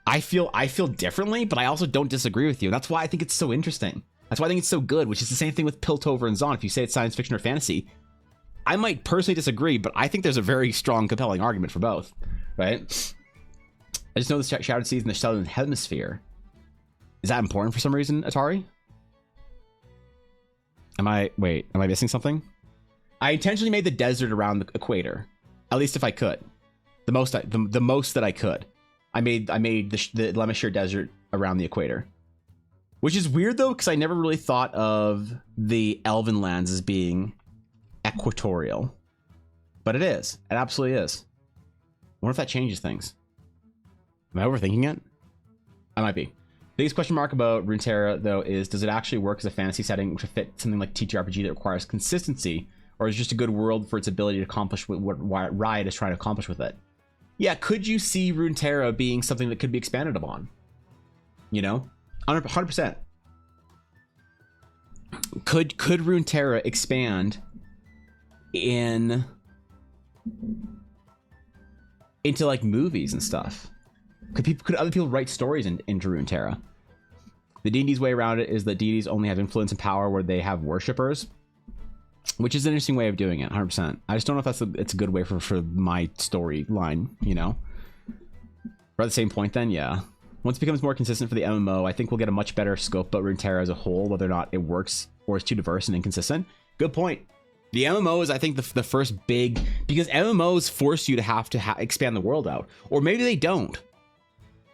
I feel differently, but I also don't disagree with you. That's why I think it's so interesting. That's why I think it's so good, which is the same thing with Piltover and Zon. If you say it's science fiction or fantasy, I might personally disagree, but I think there's a very strong, compelling argument for both, right? I just know the Shattered Seas in the Southern Hemisphere. Is that important for some reason, Atari? Am I missing something? I intentionally made the desert around the equator, at least if I could. The most that I could. I made the Lemashire Desert around the equator. Which is weird, though, because I never really thought of the Elven lands as being equatorial. But it is. It absolutely is. I wonder if that changes things. Am I overthinking it? I might be. Biggest question mark about Runeterra, though, is does it actually work as a fantasy setting to fit something like TTRPG that requires consistency, or is it just a good world for its ability to accomplish what Riot is trying to accomplish with it? Yeah, could you see Runeterra being something that could be expanded upon? You know? 100%. Could Runeterra expand into like movies and stuff? Could other people write stories into Runeterra? The D&D's way around it is that deities only have influence and power where they have worshippers, which is an interesting way of doing it. 100%. I just don't know if it's a good way for my storyline. You know. We're at the same point then, yeah. Once it becomes more consistent for the MMO, I think we'll get a much better scope about Runeterra as a whole, whether or not it works or it's too diverse and inconsistent. Good point. The MMO is, I think, the first big... Because MMOs force you to have to expand the world out. Or maybe they don't.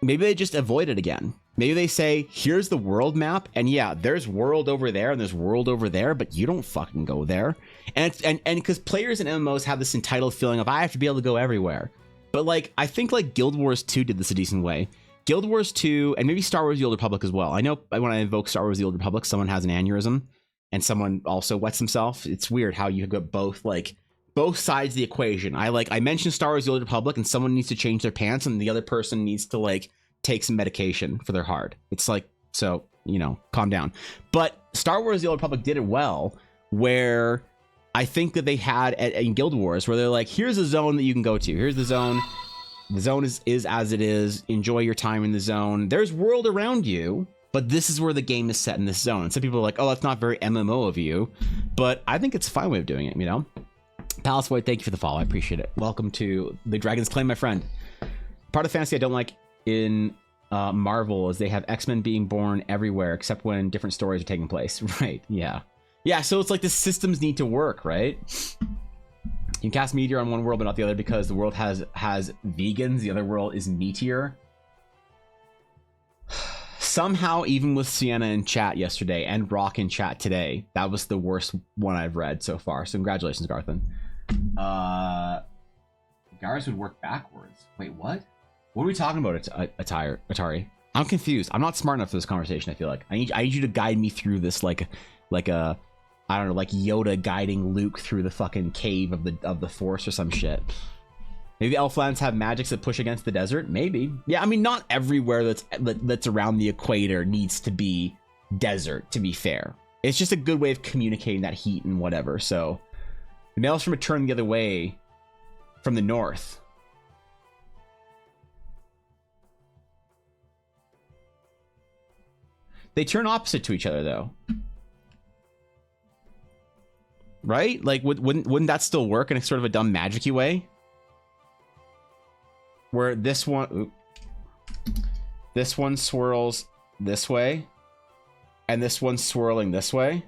Maybe they just avoid it again. Maybe they say, here's the world map, and yeah, there's world over there, and there's world over there, but you don't fucking go there. And because players in MMOs have this entitled feeling of, I have to be able to go everywhere. But, like, I think, like, Guild Wars 2 did this a decent way. Guild Wars 2, and maybe Star Wars The Old Republic as well. I know when I invoke Star Wars The Old Republic, someone has an aneurysm, and someone also wets themselves. It's weird how you got both sides of the equation. I mentioned Star Wars The Old Republic, and someone needs to change their pants, and the other person needs to, like, take some medication for their heart. It's like, so, you know, calm down. But Star Wars The Old Republic did it well, where I think that they had in Guild Wars, where they're like, here's a zone that you can go to. Here's the zone. The zone is as it is. Enjoy your time in the zone. There's world around you, but this is where the game is set in this zone. And some people are like, oh, that's not very MMO of you. But I think it's a fine way of doing it, you know? Palace Void, thank you for the follow. I appreciate it. Welcome to the Dragon's Claim, my friend. Part of fantasy I don't like in Marvel is they have X-Men being born everywhere except when different stories are taking place. Right, yeah. Yeah, so it's like the systems need to work, right? You can cast Meteor on one world but not the other because the world has vegans, the other world is meatier. Somehow, even with Sienna in chat yesterday and Rock in chat today, that was the worst one I've read so far. So congratulations, Garthan. Garrus would work backwards. Wait, what? What are we talking about, Atari? I'm confused. I'm not smart enough for this conversation, I feel like. I need you to guide me through this like a I don't know, like Yoda guiding Luke through the fucking cave of the Force or some shit. Maybe Elflands have magics that push against the desert? Maybe. Yeah, I mean, not everywhere that's around the equator needs to be desert, to be fair. It's just a good way of communicating that heat and whatever, so... The Maelstrom would turn the other way from the north. They turn opposite to each other, though. Right? Like, wouldn't that still work in a sort of a dumb magic-y way? Where this one swirls this way, and this one's swirling this way.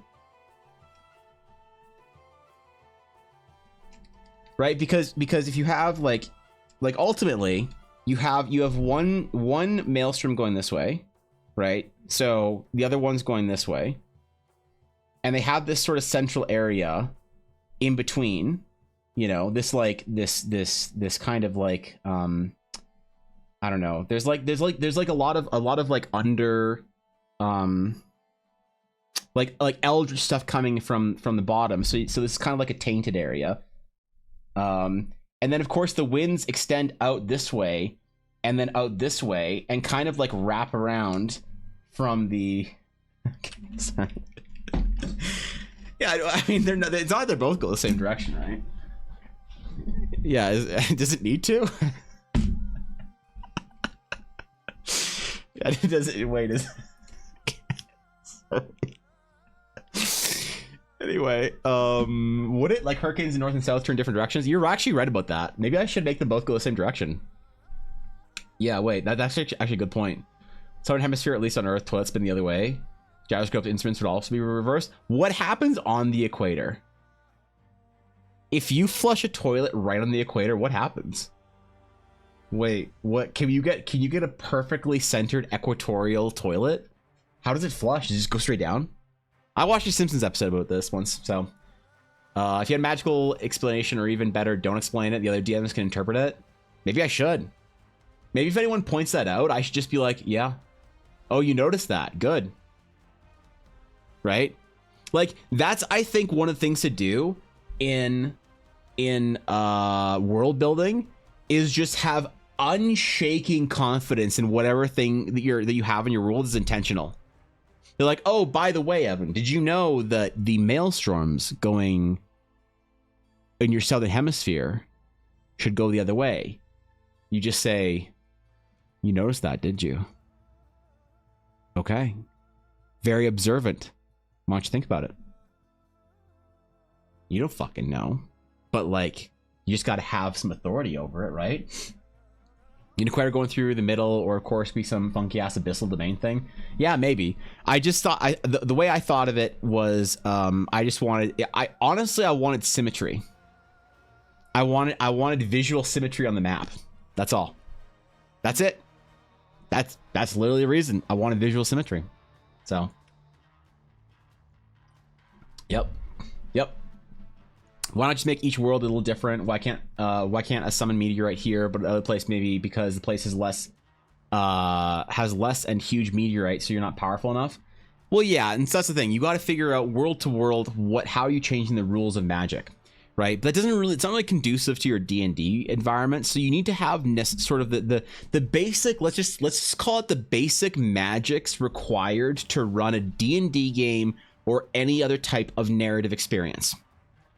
Right? Because if you have, like, like ultimately you have one maelstrom going this way, right? So the other one's going this way, and they have this sort of central area in between, you know, this like this kind of like I don't know, there's like a lot of like under like eldritch stuff coming from the bottom, so this is kind of like a tainted area. And then of course the winds extend out this way and then out this way and kind of like wrap around from the sorry. Yeah, I mean it's not, they're both go the same direction, right? Yeah, does it need to? Yeah, it doesn't. Wait, anyway, would it, like, hurricanes in north and south turn different directions? You're actually right about that. Maybe I should make them both go the same direction. Yeah, wait, that's actually a good point. Southern hemisphere, at least on Earth, toilets spin the other way. Gyroscope instruments would also be reversed. What happens on the equator? If you flush a toilet right on the equator, what happens? Wait, what? Can you get a perfectly centered equatorial toilet? How does it flush? Does it just go straight down? I watched a Simpsons episode about this once, so if you had a magical explanation, or even better, don't explain it, the other DMs can interpret it. Maybe I should. Maybe if anyone points that out, I should just be like, yeah. Oh, you noticed that. Good. Right? Like, that's, I think, one of the things to do in world building is just have unshaking confidence in whatever thing that you have in your world is intentional. They're like, oh, by the way, Evan, did you know that the maelstorms going in your southern hemisphere should go the other way? You just say, you noticed that, did you? Okay. Very observant. Why don't you think about it? You don't fucking know. But, like, you just got to have some authority over it, right? Equator going through the middle, or of course be some funky ass abyssal domain thing. Yeah, maybe. I just thought the way I thought of it was I wanted symmetry. I wanted visual symmetry on the map. That's all. That's it. That's literally the reason I wanted visual symmetry. So, yep. Why not just make each world a little different? Why can't I summon meteorite here, but the other place maybe because the place is less and huge meteorite, so you're not powerful enough? Well, yeah, and so that's the thing. You got to figure out world to world how are you changing the rules of magic, right? But that it's not really conducive to your D&D environment. So you need to have sort of the basic. Let's just call it the basic magics required to run a D&D game or any other type of narrative experience,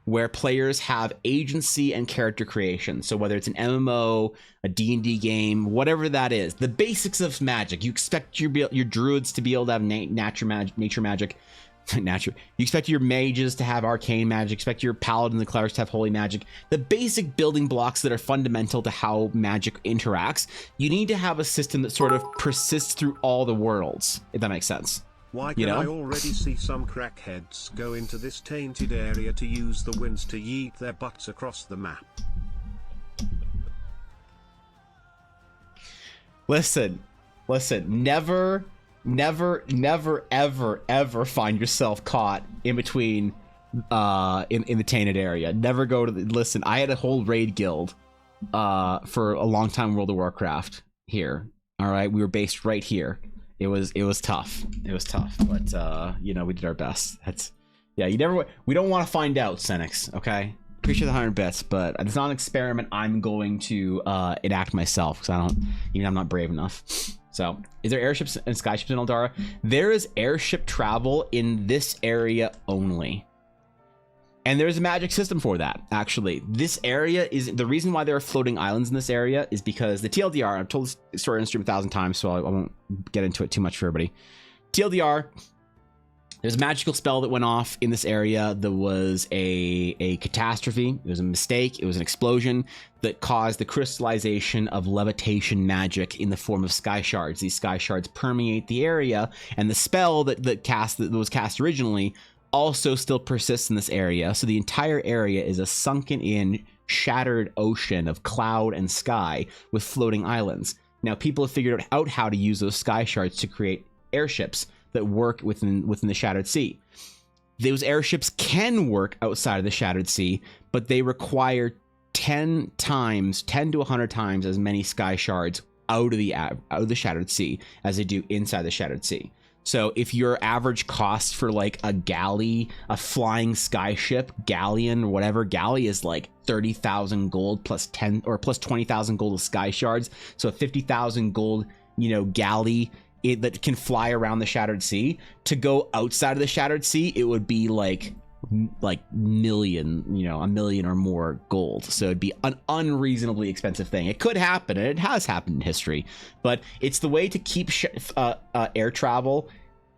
where players have agency and character creation. So whether it's an MMO, a D&D game, whatever that is, the basics of magic. You expect your druids to be able to have nature magic. You expect your mages to have arcane magic. You expect your paladins and clerics to have holy magic. The basic building blocks that are fundamental to how magic interacts. You need to have a system that sort of persists through all the worlds, if that makes sense. Why can I already see some crackheads go into this tainted area to use the winds to yeet their butts across the map? Listen, never, ever find yourself caught in between in the tainted area. Never go to listen, I had a whole raid guild for a long time in World of Warcraft here. All right, we were based right here. It was tough. But we did our best. We don't want to find out, Senix, okay? Appreciate the 100 bits, but it's not an experiment I'm going to enact myself, because I'm not brave enough. So, is there airships and skyships in Eldara? There is airship travel in this area only. And there's a magic system for that, actually. This area is... The reason why there are floating islands in this area is because the TLDR... I've told this story on stream 1,000 times, so I won't get into it too much for everybody. TLDR, there's a magical spell that went off in this area. There was a catastrophe. It was a mistake. It was an explosion that caused the crystallization of levitation magic in the form of sky shards. These sky shards permeate the area, and the spell that was cast originally also still persists in this area. So the entire area is a sunken in shattered ocean of cloud and sky with floating islands. Now, people have figured out how to use those sky shards to create airships that work within the Shattered Sea. Those airships can work outside of the Shattered Sea, but they require 10 to 100 times as many sky shards out of the Shattered Sea as they do inside the Shattered Sea. So if your average cost for like a galley, a flying skyship, galleon, or whatever, galley is like 30,000 gold plus 10 or plus 20,000 gold of sky shards. So a 50,000 gold, galley that can fly around the Shattered Sea. To go outside of the Shattered Sea, it would be like million, a million or more gold. So it'd be an unreasonably expensive thing. It could happen, and it has happened in history, but it's the way to keep air travel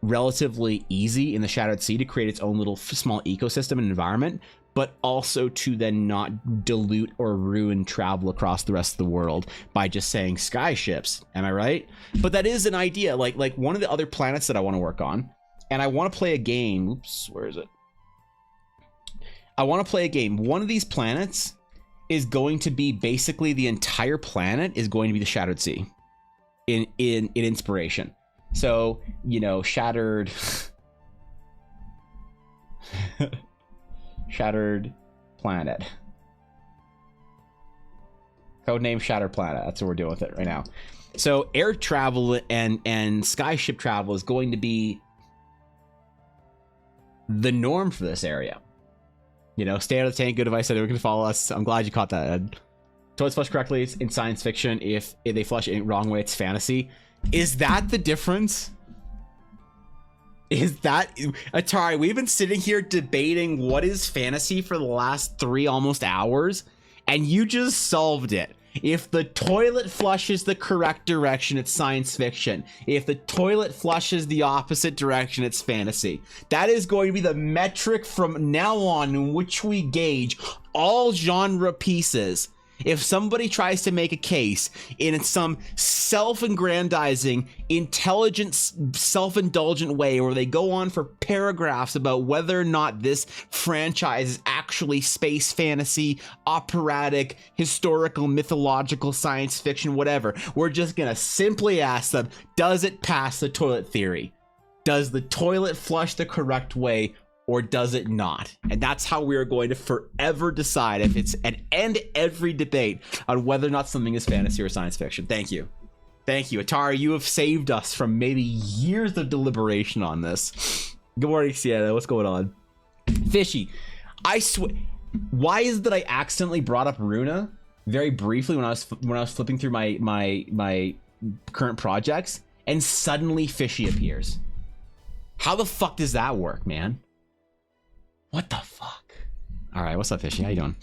relatively easy in the Shattered Sea to create its own little small ecosystem and environment, but also to then not dilute or ruin travel across the rest of the world by just saying sky ships. Am I right? But that is an idea. Like one of the other planets that I want to work on, and I want to play a game. Oops, where is it? I want to play a game. One of these planets is going to be basically the entire planet is going to be the Shattered Sea in inspiration. So, shattered planet. Codename Shattered Planet. That's what we're doing with it right now. So air travel and skyship travel is going to be the norm for this area. Stay out of the tank. Good advice. Anyone can follow us. I'm glad you caught that, Ed. Toys flush correctly. It's in science fiction. If they flush it wrong way, it's fantasy. Is that the difference? Is that Atari? We've been sitting here debating what is fantasy for the last 3 almost hours, and you just solved it. If the toilet flushes the correct direction, it's science fiction. If the toilet flushes the opposite direction, it's fantasy. That is going to be the metric from now on in which we gauge all genre pieces. If somebody tries to make a case in some self-aggrandizing, intelligent, self-indulgent way where they go on for paragraphs about whether or not this franchise is actually space fantasy, operatic, historical, mythological, science fiction, whatever, we're just gonna simply ask them, does it pass the toilet theory? Does the toilet flush the correct way? Or does it not? And that's how we are going to forever decide if it's and end every debate on whether or not something is fantasy or science fiction. Thank you. Thank you. Atari, you have saved us from maybe years of deliberation on this. Good morning, Sienna. What's going on? Fishy, I swear, why is it that I accidentally brought up Runa very briefly when I was flipping through my current projects, and suddenly Fishy appears? How the fuck does that work, man? What the fuck? All right, what's up, Fishy? How you doing?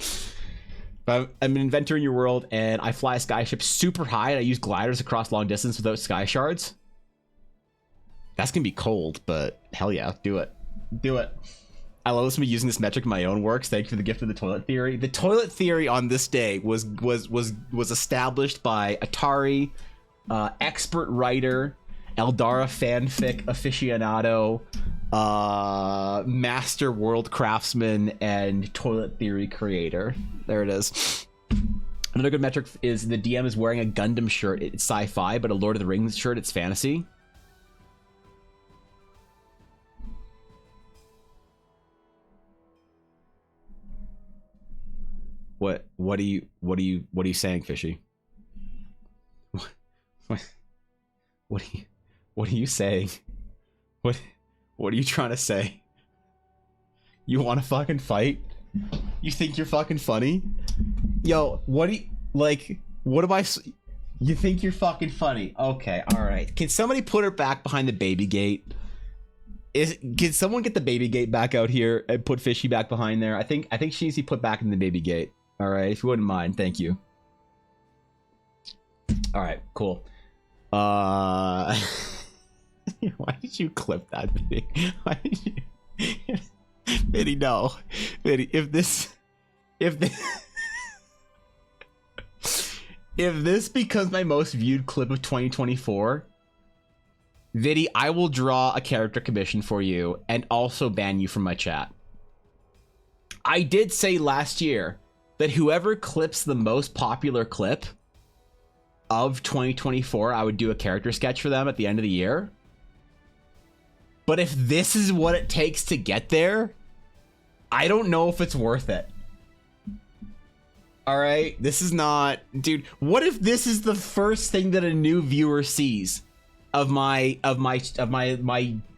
I'm an inventor in your world, and I fly a skyship super high, and I use gliders across long distance without sky shards. That's gonna be cold, but hell yeah, do it. Do it. I love me using this metric in my own works. Thank you for the gift of the toilet theory. The toilet theory on this day was established by Atari, expert writer, Eldara fanfic aficionado, master world craftsman, and toilet theory creator. There it is. Another good metric is the DM is wearing a Gundam shirt. It's sci-fi, but a Lord of the Rings shirt, it's fantasy. What are you saying, Fishy? What are you saying? What are you trying to say? You want to fucking fight? You think you're fucking funny? Yo, what am I? You think you're fucking funny? Okay, all right. Can somebody put her back behind the baby gate? Can someone get the baby gate back out here and put Fishy back behind there? I think she needs to be put back in the baby gate. All right, if you wouldn't mind, thank you. All right, cool. Why did you clip that, Biddy? Why did you? Biddy, no. Biddy, if this becomes my most viewed clip of 2024, Viddy, I will draw a character commission for you and also ban you from my chat. I did say last year that whoever clips the most popular clip of 2024, I would do a character sketch for them at the end of the year. But if this is what it takes to get there, I don't know if it's worth it. All right, this is not, dude. What if this is the first thing that a new viewer sees of my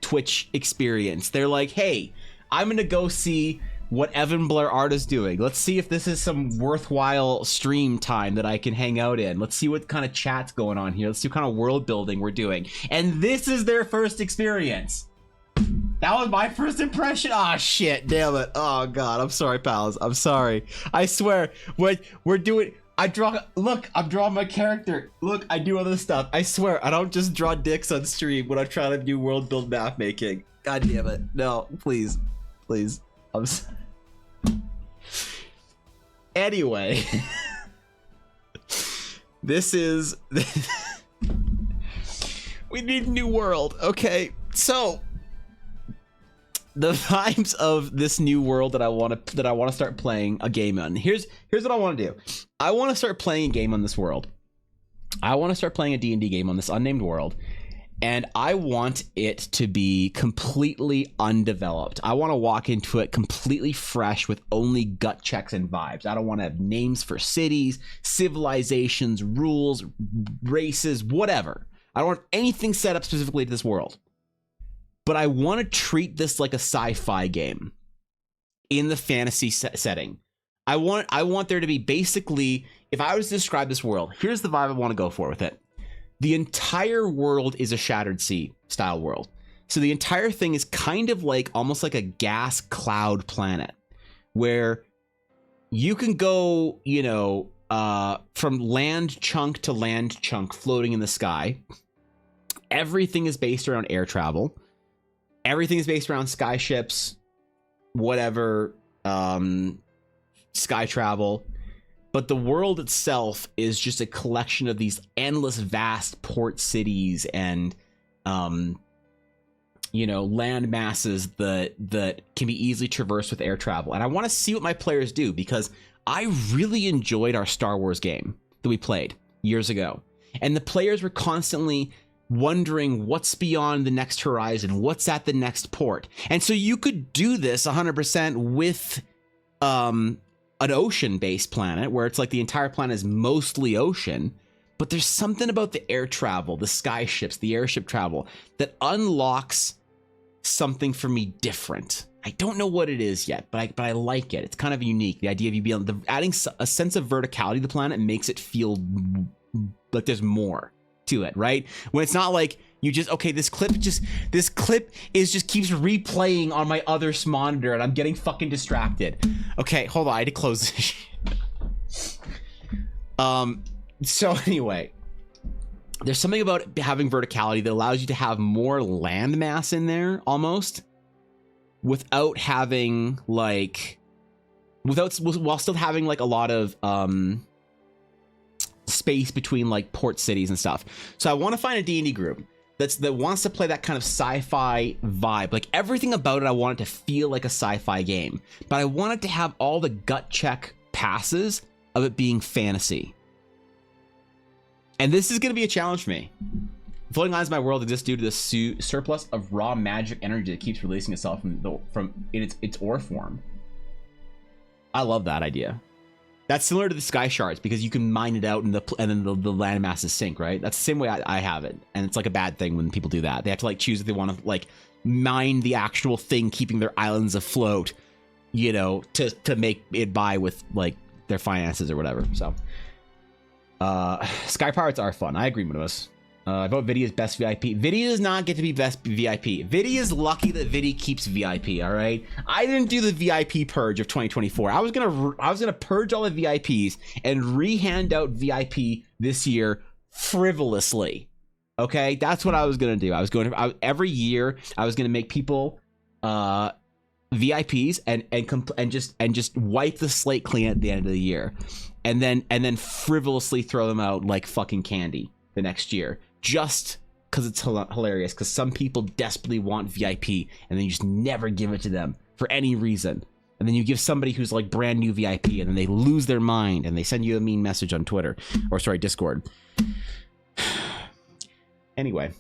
Twitch experience? They're like, "Hey, I'm gonna go see what Evan Blair Art is doing. Let's see if this is some worthwhile stream time that I can hang out in. Let's see what kind of chat's going on here. Let's see what kind of world building we're doing." And this is their first experience. That was my first impression. Oh shit, damn it. Oh god, I'm sorry, pals. I'm sorry. I swear, we're doing. I'm drawing my character. Look, I do other stuff. I swear, I don't just draw dicks on stream when I'm trying to do world build map making. God damn it. No, please. I'm sorry. Anyway, this is. We need a new world. Okay, so. The vibes of this new world that I want to start playing a game on. Here's what I want to do. I want to start playing a game on this world. I want to start playing a D&D game on this unnamed world, and I want it to be completely undeveloped. I want to walk into it completely fresh with only gut checks and vibes. I don't want to have names for cities, civilizations, rules, races, whatever. I don't want anything set up specifically to this world. But I want to treat this like a sci-fi game in the fantasy setting. I want there to be basically, if I was to describe this world, here's the vibe I want to go for with it. The entire world is a Shattered Sea style world. So the entire thing is kind of like almost like a gas cloud planet where you can go, from land chunk to land chunk floating in the sky. Everything is based around air travel. Everything is based around sky ships, whatever, sky travel. But the world itself is just a collection of these endless, vast port cities and, land masses that can be easily traversed with air travel. And I want to see what my players do because I really enjoyed our Star Wars game that we played years ago. And the players were constantly wondering what's beyond the next horizon, what's at the next port. And so you could do this 100% with an ocean-based planet where it's like the entire planet is mostly ocean, but there's something about the air travel, the sky ships, the airship travel that unlocks something for me different. I don't know what it is yet, but I like it. It's kind of unique. The idea of you being adding a sense of verticality to the planet makes it feel like there's more to it, right? When it's not like you just, okay, this clip is just keeps replaying on my other monitor and I'm getting fucking distracted. Okay, hold on, I had to close this shit. So anyway, there's something about having verticality that allows you to have more land mass in there almost without having like while still having like a lot of space between like port cities and stuff. So I want to find a D&D group that wants to play that kind of sci-fi vibe. Like everything about it, I want it to feel like a sci-fi game, but I want it to have all the gut check passes of it being fantasy. And this is going to be a challenge for me. Floating lines of my world exist due to the surplus of raw magic energy that keeps releasing itself from its ore form. I love that idea. That's similar to the sky shards because you can mine it out and then the land masses sink, right? That's the same way I have it. And it's like a bad thing when people do that. They have to like choose if they want to like mine the actual thing, keeping their islands afloat, to make it by with like their finances or whatever. So Sky Pirates are fun. I agree with us. I vote Viddy is best VIP. Viddy does not get to be best VIP. Viddy is lucky that Viddy keeps VIP. All right, I didn't do the VIP purge of 2024. I was gonna purge all the VIPs and re-hand out VIP this year frivolously. Okay, that's what I was gonna do. Every year I was gonna make people VIPs and just wipe the slate clean at the end of the year, and then frivolously throw them out like fucking candy the next year. Just because it's hilarious, because some people desperately want VIP and then you just never give it to them for any reason. and then you give somebody who's like brand new VIP, and then they lose their mind and they send you a mean message on Twitter, or sorry, Discord. Anyway,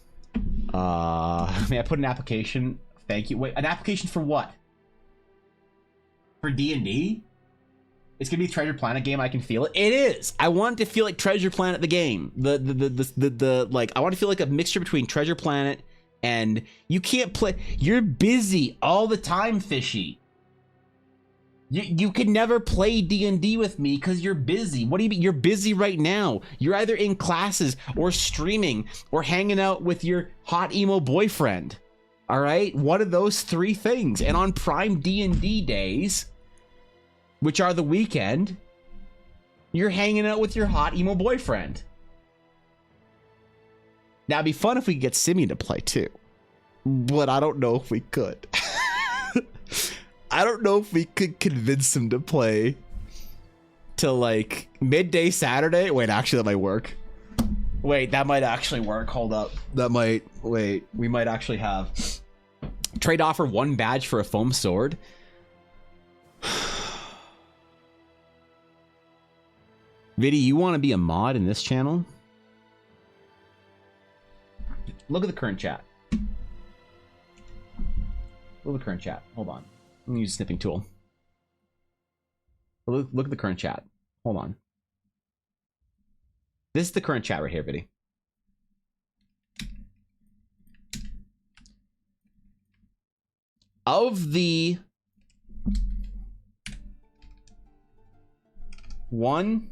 may I put an application? Thank you. Wait, an application for what? For D&D? It's gonna be a Treasure Planet game. I can feel it. It is. I want it to feel like Treasure Planet the game. The like. I want to feel like a mixture between Treasure Planet and you can't play. You're busy all the time, Fishy. You can never play D&D with me because you're busy. What do you mean? You're busy right now. You're either in classes or streaming or hanging out with your hot emo boyfriend. All right, one of those three things. And on Prime D&D days, which are the weekend, you're hanging out with your hot emo boyfriend. Now, it'd be fun if we could get Simi to play too, but I don't know if we could. I don't know if we could convince him to play till like midday Saturday. Wait, actually, that might work. Wait, that might actually work. Hold up. That might. Wait, we might actually have trade offer 1 badge for a foam sword. Viddy, you want to be a mod in this channel? Look at the current chat. Look at the current chat. Hold on. Let me use a snipping tool. Look at the current chat. Hold on. This is the current chat right here, Viddy. Of the 1,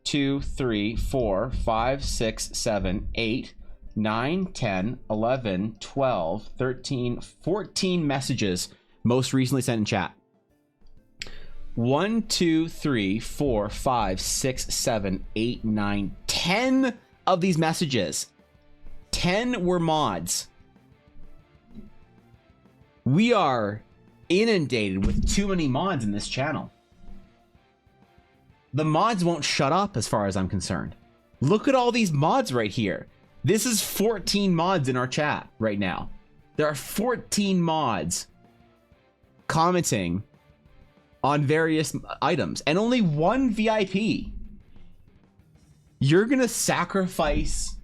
2, 3, 4, 5, 6, 7, 8, 9, 10, 11, 12, 13, 14 messages most recently sent in chat. 1, 2, 3, 4, 5, 6, 7, 8, 9, 10 of these messages. 10 were mods. We are inundated with too many mods in this channel. The mods won't shut up as far as I'm concerned. Look at all these mods right here. This is 14 mods in our chat right now. There are 14 mods commenting on various items and only 1 VIP. You're gonna sacrifice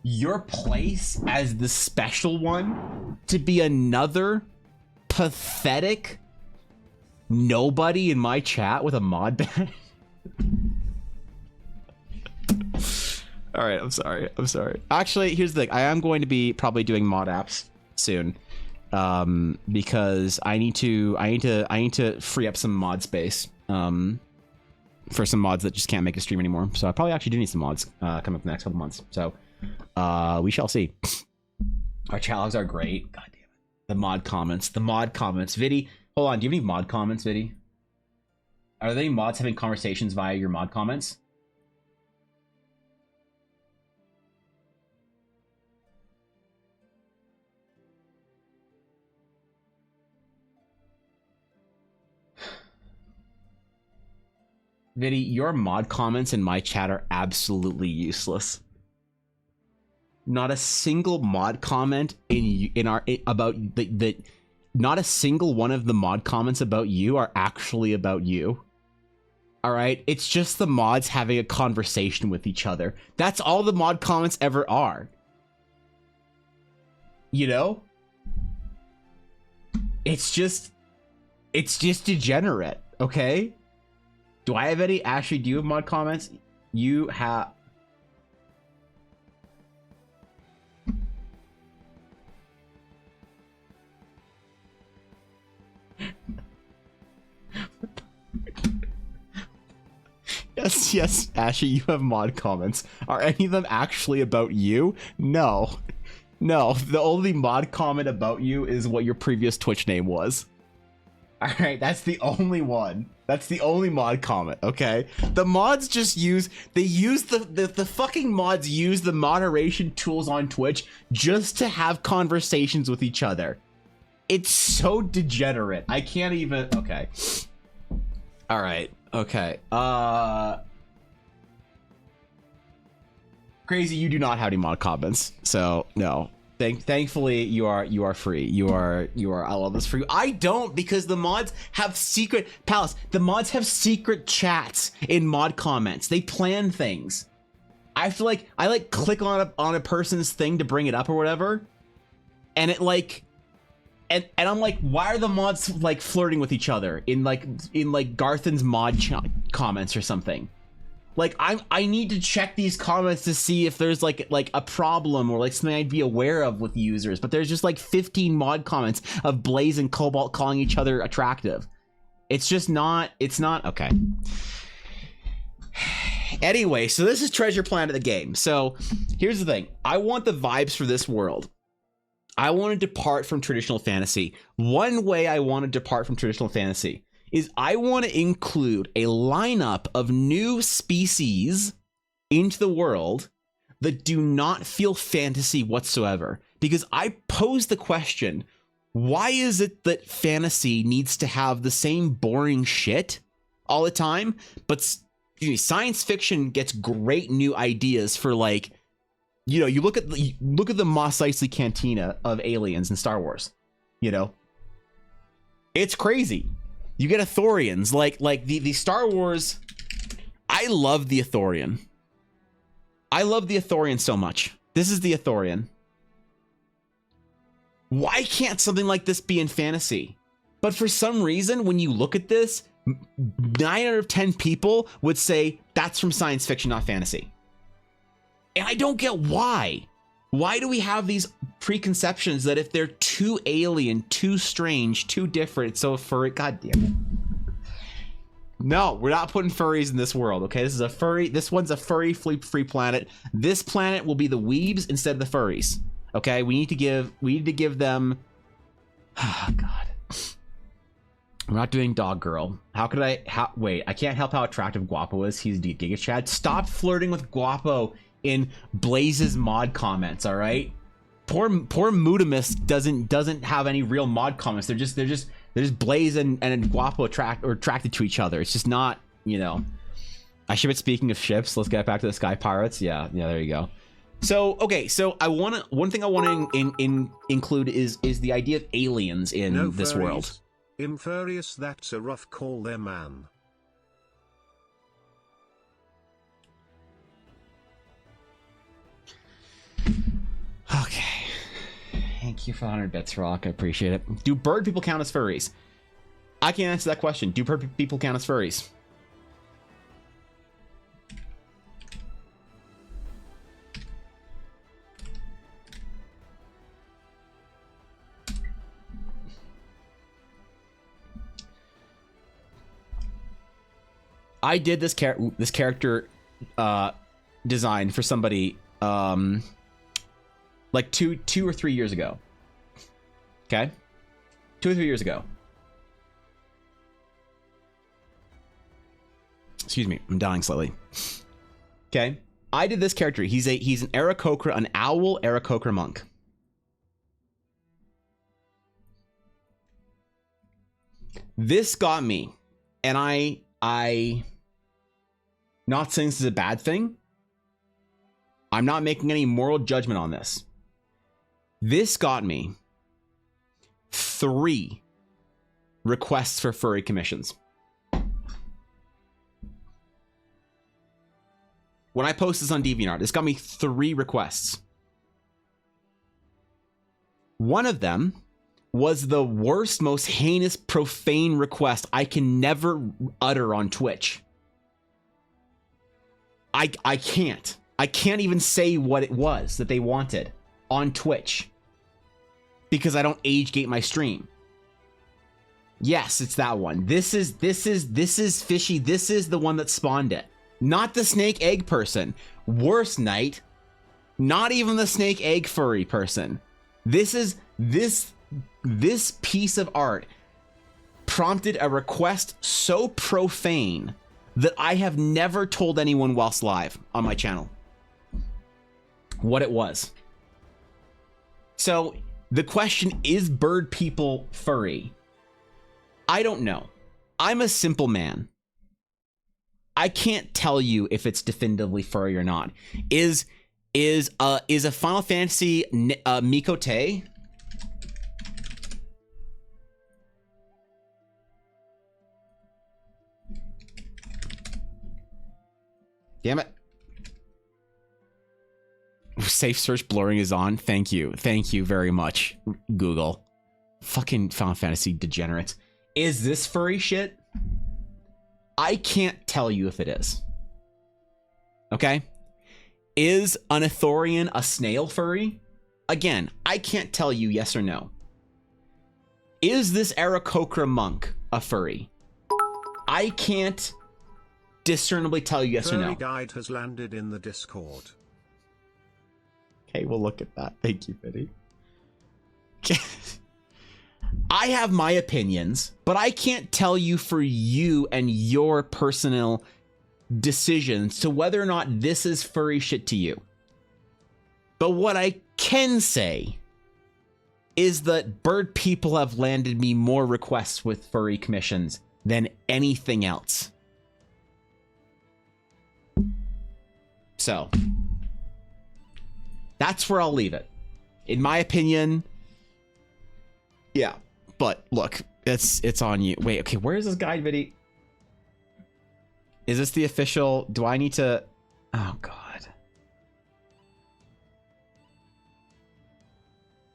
your place as the special one to be another pathetic nobody in my chat with a mod badge? All right, I'm sorry. Actually, here's the thing. I am going to be probably doing mod apps soon, because I need to free up some mod space for some mods that just can't make a stream anymore. So I probably actually do need some mods coming up the next couple months. So we shall see. Our chat logs are great. God damn it. The mod comments. Viddy, hold on. Do you have any mod comments, Viddy? Are there any mods having conversations via your mod comments? Viddy, your mod comments in my chat are absolutely useless. Not a single mod comment not a single one of the mod comments about you are actually about you. All right, it's just the mods having a conversation with each other. That's all the mod comments ever are. You know? It's just degenerate, okay? Do I have any? Ashley, do you have mod comments? You have. Yes, Ashley, you have mod comments. Are any of them actually about you? No. The only mod comment about you is what your previous Twitch name was. All right, that's the only one. That's the only mod comment, okay? The mods just the fucking mods use the moderation tools on Twitch just to have conversations with each other. It's so degenerate. I can't even, okay. All right, okay. Crazy, you do not have any mod comments, so no. Thankfully, you are free. You are. I love this for you. I don't, because the mods have secret palace. The mods have secret chats in mod comments. They plan things. I feel like I click on a person's thing to bring it up or whatever, and it like, and I'm like, why are the mods like flirting with each other in Garthen's mod comments or something? Like, I need to check these comments to see if there's like a problem or like something I'd be aware of with users, but there's just like 15 mod comments of Blaze and Cobalt calling each other attractive. It's not okay. Anyway, so this is Treasure Planet the game. So here's the thing. I want the vibes for this world. I want to depart from traditional fantasy. One way I want to depart from traditional fantasy is I want to include a lineup of new species into the world that do not feel fantasy whatsoever. Because I pose the question, why is it that fantasy needs to have the same boring shit all the time, but science fiction gets great new ideas for, like, you know, you look at the Mos Eisley Cantina of aliens in Star Wars, you know, it's crazy. You get Ithorians, like the Star Wars. I love the Ithorian. I love the Ithorian so much. This is the Ithorian. Why can't something like this be in fantasy? But for some reason, when you look at this, 9 out of 10 people would say that's from science fiction, not fantasy. And I don't get why. Why do we have these preconceptions that if they're too alien, too strange, too different, so furry? God damn it. No, we're not putting furries in this world, okay? This one's a furry free planet. This planet will be the weebs instead of the furries. Okay? We need to give them. Oh god. We're not doing dog girl. Wait, I can't help how attractive Guapo is. He's Giga Chad. Stop flirting with Guapo in Blaze's mod comments, all right? Poor Mudamus doesn't have any real mod comments. They're just Blaze and Guapo attracted to each other. It's just not, you know. I ship it. Speaking of ships, let's get back to the Sky Pirates. Yeah, there you go. So okay, so one thing I want to include is the idea of aliens in this world. Infurious, that's a rough call there, man. Okay. Thank you for 100 bits, Rock. I appreciate it. Do bird people count as furries? I can't answer that question. Do bird people count as furries? I did this character design for somebody like two or 3 years ago. Okay, 2 or 3 years ago. Excuse me, I'm dying slightly. Okay, I did this character. He's an Aarakocra, an owl Aarakocra monk. This got me, and I not saying this is a bad thing. I'm not making any moral judgment on this. This got me 3 requests for furry commissions. When I post this on DeviantArt, this got me 3 requests. One of them was the worst, most heinous, profane request I can never utter on Twitch. I can't. I can't even say what it was that they wanted on Twitch because I don't age gate my stream. Yes, it's that one. This is fishy. This is the one that spawned it. Not the snake egg person. Worse, Knight. Not even the snake egg furry person. This piece of art prompted a request so profane that I have never told anyone whilst live on my channel what it was. So the question, is bird people furry? I don't know. I'm a simple man. I can't tell you if it's definitively furry or not. Is Is a Final Fantasy Mikote? Damn it. Safe search blurring is on. Thank you. Thank you very much, Google. Fucking Final Fantasy degenerates. Is this furry shit? I can't tell you if it is. Okay? Is an Ithorian a snail furry? Again, I can't tell you yes or no. Is this Aarakocra monk a furry? I can't discernibly tell you yes or no. Furry guide has landed in the Discord. Okay, we'll look at that. Thank you, Biddy. I have my opinions, but I can't tell you for you and your personal decisions to whether or not this is furry shit to you. But what I can say is that bird people have landed me more requests with furry commissions than anything else. So that's where I'll leave it. In my opinion, yeah. But look, it's on you. Wait, okay, where is this guide video? Is this the official? Do I need to? Oh God.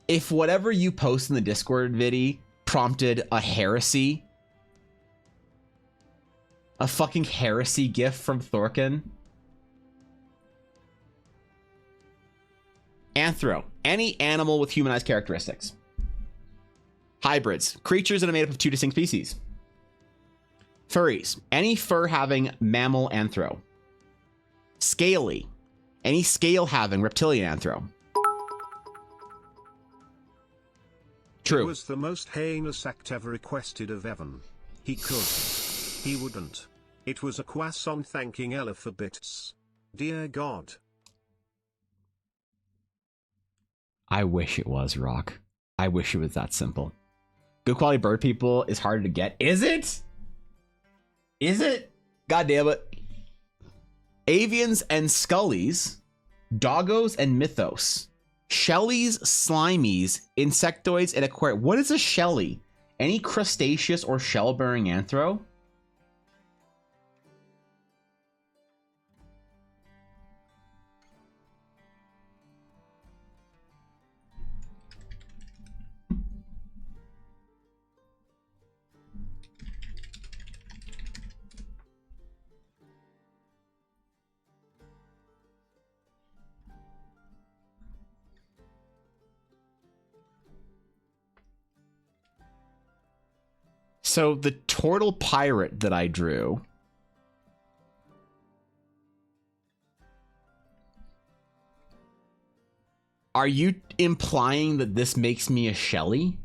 If whatever you post in the Discord video prompted a heresy, a fucking heresy gif from Thorkin. Anthro, any animal with humanized characteristics. Hybrids, creatures that are made up of two distinct species. Furries, any fur having mammal anthro. Scaly, any scale having reptilian anthro. True. It was the most heinous act ever requested of Evan. He could. He wouldn't. It was a croissant thanking Ella for bits. Dear God. I wish it was, Rock. I wish it was that simple. Good quality bird people is harder to get. Is it? Is it? God damn it. Avians and Scullies. Doggos and Mythos. Shellies, Slimies, Insectoids, and Aquarius. What is a Shelly? Any crustaceous or shell-bearing anthro? So the turtle pirate that I drew, are you implying that this makes me a Shelly?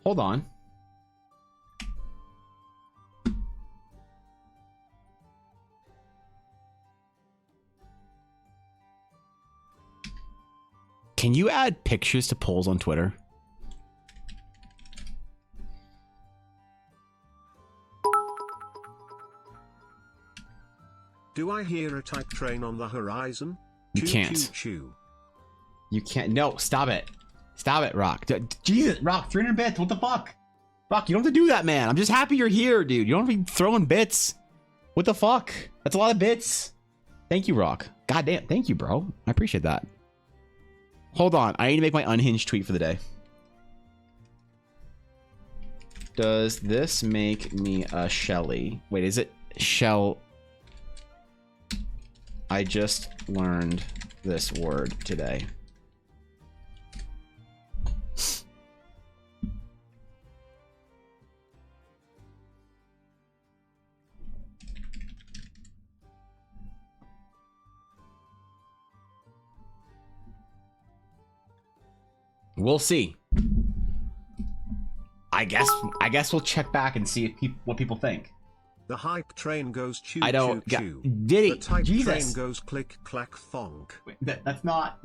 Hold on. Can you add pictures to polls on Twitter? Do I hear a type train on the horizon? You Choo, can't. choo, choo. You can't. No, stop it. Stop it, Rock. Jesus, Rock, 300 bits. What the fuck? Rock, you don't have to do that, man. I'm just happy you're here, dude. You don't have to be throwing bits. What the fuck? That's a lot of bits. Thank you, Rock. Goddamn. Thank you, bro. I appreciate that. Hold on. I need to make my unhinged tweet for the day. Does this make me a Shelly? Wait, is it Shell? I just learned this word today. We'll see. I guess we'll check back and see if what people think. The hype train goes choo I don't. choo choo. Did The it? type train Jesus. goes click clack thonk. That's not.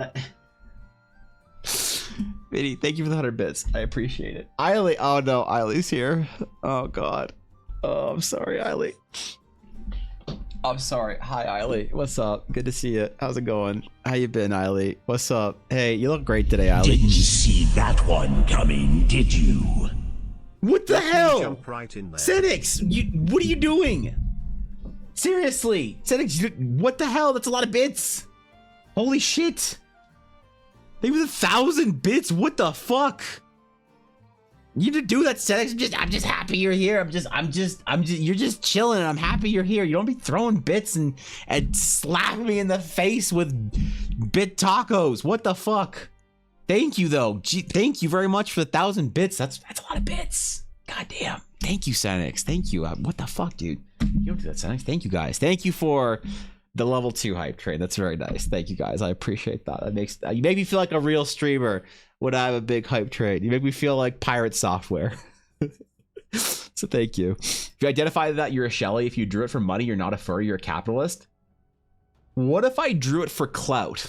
Vinny, thank you for the 100 bits. I appreciate it. Eiley. Oh no, Eiley's here. Oh god. Oh, I'm sorry, Eiley. I'm sorry. Hi, Eiley. What's up? Good to see you. How's it going? How you been, Eiley? What's up? Hey, you look great today, Eiley. Didn't see that one coming, did you? What the hell? Jump right in there. Senix, what are you doing? Seriously, Senix, what the hell? That's a lot of bits. Holy shit. They was 1,000 bits. What the fuck? You need to do that, Senix. I'm just happy you're here. You're just chilling, and I'm happy you're here. You don't be throwing bits and slapping me in the face with bit tacos. What the fuck? Thank you though. Gee, thank you very much for the 1,000 bits. That's a lot of bits. God damn. Thank you, Senix. Thank you. What the fuck, dude? You don't do that, Senix. Thank you guys. Thank you for the level 2 hype train. That's very nice. Thank you guys. I appreciate that. You make me feel like a real streamer when I have a big hype train. You make me feel like pirate software. So thank you. If you identify that you're a Shelly, if you drew it for money, you're not a furry, you're a capitalist. What if I drew it for clout?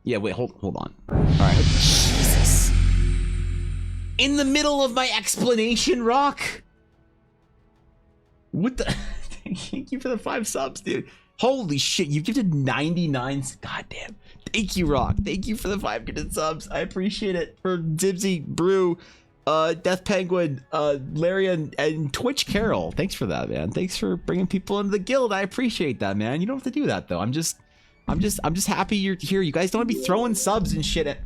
Yeah, wait, hold on. All right. Jesus. In the middle of my explanation, Rock. What the? Thank you for the 5 subs, dude. Holy shit, you gifted 99. God damn. Thank you, Rock. Thank you for the 5 gifted subs. I appreciate it. For Zibsy, Brew, Death Penguin, Larry, and Twitch Carol. Thanks for that, man. Thanks for bringing people into the guild. I appreciate that, man. You don't have to do that though. I'm just happy you're here. You guys don't want to be throwing subs and shit at.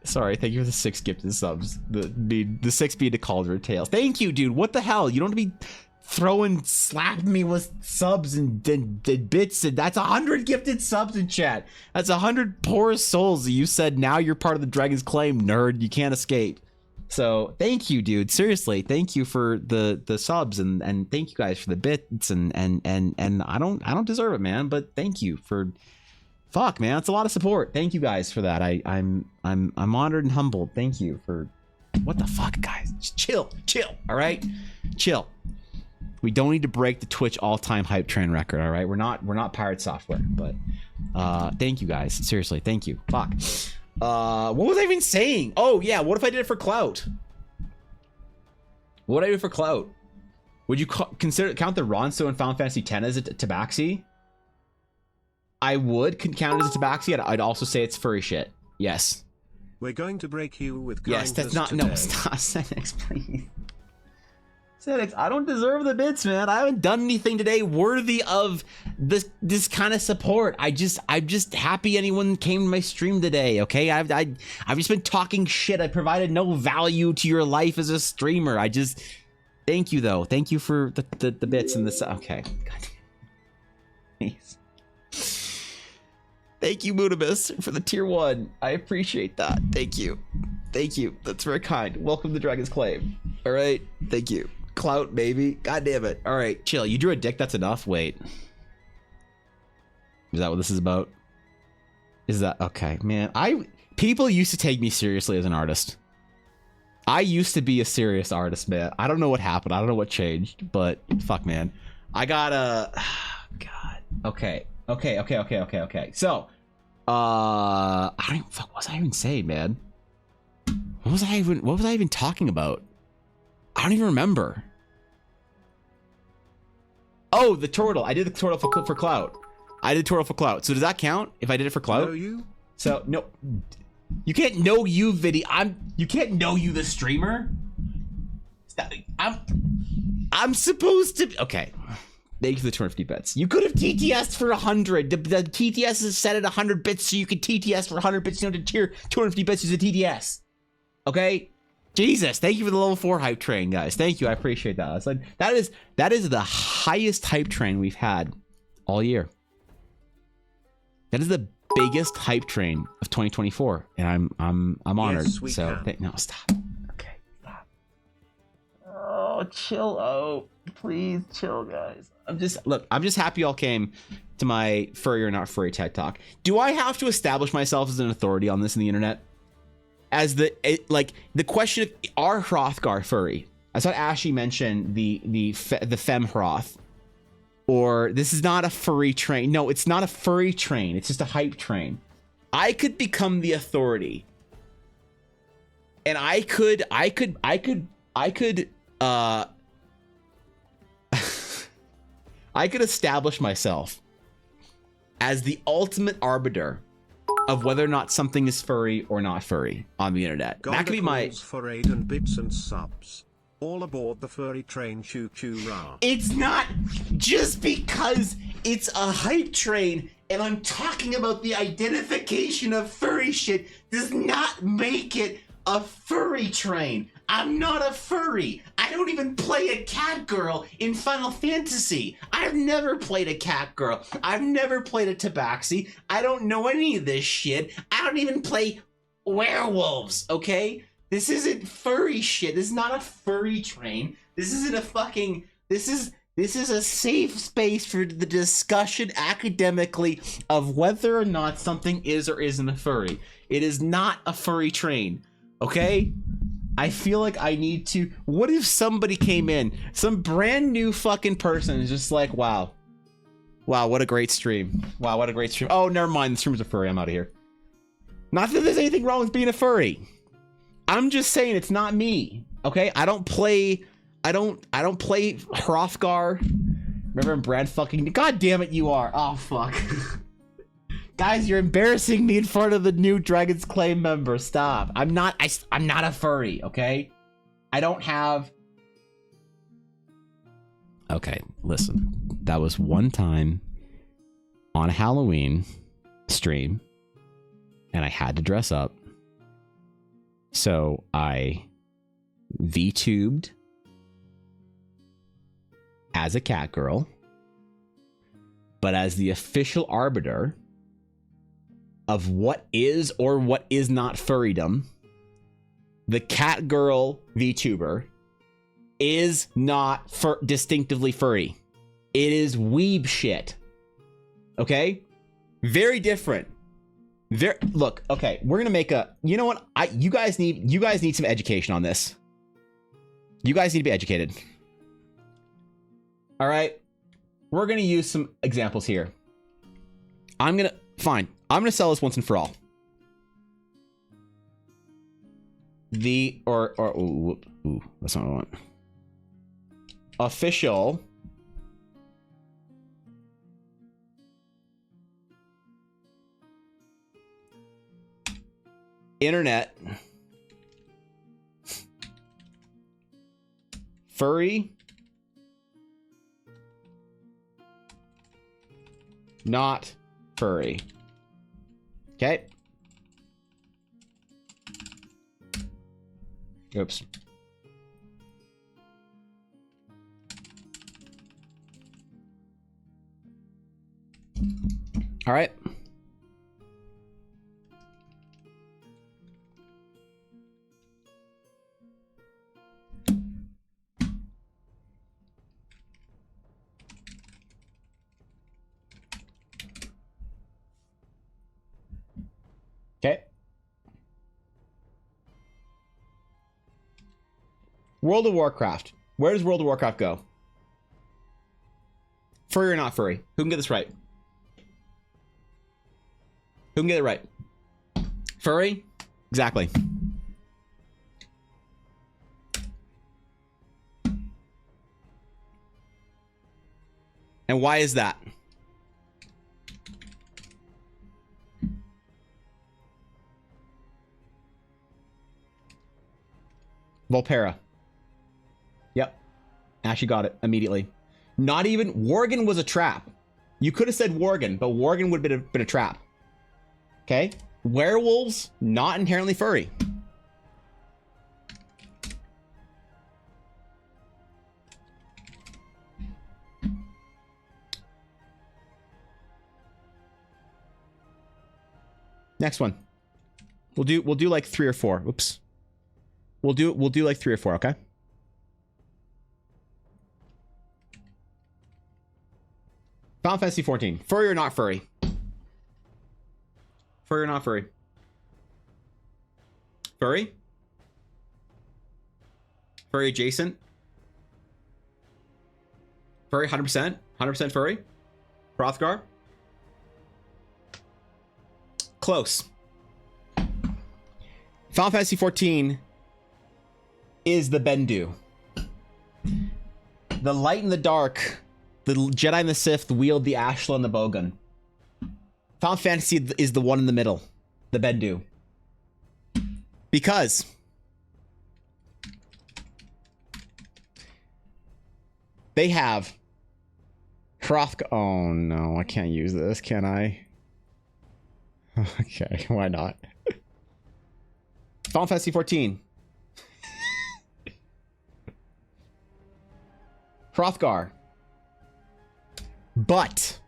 Sorry, thank you for the 6 gifted subs. The 6 being the Cauldron Tales. Thank you, dude. What the hell? You don't have to be slapping me with subs and bits. And that's 100 gifted subs in chat. That's 100 poor souls. You said now you're part of the Dragon's Claim, nerd. You can't escape. So thank you, dude. Seriously, thank you for the subs and thank you guys for the bits and I don't deserve it, man. But thank you for. Fuck, man, it's a lot of support. Thank you guys for that. I'm honored and humbled. Thank you for. What the fuck, guys? Just chill. All right, chill. We don't need to break the Twitch all-time hype train record. All right, we're not pirate software, but thank you guys. Seriously, thank you. Fuck. What was I even saying? Oh yeah, what if I did it for clout? What would I do for clout? Would you count the Ronso and Final Fantasy X as a tabaxi? I would count it as a tabaxi. I'd also say it's furry shit. Yes. We're going to break you with yes, that's not today. No, stop, Senix, please. Senix, I don't deserve the bits, man. I haven't done anything today worthy of this kind of support. I'm just happy anyone came to my stream today. Okay, I've just been talking shit. I provided no value to your life as a streamer. Thank you though. Thank you for the bits and the okay. God. Please. Thank you, Moonibus, for the tier 1. I appreciate that. Thank you. That's very kind. Welcome to Dragon's Claim. All right. Thank you. Clout, baby. God damn it. All right, chill. You drew a dick. That's enough. Wait. Is that what this is about? Is that okay, man? People used to take me seriously as an artist. I used to be a serious artist, man. I don't know what happened. I don't know what changed, but fuck, man. I got a God. Okay. So, I don't even, fuck, what was I even saying, man? What was I even talking about? I don't even remember. Oh, the turtle. I did the turtle for clout. I did turtle for clout. So does that count if I did it for clout? Know you? So no, you can't know you, Viddy. You can't know you, the streamer. I'm supposed to. Okay. Thank you for the 250 bits. You could have TTS'd for 100. The TTS is set at 100 bits, so you could TTS for 100 bits. You know, to tier 250 bits is a TTS. Okay? Jesus, thank you for the level 4 hype train, guys. Thank you, I appreciate that. It's like that is the highest hype train we've had all year. That is the biggest hype train of 2024, and I'm honored. Yes, we so can. no, stop. Okay, stop. Oh, chill. Oh, please chill, guys. I'm just happy y'all came to my furry or not furry TED Talk. Do I have to establish myself as an authority on this in the internet? as like the question of are Hrothgar furry? I saw Ashy mention the femme Hroth, or this is not a furry train. No, it's not a furry train. It's just a hype train. I could become the authority, and I could I could establish myself as the ultimate arbiter of whether or not something is furry or not furry on the internet. That could be my for aid and bits and subs. All aboard the furry train, choo choo rah. It's not just because it's a hype train and I'm talking about the identification of furry shit does not make it a furry train. I'm not a furry. I don't even play a cat girl in Final Fantasy. I've never played a cat girl. I've never played a tabaxi. I don't know any of this shit. I don't even play werewolves, okay? This isn't furry shit. This is not a furry train. This isn't a fucking... This is a safe space for the discussion academically of whether or not something is or isn't a furry. It is not a furry train, okay? I feel like I need to... What if somebody came in, some brand new fucking person is just like, wow. Wow, what a great stream. Wow, what a great stream. Oh, never mind, the stream's a furry, I'm out of here. Not that there's anything wrong with being a furry. I'm just saying it's not me, okay? I don't play Hrothgar. Remember Brad fucking... God damn it, you are. Oh, fuck. Guys, you're embarrassing me in front of the new Dragon's Claim member. Stop. I'm not a furry, okay? I don't have... Okay, listen. That was one time on a Halloween stream, and I had to dress up. So I VTubed as a cat girl, but as the official arbiter of what is or what is not furrydom, the cat girl VTuber is not distinctively furry. It is weeb shit. Okay? Very different. Look, okay, we're gonna make a... You know what? You guys need some education on this. You guys need to be educated. All right? We're gonna use some examples here. Fine. I'm gonna sell this once and for all. Ooh, that's not what I want. Official internet furry not furry. Okay. Oops. All right. Okay. World of Warcraft. Where does World of Warcraft go? Furry or not furry? Who can get this right? Who can get it right? Furry? Exactly. And why is that? Volpera. Yep. Ashley got it immediately. Not even... Worgen was a trap. You could have said Worgen, but Worgen would have been a trap. Okay? Werewolves, not inherently furry. Next one. We'll do like 3 or 4. Oops. We'll do like 3 or 4, okay? Final Fantasy 14. Furry or not furry? Furry or not furry? Furry? Furry adjacent? Furry 100%? 100% furry? Hrothgar? Close. Final Fantasy 14 is the Bendu. The light and the dark, the Jedi and the Sith wield the Ashla and the Bowgun. Final Fantasy is the one in the middle, the Bendu. Because they have Hrothgar. Oh no, I can't use this, can I? Okay, why not? Final Fantasy 14. Hrothgar. But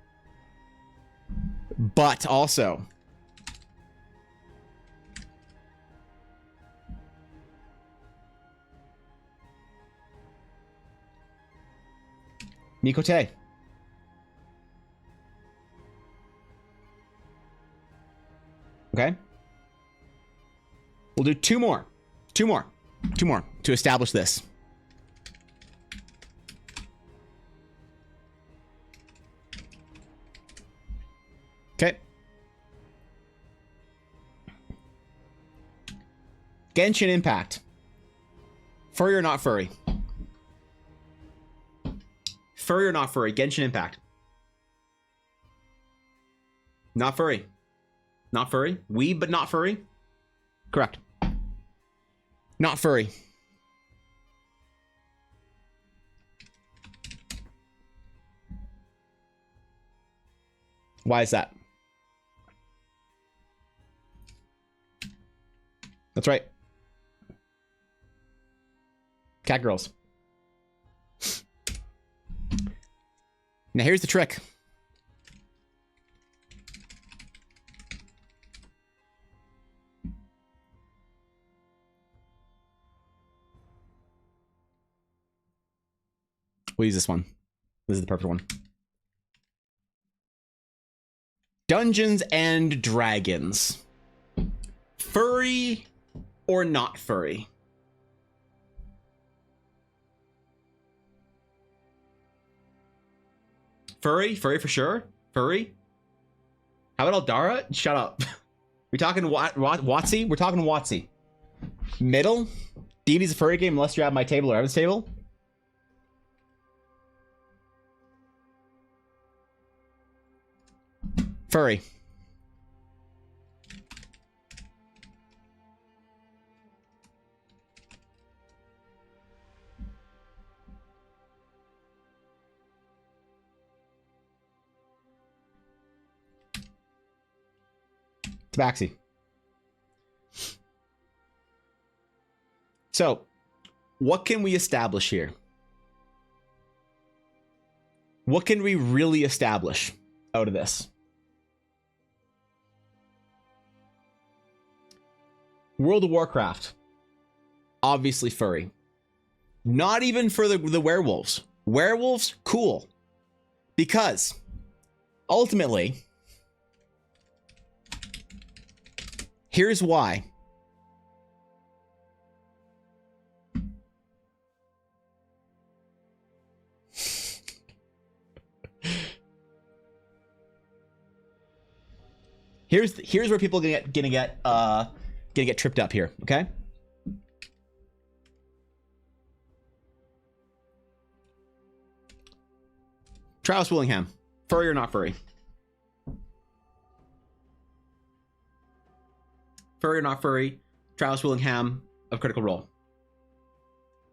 also Mikote. Okay. We'll do two more to establish this. Okay. Genshin Impact. Furry or not furry? Furry or not furry? Genshin Impact. Not furry. Not furry. Weeb, but not furry. Correct. Not furry. Why is that? That's right. Cat girls. Now here's the trick. We'll use this one. This is the perfect one. Dungeons and Dragons. Furry or not furry? Furry? Furry for sure? Furry? How about Eldara? Shut up. We talking WotC? We're talking WotC. Middle? D&D's a furry game unless you're at my table or Evan's table. Furry. Tabaxi. So, what can we establish here? What can we really establish out of this? World of Warcraft. Obviously furry. Not even for the werewolves. Werewolves, cool. Because, ultimately, here's why. Here's where people are gonna get tripped up here, okay? Travis Willingham, furry or not furry? Furry or not furry? Travis Willingham of Critical Role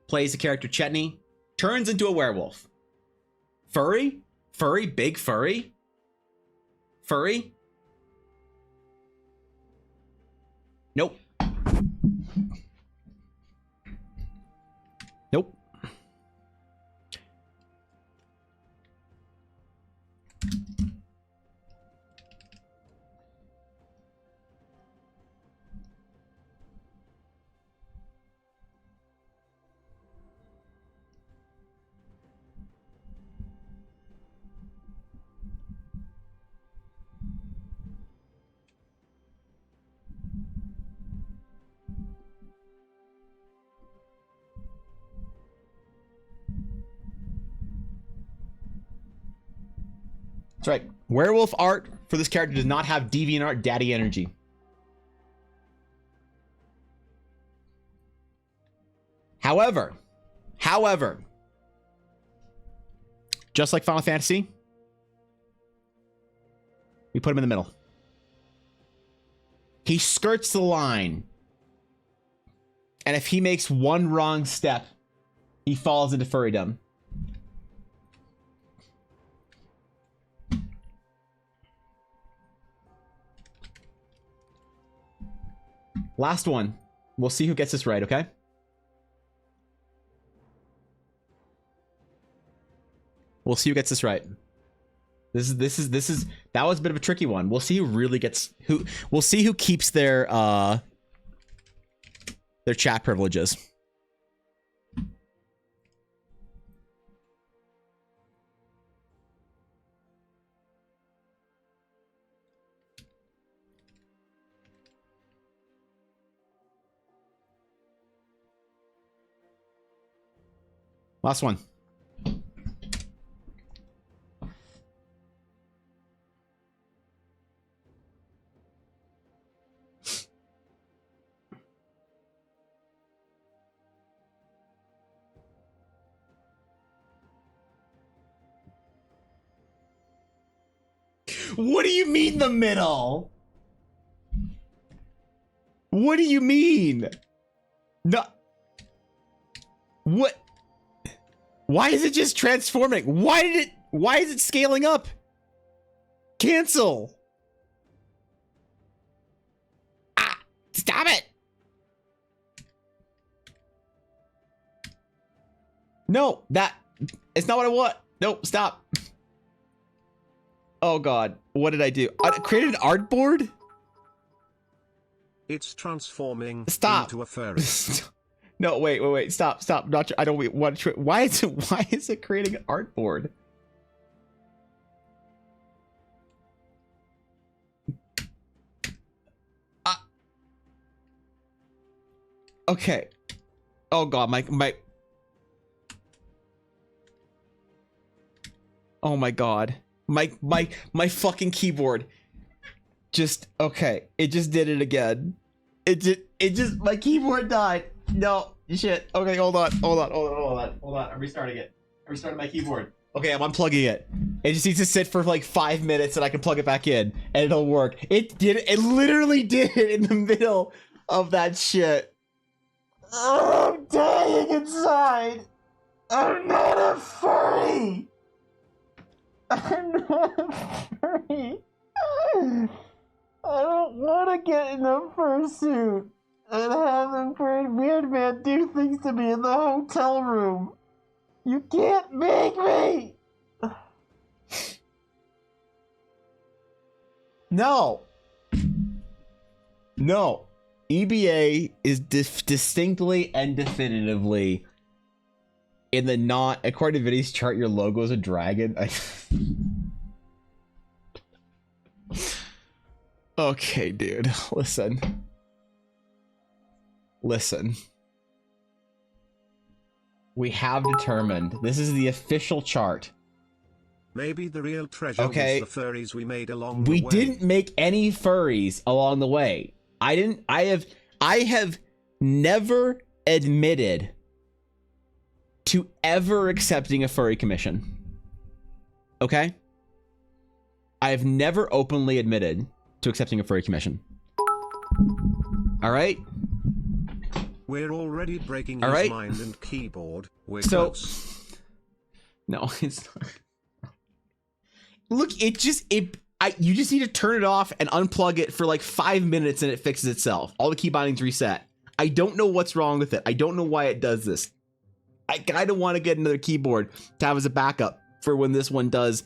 plays the character Chetney, turns into a werewolf. Furry? Furry? Big furry? Furry? Nope. Nope. That's right. Werewolf art for this character does not have DeviantArt daddy energy. However, just like Final Fantasy, we put him in the middle. He skirts the line. And if he makes one wrong step, he falls into furrydom. Last one. We'll see who gets this right, okay? We'll see who gets this right. This is that was a bit of a tricky one. We'll see who really gets who. We'll see who keeps their chat privileges. Last one. What do you mean the middle? What do you mean? No. What? Why is it just transforming? Why is it scaling up? Cancel. Ah, stop it. No, it's not what I want. Nope, stop. Oh God, what did I do? I created an artboard? It's transforming Stop. into a furry. No, wait, stop. Not, I don't want to. Why is it creating an artboard? Okay. Oh God, my. Oh my God. My fucking keyboard just okay. It just did it again. It just my keyboard died. No shit. Okay, hold on. I'm restarting it. I'm restarting my keyboard. Okay, I'm unplugging it. It just needs to sit for like 5 minutes and I can plug it back in and it'll work. It did it. It literally did it in the middle of that shit. Oh, I'm dying inside. I'm not a furry. I'm not a furry. I don't want to get in a fursuit and have them weird man do things to me in the hotel room. You can't make me. No. EBA is distinctly and definitively in the not, according to Vinny's chart, your logo is a dragon. Okay, dude. Listen. We have determined this is the official chart. Maybe the real treasure was the furries we made along the way. We didn't make any furries along the way. I have never admitted to ever accepting a furry commission. Okay? I have never openly admitted to accepting a furry commission. All right? We're already breaking his mind and keyboard. We're close. No, it's not. Look, you just need to turn it off and unplug it for like 5 minutes and it fixes itself. All the key bindings reset. I don't know what's wrong with it. I don't know why it does this. I kind of want to get another keyboard to have as a backup for when this one does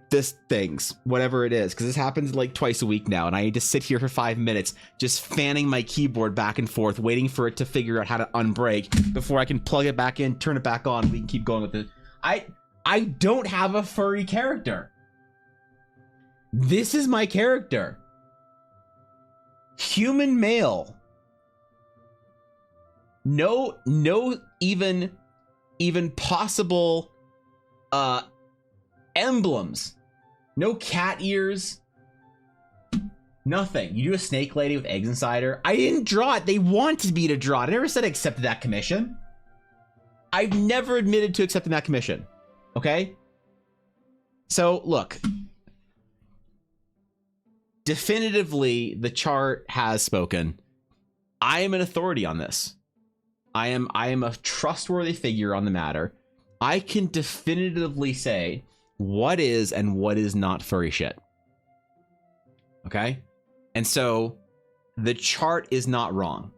this things, whatever it is, because this happens like twice a week now, and I need to sit here for 5 minutes just fanning my keyboard back and forth, waiting for it to figure out how to unbreak before I can plug it back in, turn it back on, and we can keep going with it. I don't have a furry character. This is my character. Human male. No even possible emblems No cat ears. Nothing. You do a snake lady with eggs inside her. I didn't draw it. They wanted me to draw it. I never said I accepted that commission. I've never admitted to accepting that commission. Okay? So, look. Definitively, the chart has spoken. I am an authority on this. I am a trustworthy figure on the matter. I can definitively say what is and what is not furry shit. Okay? And so the chart is not wrong.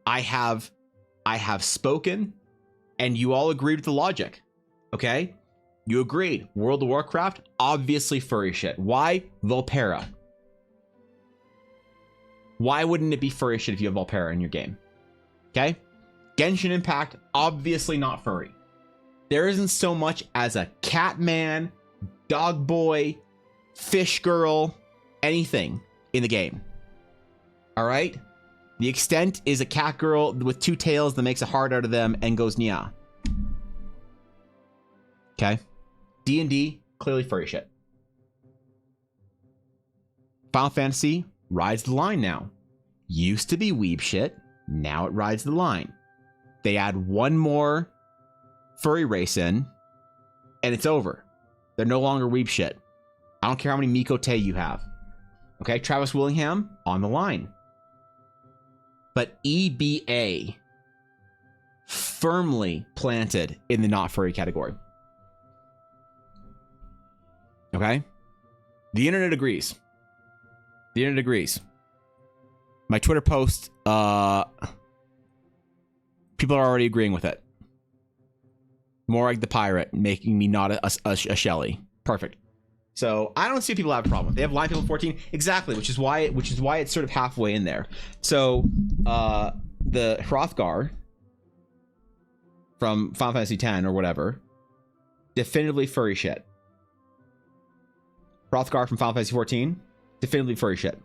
I have spoken and you all agreed with the logic. Okay? You agreed. World of Warcraft, obviously furry shit. Why? Volpera. Why wouldn't it be furry shit if you have Volpera in your game? Okay? Genshin Impact, obviously not furry. There isn't so much as a cat man, dog boy, fish girl, anything in the game. All right? The extent is a cat girl with two tails that makes a heart out of them and goes nya. Okay? D&D, clearly furry shit. Final Fantasy rides the line now. Used to be weeb shit, now it rides the line. They add one more furry race in, and it's over. They're no longer weeb shit. I don't care how many Mikote you have. Okay, Travis Willingham on the line. But EBA firmly planted in the not furry category. Okay? The internet agrees. The internet agrees. My Twitter post, people are already agreeing with it. Morag the Pirate making me not a Shelly. Perfect. So I don't see people have a problem. They have line people 14 exactly, which is why it's sort of halfway in there. So the Hrothgar from Final Fantasy X or whatever, definitively furry shit. Hrothgar from Final Fantasy 14, definitively furry shit.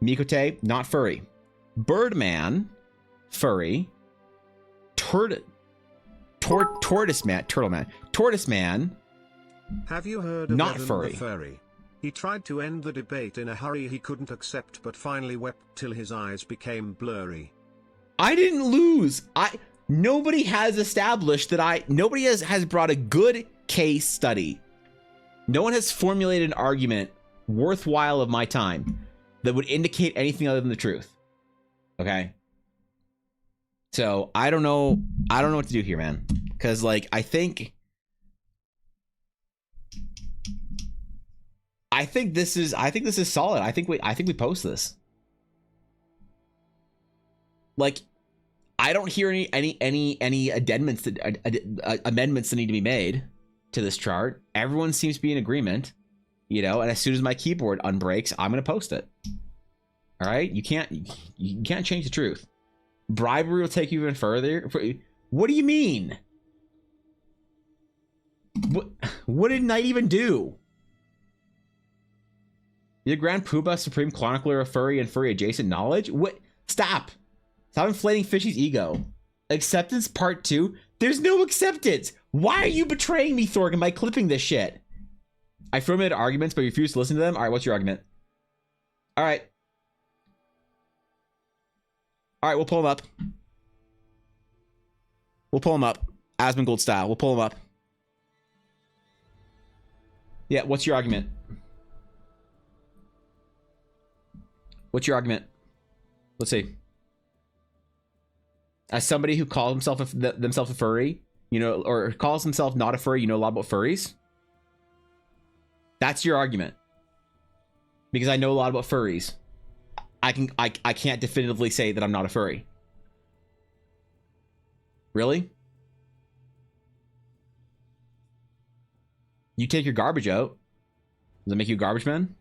Mikote, not furry. Birdman, furry. Tortoise man, Turtle Man. Tortoise Man, Have you heard of not Evan furry. the furry? He tried to end the debate in a hurry he couldn't accept, but finally wept till his eyes became blurry. I didn't lose. Nobody has established that nobody has brought a good case study. No one has formulated an argument worthwhile of my time that would indicate anything other than the truth. Okay? So, I don't know what to do here, man. Cuz like I think this is solid. I think we post this. Like I don't hear any amendments that need to be made to this chart. Everyone seems to be in agreement, you know, and as soon as my keyboard unbreaks, I'm going to post it. All right? You can't change the truth. Bribery will take you even further. What do you mean? What did Knight even do? Your Grand Poobah Supreme Chronicler of Furry and Furry Adjacent Knowledge? What? Stop inflating Fishy's ego. Acceptance part 2? There's no acceptance. Why are you betraying me, Thorgan, by clipping this shit? I formulated arguments, but you refuse to listen to them? All right, what's your argument? All right, we'll pull them up. Asmongold style. We'll pull them up. Yeah, what's your argument? What's your argument? Let's see. As somebody who calls himself themselves a furry, you know, or calls himself not a furry, you know a lot about furries? That's your argument. Because I know a lot about furries. I can't definitively say that I'm not a furry. Really? You take your garbage out. Does that make you a garbage man?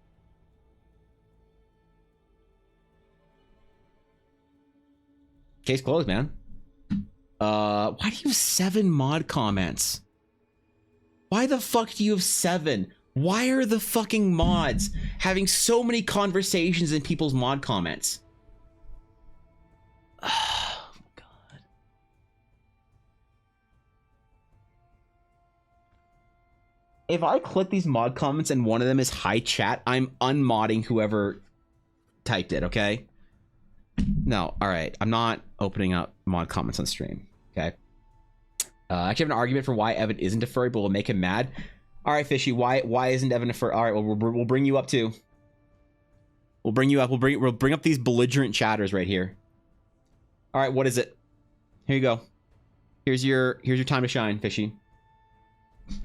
Case closed, man. Why do you have 7 mod comments? Why the fuck do you have 7? Why are the fucking mods having so many conversations in people's mod comments? Oh, God. if I click these mod comments and one of them is hi chat, I'm unmodding whoever typed it, okay? No, all right. I'm not opening up mod comments on stream, okay? I actually have an argument for why Evan isn't a furry, but we'll make him mad. All right, Fishy, why isn't Evan a furry? All right, well, we'll bring you up too. We'll bring you up. We'll bring up these belligerent chatters right here. All right, what is it? Here you go. Here's your time to shine, Fishy.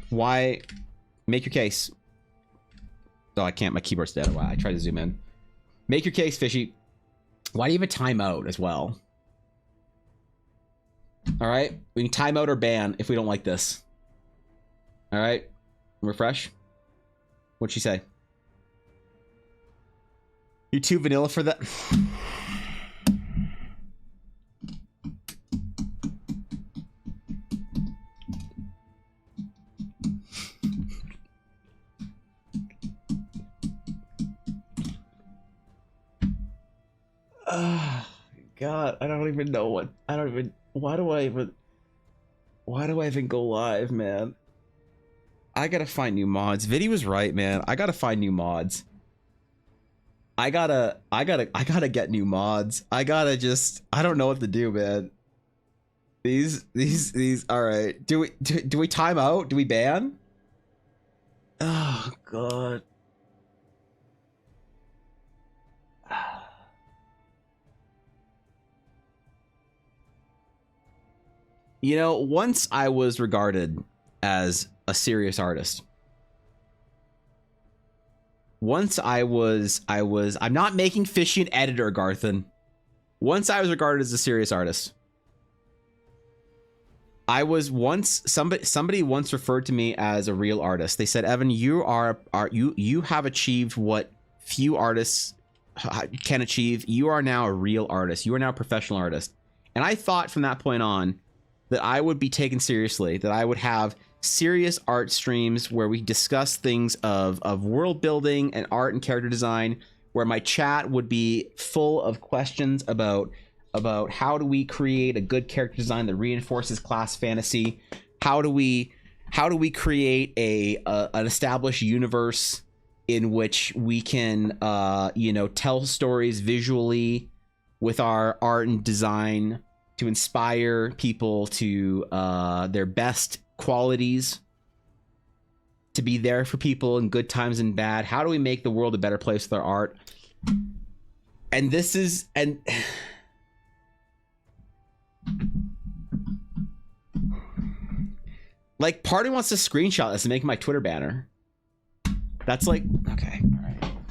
Why? Make your case. Oh, I can't. My keyboard's dead. Wow, I tried to zoom in. Make your case, Fishy. Why do you have a timeout as well? All right, we can timeout or ban if we don't like this. All right, refresh. What'd she say? You too vanilla for that? God, I don't even know what. I don't even. Why do I even go live, man? I gotta find new mods. Viddy was right, man. I gotta find new mods. I gotta get new mods. I don't know what to do, man. These. All right. Do we time out? Do we ban? Oh God. You know, once I was regarded as a serious artist. Once I'm not making Fishy an editor, Garthen. Once I was regarded as a serious artist. I was once, somebody once referred to me as a real artist. They said, Evan, you have achieved what few artists can achieve. You are now a real artist. You are now a professional artist. And I thought from that point on that I would be taken seriously, that I would have serious art streams where we discuss things of world building and art and character design, where my chat would be full of questions about how do we create a good character design that reinforces class fantasy? How do we create an established universe in which we can tell stories visually with our art and design to inspire people to their best qualities, to be there for people in good times and bad? How do we make the world a better place with our art? And this is, and like, part of me wants to screenshot this and make my Twitter banner. That's like, okay, all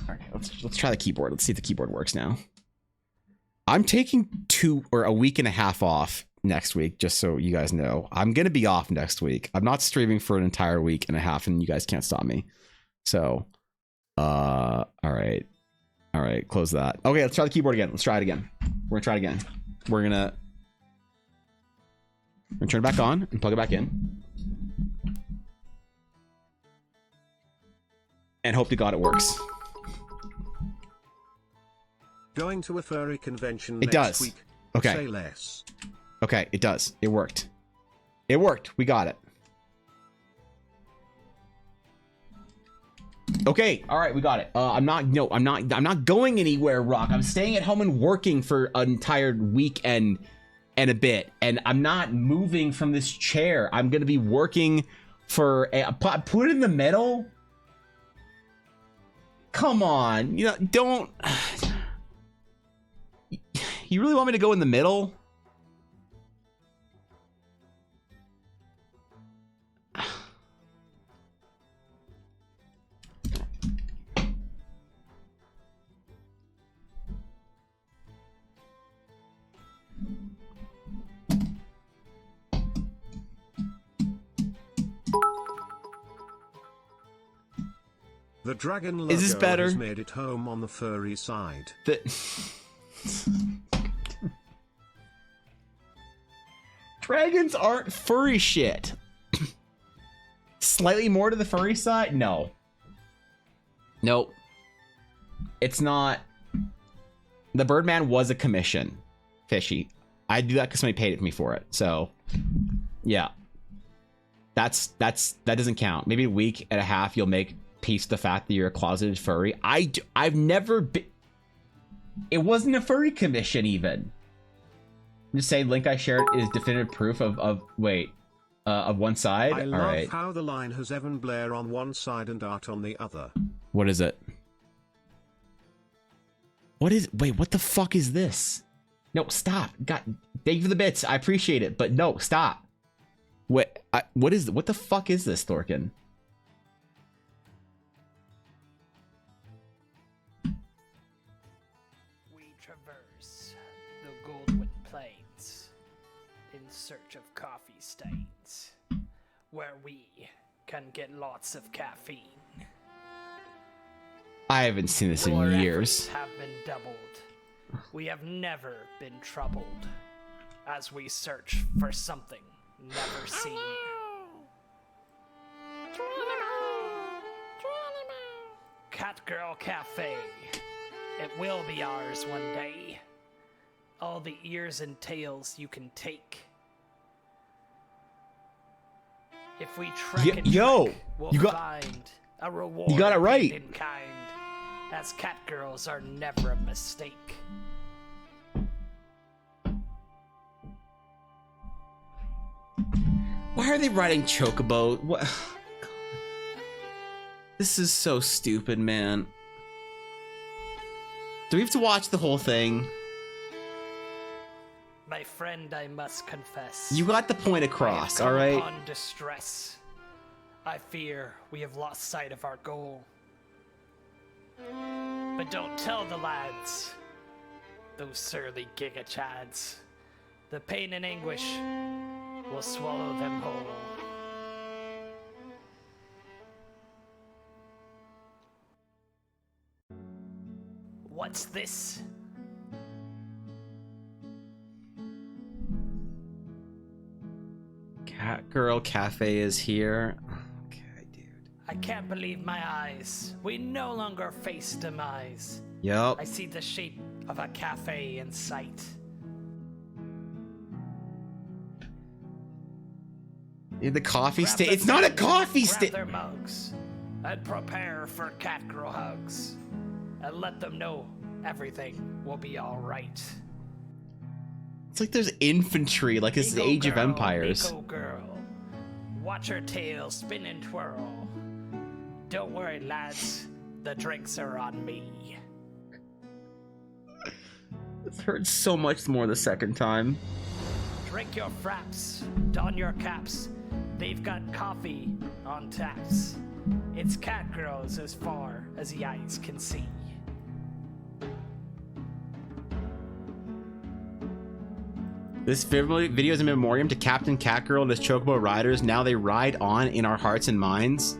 right, let's try the keyboard. Let's see if the keyboard works now. I'm taking a week and a half off next week, just so you guys know. I'm gonna be off next week. I'm not streaming for an entire week and a half, and you guys can't stop me. So, all right, close that. Okay, let's try the keyboard again. Let's try it again. We're gonna try it again. We're gonna turn it back on and plug it back in, and hope to God it works. Going to a furry convention It next does. week. Okay. Say less. Okay, it does. It worked. It worked. We got it. Okay, all right, we got it. I'm not going anywhere, Rock. I'm staying at home and working for an entire weekend and a bit, and I'm not moving from this chair. I'm gonna be working for put it in the middle. Come on, don't. You really want me to go in the middle? The dragon logo Is this better? has made it home on the furry side. Dragons aren't furry shit. Slightly more to the furry side? No. Nope. It's not. The Birdman was a commission, Fishy. I do that because somebody paid me for it. So, yeah. that doesn't count. Maybe a week and a half you'll make peace with the fact that you're a closeted furry. I've never been. It wasn't a furry commission even. I'm just saying, link I shared is definitive proof of one side. I All love right. how the line has Evan Blair on one side and Art on the other. What is it? Wait, what the fuck is this? No, stop. God, thank you for the bits. I appreciate it, but no, stop. What the fuck is this, Thorkin? We traverse the Goldwood Plains in search of coffee stains, where we can get lots of caffeine. I haven't seen this in Your years. efforts have been doubled. We have never been troubled, as we search for something never seen. Catgirl Cafe. It will be ours one day. All the ears and tails you can take. If we trek and yo, trek, we'll you got- find a reward You got it right. paid in kind, as catgirls are never a mistake. Why are they riding Chocobo? What? This is so stupid, man. Do we have to watch the whole thing? My friend, I must confess. You got the point I have across, come all right? upon distress. I fear we have lost sight of our goal. But don't tell the lads, those surly giga-chads. The pain and anguish will swallow them whole. What's this? Catgirl Cafe is here. Okay, dude. I can't believe my eyes. We no longer face demise. Yup. I see the shape of a cafe in sight. The coffee Grab stand. the It's not a mugs, coffee grab stand. their mugs and prepare for catgirl hugs, and let them know everything will be all right. It's like there's infantry, like it's the Ego Age of girl, Empires. Ego girl, watch her tail spin and twirl. Don't worry, lads, the drinks are on me. This hurts so much more the second time. Drink your fraps, don your caps. They've got coffee on taps. It's catgirls as far as the eyes can see. This video is a memoriam to Captain Catgirl and his Chocobo riders. Now they ride on in our hearts and minds.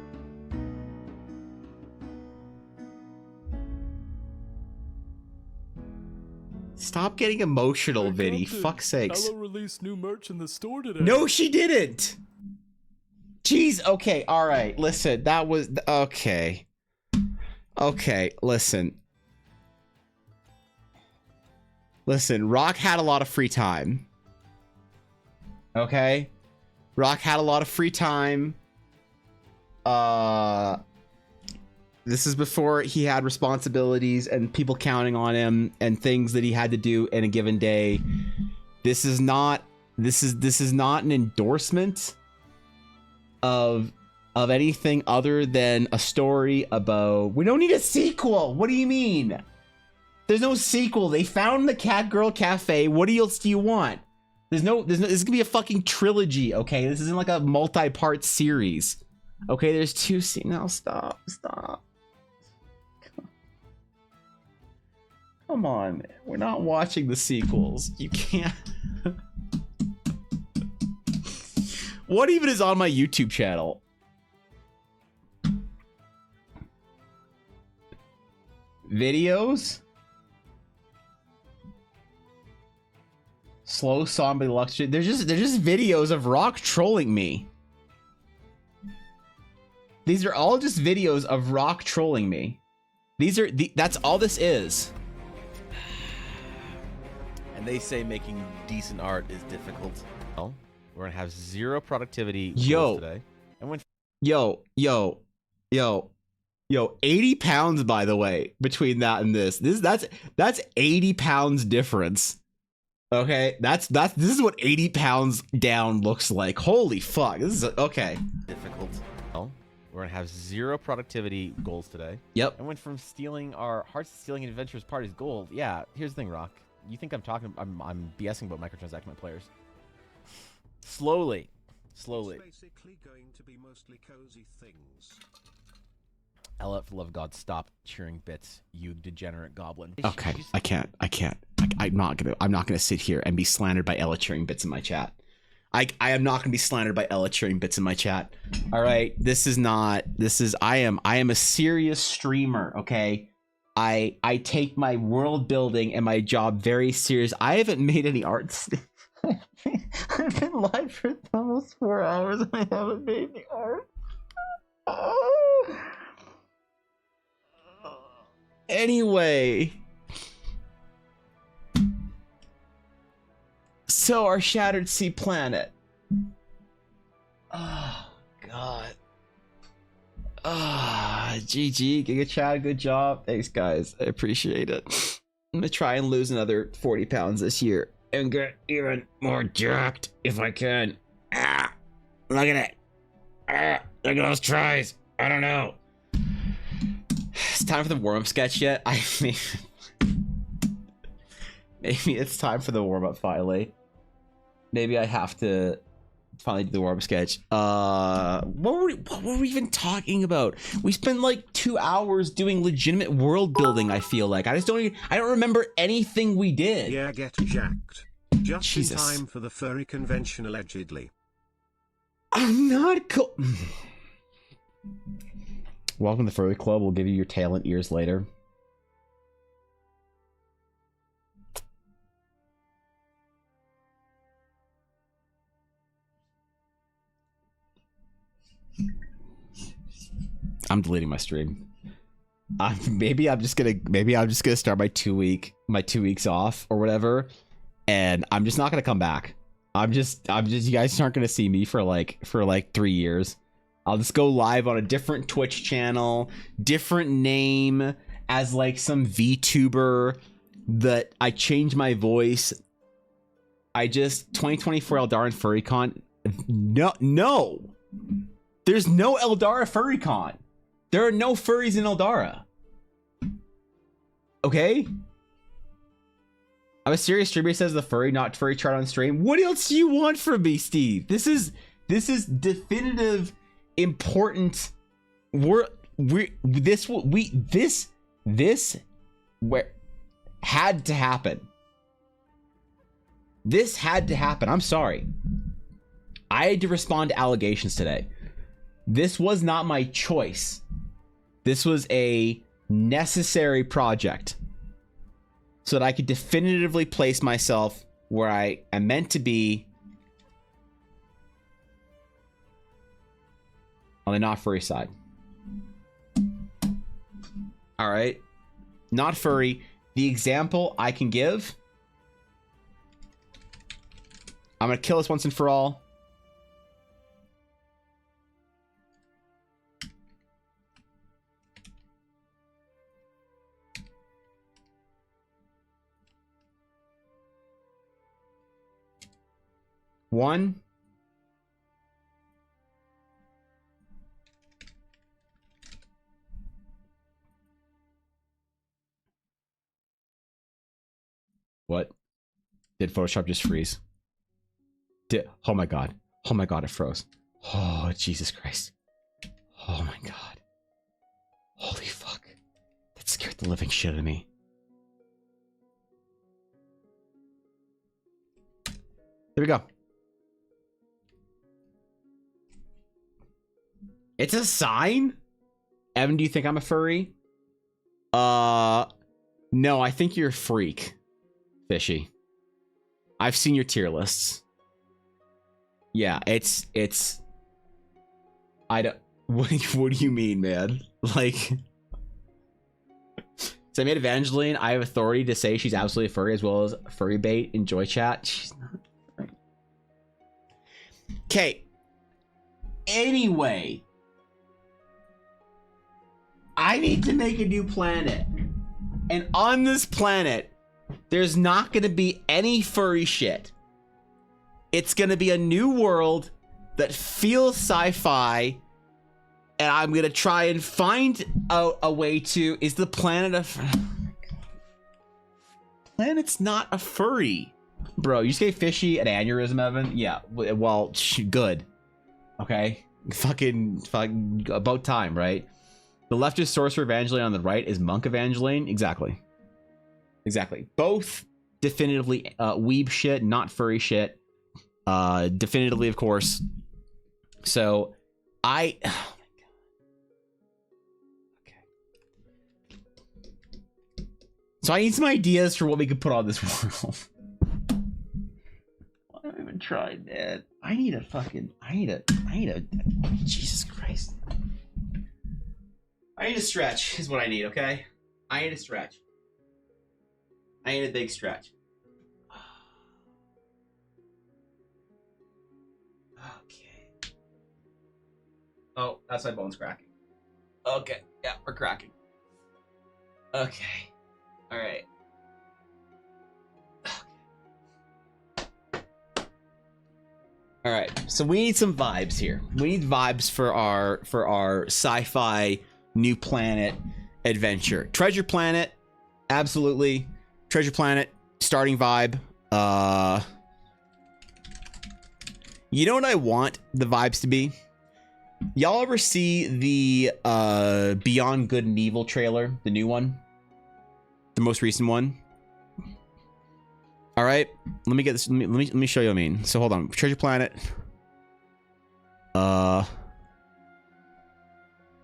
Stop getting emotional, Viddy. Fuck's sakes. Ella released new merch in the store today. No, she didn't. Jeez. Okay. All right. Listen, that was okay. Okay. Listen. Listen. Rock had a lot of free time. Okay. Rock had a lot of free time. This is before he had responsibilities and people counting on him and things that he had to do in a given day. This is not an endorsement of anything other than a story about we don't need a sequel. What do you mean? There's no sequel. They found the Catgirl Cafe. What else do you want? There's no this is gonna be a fucking trilogy, okay? This isn't like a multi-part series. Okay, there's two now stop. Come on, man. We're not watching the sequels. You can't. What even is on my YouTube channel? Videos? Slow zombie luxury. They're just videos of Rock trolling me. These are all just videos of Rock trolling me. That's all this is. And they say making decent art is difficult. Well, we're gonna have zero productivity goals Yo, today. And when Yo, 80 pounds, by the way, between that and that's 80 pounds difference. Okay, this is what 80 pounds down looks like. Holy fuck, this is okay. difficult, well, we're gonna have 0 productivity goals today. Yep. And went from stealing our hearts to stealing adventurous parties gold. Yeah, here's the thing, Rock. You think I'm BSing about microtransacting my players? Slowly. It's basically going to be mostly cozy things. Ella, for the love of God, stop cheering bits, you degenerate goblin. Okay, I can't. I'm not gonna sit here and be slandered by Ella cheering bits in my chat. I am not gonna be slandered by Ella cheering bits in my chat. All right, I am a serious streamer. Okay, I take my world building and my job very serious. I haven't made any art. I've been live for almost 4 hours and I haven't made any art. Anyway, so our Shattered Sea planet. Oh God. GG, Giga Chad, good job. Thanks, guys. I appreciate it. I'm gonna try and lose another 40 pounds this year and get even more jacked if I can. Look at it. Look at those tries. I don't know. It's time for the warm-up sketch yet? Maybe it's time for the warm-up finally. Maybe I have to finally do the warm-up sketch. What were we even talking about? We spent like 2 hours doing legitimate world building, I feel like. I don't remember anything we did. Yeah, get jacked. Just Jesus. in time for the furry convention, allegedly. I'm not cool. Welcome to the Furry Club. We'll give you your talent years later. I'm deleting my stream. Maybe I'm just gonna start my 2 weeks off or whatever, and I'm just not gonna come back. I'm just you guys aren't gonna see me for like 3 years. I'll just go live on a different Twitch channel, different name, as like some VTuber that I change my voice. 2024 Eldara FurryCon. No. There's no Eldara FurryCon. There are no furries in Eldara. Okay? I'm a serious streamer, says the furry, not furry chart on stream. What else do you want from me, Steve? This is definitive, important. This had to happen. This had to happen. I'm sorry. I had to respond to allegations today. This was not my choice. This was a necessary project so that I could definitively place myself where I am meant to be on the not furry side. All right. Not furry. The example I can give. I'm going to kill this once and for all. One. What? Did Photoshop just freeze? Oh my god. Oh my god, it froze. Oh, Jesus Christ. Oh my god. Holy fuck. That scared the living shit out of me. There we go. It's a sign? Evan, do you think I'm a furry? No, I think you're a freak. Fishy. I've seen your tier lists. Yeah, it's I don't what do you mean, man? Like so I made Evangeline. I have authority to say she's absolutely furry, as well as furry bait in Joy Chat. She's not furry. Okay. Anyway, I need to make a new planet. And on this planet, there's not going to be any furry shit. It's going to be a new world that feels sci-fi. And I'm going to try and find out a way to... Is the planet a... Planet's not a furry. Bro, you just gave Fishy an aneurysm, Evan? Yeah, well, good. Okay? Fucking about time, right? The left is Sorcerer Evangeline, on the right is Monk Evangeline. Exactly. Both definitively weeb shit, not furry shit. Definitively, of course. So, oh my god. Okay. So I need some ideas for what we could put on this world. I haven't even tried that. I need a Jesus Christ. I need a stretch is what I need, okay? I need a stretch. I need a big stretch. Okay. Oh, that's my bones cracking. Okay, yeah, we're cracking. Okay. Alright. Alright, so we need some vibes here. We need vibes for our sci-fi new planet adventure. Treasure Planet, absolutely. Treasure Planet, starting vibe. You know what I want the vibes to be? Y'all ever see the Beyond Good and Evil trailer? The new one? The most recent one? Alright, let me get this. Let me show you what I mean. So hold on. Treasure Planet.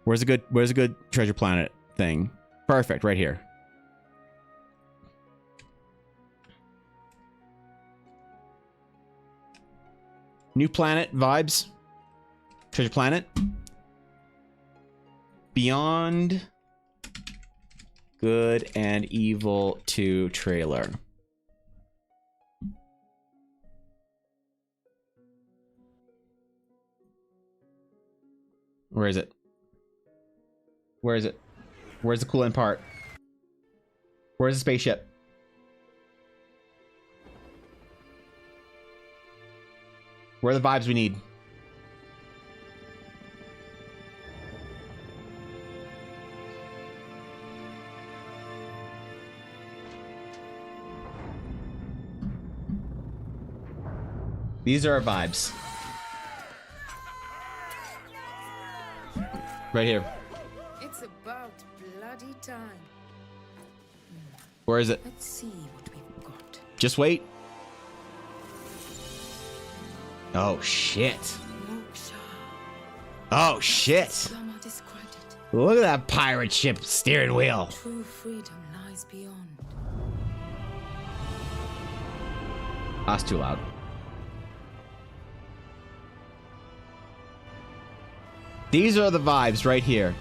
Where's a good Treasure Planet thing? Perfect, right here. New planet vibes. Treasure Planet. Beyond Good and Evil 2 trailer. Where is it? Where is it? Where's the cool end part? Where's the spaceship? Where are the vibes we need? These are our vibes. Right here. It's about bloody time. Where is it? Let's see what we've got. Just wait. Oh shit. Oh shit. Look at that pirate ship steering wheel. True freedom lies beyond. That's too loud. These are the vibes right here.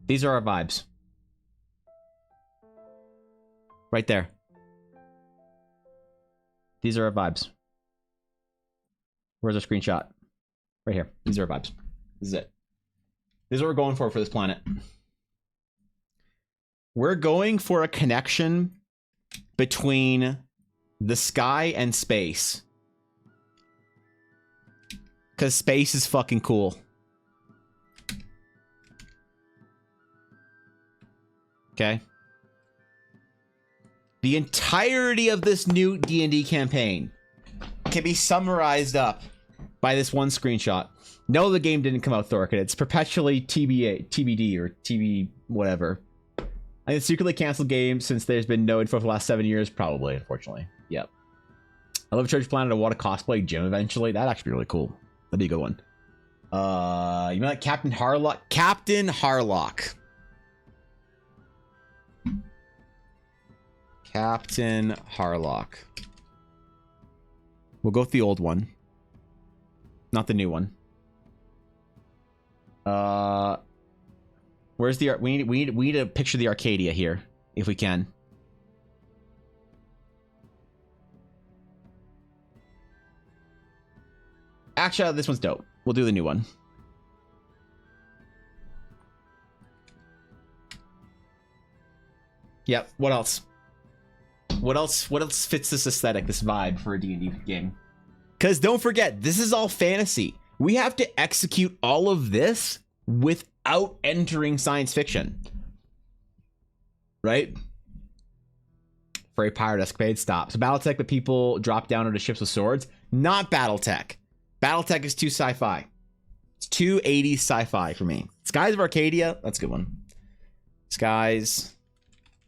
These are our vibes. Right there. These are our vibes. Where's our screenshot? Right here. These are our vibes. This is it. This is what we're going for this planet. We're going for a connection between the sky and space. Because space is fucking cool. Okay. The entirety of this new D&D campaign can be summarized up by this one screenshot. No, the game didn't come out, Thorkin. It's perpetually TBD or TB whatever. I think it's secretly canceled game since there's been no info for the last 7 years. Probably, unfortunately. Yep. I love Treasure Planet. I want to cosplay Jim eventually. That'd actually be really cool. That'd be a good one. You know like Captain Harlock? Captain Harlock. Captain Harlock. We'll go with the old one. Not the new one. Where's the we need to picture the Arcadia here, if we can. Actually, this one's dope. We'll do the new one. Yep. What else? What else fits this aesthetic, this vibe for a D&D game? Because don't forget, this is all fantasy. We have to execute all of this without entering science fiction. Right? For a pirate escapade, stop. So Battletech, but people drop down onto ships with swords. Not Battletech. Battletech is too sci-fi. It's too 80s sci-fi for me. Skies of Arcadia, that's a good one. Skies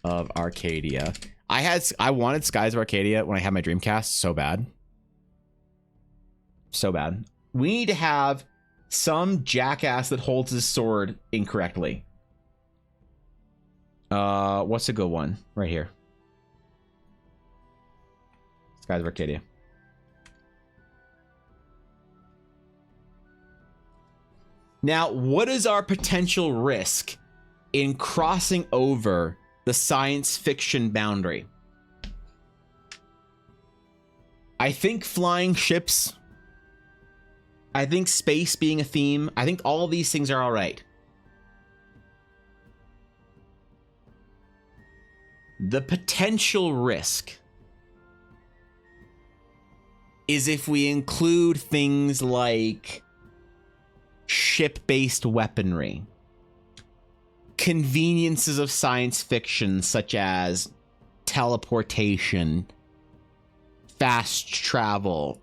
of Arcadia. I wanted Skies of Arcadia when I had my Dreamcast so bad. So bad. We need to have some jackass that holds his sword incorrectly. What's a good one? Right here. Skies of Arcadia. Now, what is our potential risk in crossing over the science fiction boundary? I think flying ships. I think space being a theme. I think all of these things are all right. The potential risk is if we include things like ship-based weaponry, conveniences of science fiction such as teleportation, fast travel.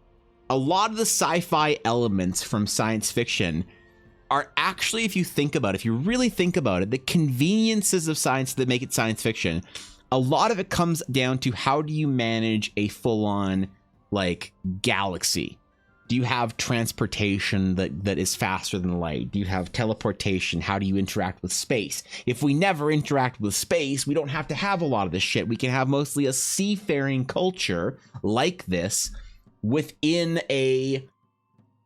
A lot of the sci-fi elements from science fiction are actually, if you really think about it, the conveniences of science that make it science fiction. A lot of it comes down to how do you manage a full-on like galaxy? Do you have transportation that is faster than light? Do you have teleportation? How do you interact with space? If we never interact with space, we don't have to have a lot of this shit. We can have mostly a seafaring culture like this within a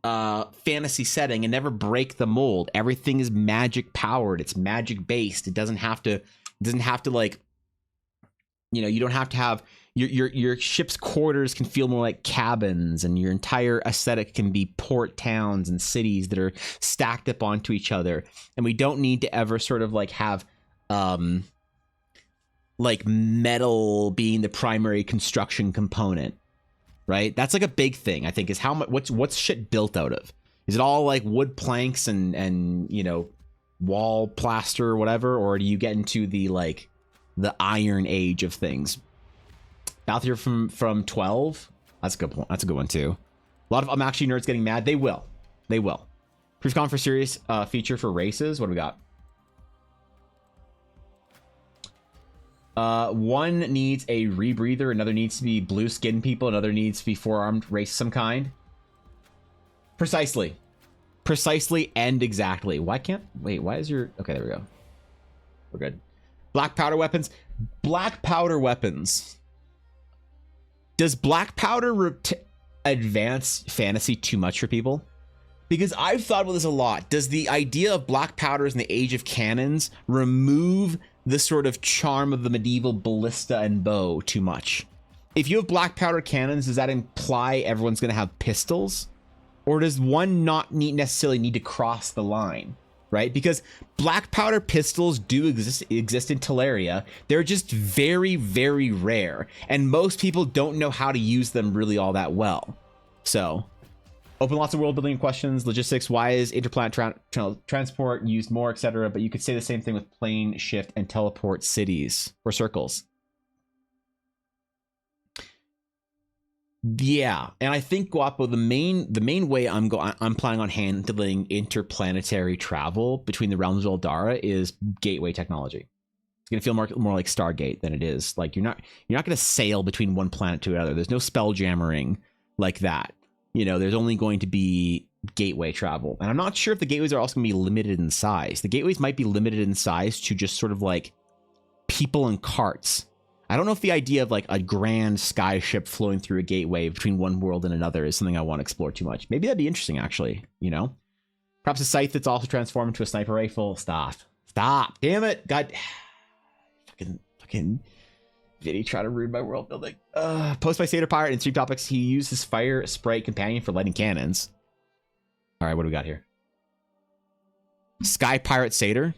fantasy setting and never break the mold. Everything is magic powered. It's magic based. It doesn't have to like, you know, you don't have to have your ship's quarters can feel more like cabins, and your entire aesthetic can be port towns and cities that are stacked up onto each other. And we don't need to ever sort of like have like metal being the primary construction component, right? That's like a big thing, I think, is how much what's shit built out of. Is it all like wood planks and you know, wall plaster or whatever, or do you get into the like the iron age of things? Battlefield from 12. That's a good point. That's a good one too. A lot of actually nerds getting mad. They will. Proof for serious feature for races. What do we got? One needs a rebreather. Another needs to be blue skinned people. Another needs to be four-armed race of some kind. Precisely, and exactly. Why is your... Okay, there we go. We're good. Black powder weapons. Does black powder advance fantasy too much for people? Because I've thought about this a lot. Does the idea of black powders in the age of cannons remove the sort of charm of the medieval ballista and bow too much? If you have black powder cannons, does that imply everyone's going to have pistols? Or does one not necessarily need to cross the line? Right? Because black powder pistols do exist in Teleria. They're just very, very rare. And most people don't know how to use them really all that well. So, open lots of world building questions, logistics, why is interplanet transport used more, etc. But you could say the same thing with plane, shift, and teleport cities or circles. Yeah, and I think, Guapo, the main way I'm planning on handling interplanetary travel between the realms of Eldara is gateway technology. It's gonna feel more like Stargate than it is like you're not gonna sail between one planet to another. There's no spell jammering like that. You know, there's only going to be gateway travel, and I'm not sure if the gateways are also gonna be limited in size. The gateways might be limited in size to just sort of like people and carts. I don't know if the idea of like a grand sky ship flowing through a gateway between one world and another is something I want to explore too much. Maybe that'd be interesting, actually, you know? Perhaps a scythe that's also transformed into a sniper rifle. Stop. Damn it. God. Fucking Vinny trying to ruin my world building. Post by Satyr Pirate in Stream Topics. He used his fire sprite companion for lighting cannons. All right, what do we got here? Sky Pirate Satyr.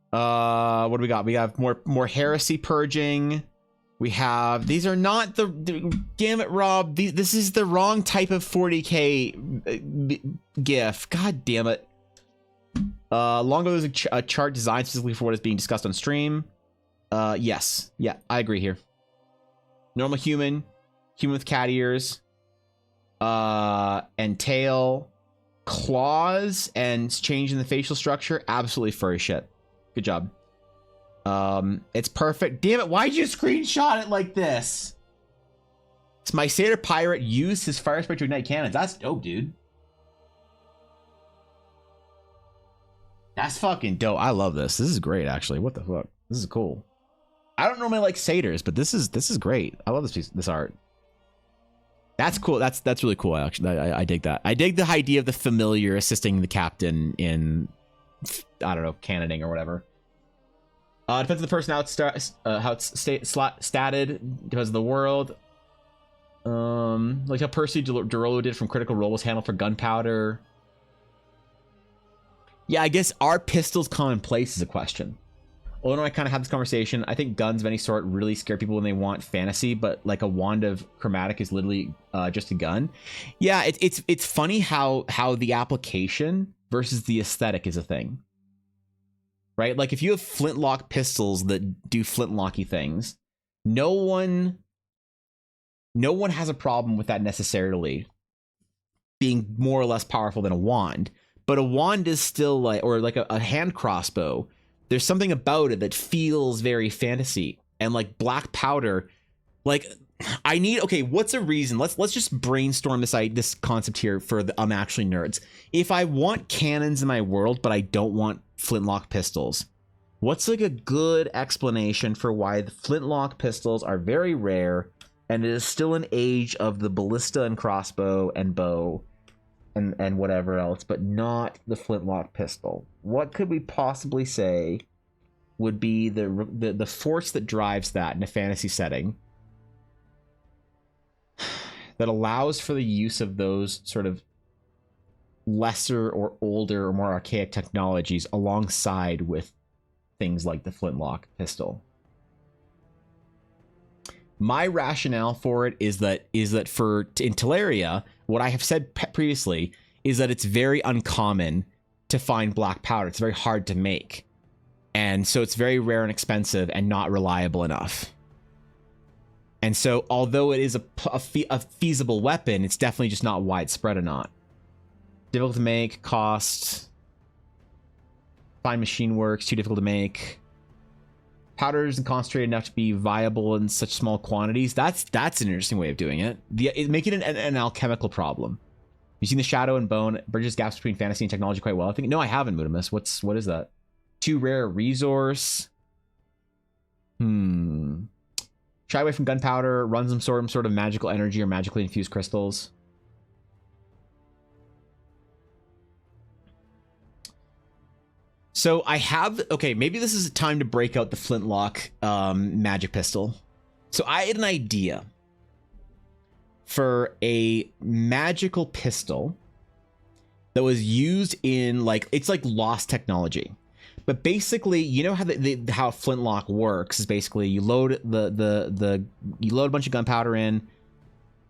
What do we got? We have more heresy purging. We have, these are not damn it, Rob. This is the wrong type of 40k GIF. God damn it. Longo, there's a chart designed specifically for what is being discussed on stream. Yes. Yeah, I agree here. Normal human with cat ears, and tail, claws, and changing the facial structure. Absolutely furry shit. Good job. It's perfect. Damn it, why'd you screenshot it like this? It's my Satyr Pirate used his fire spray to ignite cannons. That's dope, dude. That's fucking dope. I love this. This is great, actually. What the fuck? This is cool. I don't normally like satyrs, but this is great. I love this art. That's cool. That's really cool. Actually, I dig that. I dig the idea of the familiar assisting the captain in, I don't know, cannoning or whatever. Depends on the person how it's statted. Depends on the world. Like how Percy Derolo did from Critical Role was handled for gunpowder. Yeah, I guess are pistols commonplace is a question. Although I kind of had this conversation, I think guns of any sort really scare people when they want fantasy, but like a wand of chromatic is literally just a gun. Yeah, it's funny how the application versus the aesthetic is a thing. Right? Like if you have flintlock pistols that do flintlocky things, no one has a problem with that necessarily being more or less powerful than a wand. But a wand is still like, or like a hand crossbow. There's something about it that feels very fantasy. And like black powder, like I need, okay, what's a reason? Let's just brainstorm this concept here for the actually nerds. If I want cannons in my world, but I don't want flintlock pistols, what's like a good explanation for why the flintlock pistols are very rare and it is still an age of the ballista and crossbow and bow and whatever else, but not the flintlock pistol? What could we possibly say would be the force that drives that in a fantasy setting that allows for the use of those sort of lesser or older or more archaic technologies alongside with things like the flintlock pistol? My rationale for it is that in Teleria, what I have said previously is that it's very uncommon to find black powder. It's very hard to make. And so it's very rare and expensive and not reliable enough. And so although it is a feasible weapon, it's definitely just not widespread enough. Difficult to make, cost, fine machine works, too difficult to make. Powder isn't concentrated enough to be viable in such small quantities. That's an interesting way of doing it. Making it an alchemical problem. You've seen the Shadow and Bone bridges gaps between fantasy and technology quite well. I think no, I haven't, Mutimus. What is that? Too rare resource. Shy away from gunpowder. Run some sort of magical energy or magically infused crystals. So I have, okay, maybe this is a time to break out the flintlock magic pistol. So I had an idea for a magical pistol that was used in like, it's like lost technology. But basically, you know how how flintlock works is basically you load you load a bunch of gunpowder in,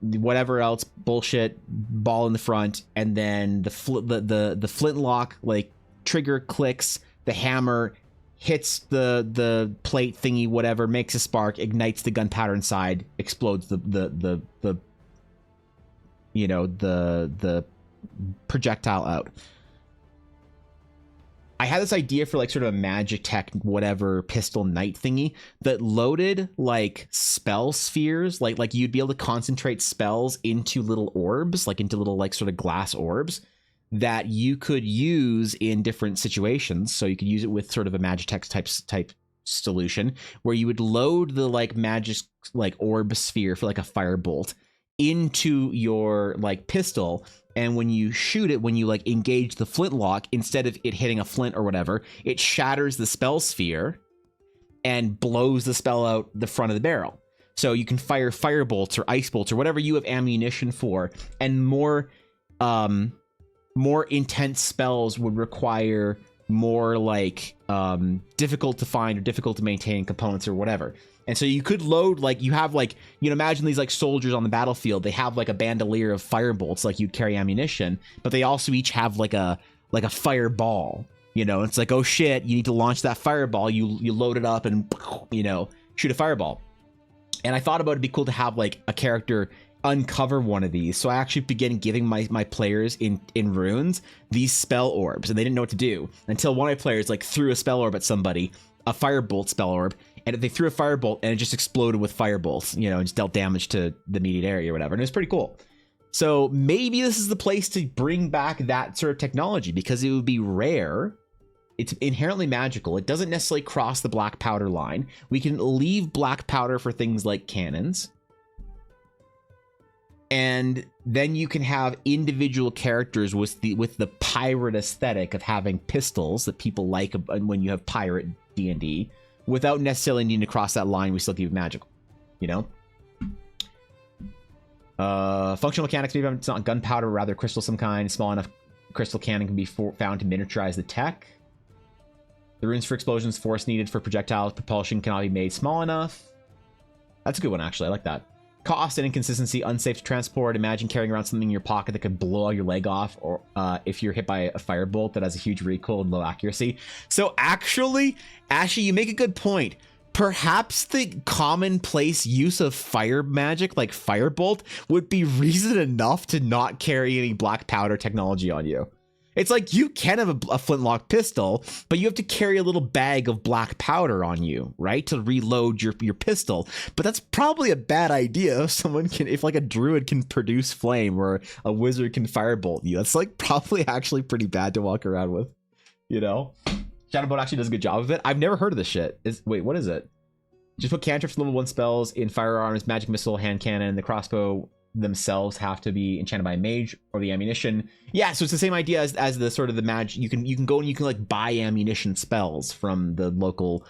whatever else bullshit, ball in the front, and then the flintlock like trigger clicks, the hammer hits the plate thingy, whatever, makes a spark, ignites the gunpowder inside, explodes the projectile out. I had this idea for like sort of a magic tech whatever pistol knight thingy that loaded like spell spheres, like you'd be able to concentrate spells into little orbs, like into little like sort of glass orbs that you could use in different situations. So you could use it with sort of a Magitech type solution where you would load the like magic like orb sphere for like a firebolt into your like pistol, and when you shoot it, when you like engage the flintlock, instead of it hitting a flint or whatever, it shatters the spell sphere and blows the spell out the front of the barrel. So you can fire fire bolts or ice bolts or whatever you have ammunition for, and more intense spells would require more like difficult to find or difficult to maintain components or whatever. And so you could load, like, you have, like, you know, imagine these like soldiers on the battlefield. They have like a bandolier of fire bolts, like you'd carry ammunition, but they also each have like a fireball. You know, it's like, oh shit, you need to launch that fireball. You load it up and, you know, shoot a fireball. And I thought about it'd be cool to have like a character uncover one of these. So I actually began giving my players in runes these spell orbs, and they didn't know what to do until one of my players like threw a spell orb at somebody, a firebolt spell orb, and they threw a firebolt and it just exploded with firebolts, you know, and just dealt damage to the immediate area or whatever. And it was pretty cool. So maybe this is the place to bring back that sort of technology, because it would be rare. It's inherently magical. It doesn't necessarily cross the black powder line. We can leave black powder for things like cannons. And then you can have individual characters with the pirate aesthetic of having pistols that people like when you have pirate D&D, without necessarily needing to cross that line. We still keep it magical, you know? Functional mechanics, maybe it's not gunpowder, rather crystal of some kind. Small enough crystal cannon can be found to miniaturize the tech. The runes for explosions, force needed for projectile propulsion cannot be made small enough. That's a good one, actually. I like that. Cost and inconsistency, unsafe to transport. Imagine carrying around something in your pocket that could blow your leg off, or if you're hit by a firebolt that has a huge recoil and low accuracy. So actually, Ashley, you make a good point. Perhaps the commonplace use of fire magic, like firebolt, would be reason enough to not carry any black powder technology on you. It's like, you can have a flintlock pistol, but you have to carry a little bag of black powder on you, right, to reload your pistol. But that's probably a bad idea if like a druid can produce flame or a wizard can firebolt you. That's like probably actually pretty bad to walk around with, you know? Shadowbolt actually does a good job of it. I've never heard of this shit. Wait, what is it? Just put cantrips level 1 spells in firearms, magic missile, hand cannon. The crossbow themselves have to be enchanted by a mage, or the ammunition. Yeah, so it's the same idea as the sort of the magic. You can go and you can like buy ammunition spells from the local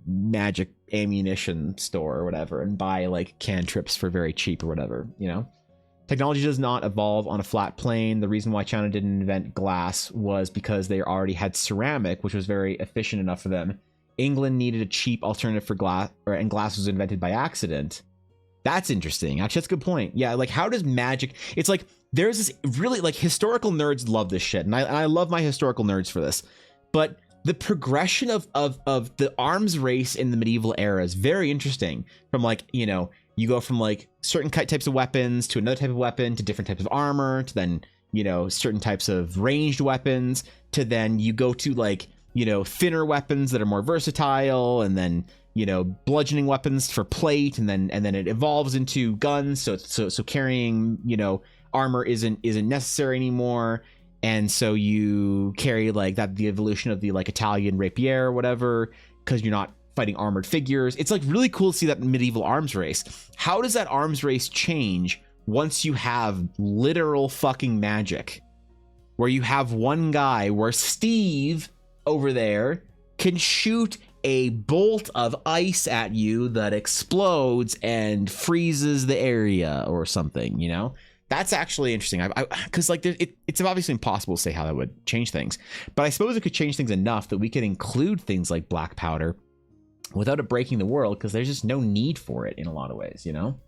magic ammunition store or whatever, and buy like cantrips for very cheap or whatever, you know? Technology does not evolve on a flat plane. The reason why China didn't invent glass was because they already had ceramic, which was very efficient enough for them. England needed a cheap alternative for glass, and glass was invented by accident. That's interesting. Actually, that's a good point. Yeah, like, how does magic... It's like, there's this really, like, historical nerds love this shit, and I love my historical nerds for this. But the progression of the arms race in the medieval era is very interesting. From, like, you know, you go from, like, certain types of weapons to another type of weapon, to different types of armor, to then, you know, certain types of ranged weapons, to then you go to, like, you know, thinner weapons that are more versatile, and then, you know, bludgeoning weapons for plate, and then it evolves into guns. So carrying, you know, armor isn't necessary anymore, and so you carry like that, the evolution of the like Italian rapier or whatever, because you're not fighting armored figures. It's like really cool to see that medieval arms race. How does that arms race change once you have literal fucking magic, where you have one guy, where Steve over there can shoot a bolt of ice at you that explodes and freezes the area or something, you know? That's actually interesting. Because like it's obviously impossible to say how that would change things, but I suppose it could change things enough that we could include things like black powder without it breaking the world, because there's just no need for it in a lot of ways, you know?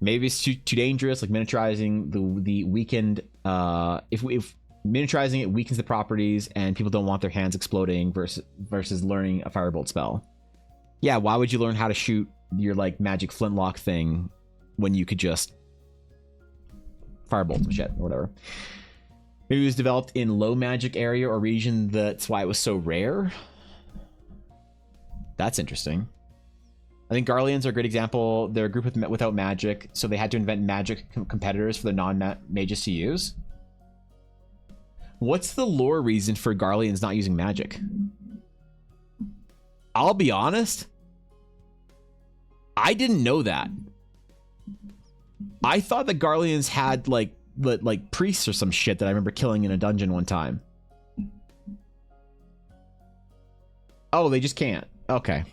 Maybe it's too dangerous, like miniaturizing the weakened. If miniaturizing it weakens the properties and people don't want their hands exploding versus learning a firebolt spell. Yeah, why would you learn how to shoot your like magic flintlock thing when you could just firebolt some shit or whatever? Maybe it was developed in low magic area or region, that's why it was so rare. That's interesting. I think Garleans are a great example. They're a group without magic, so they had to invent magic competitors for the non-mages to use. What's the lore reason for Garleans not using magic? I'll be honest, I didn't know that. I thought that Garleans had like priests or some shit that I remember killing in a dungeon one time. Oh, they just can't. Okay.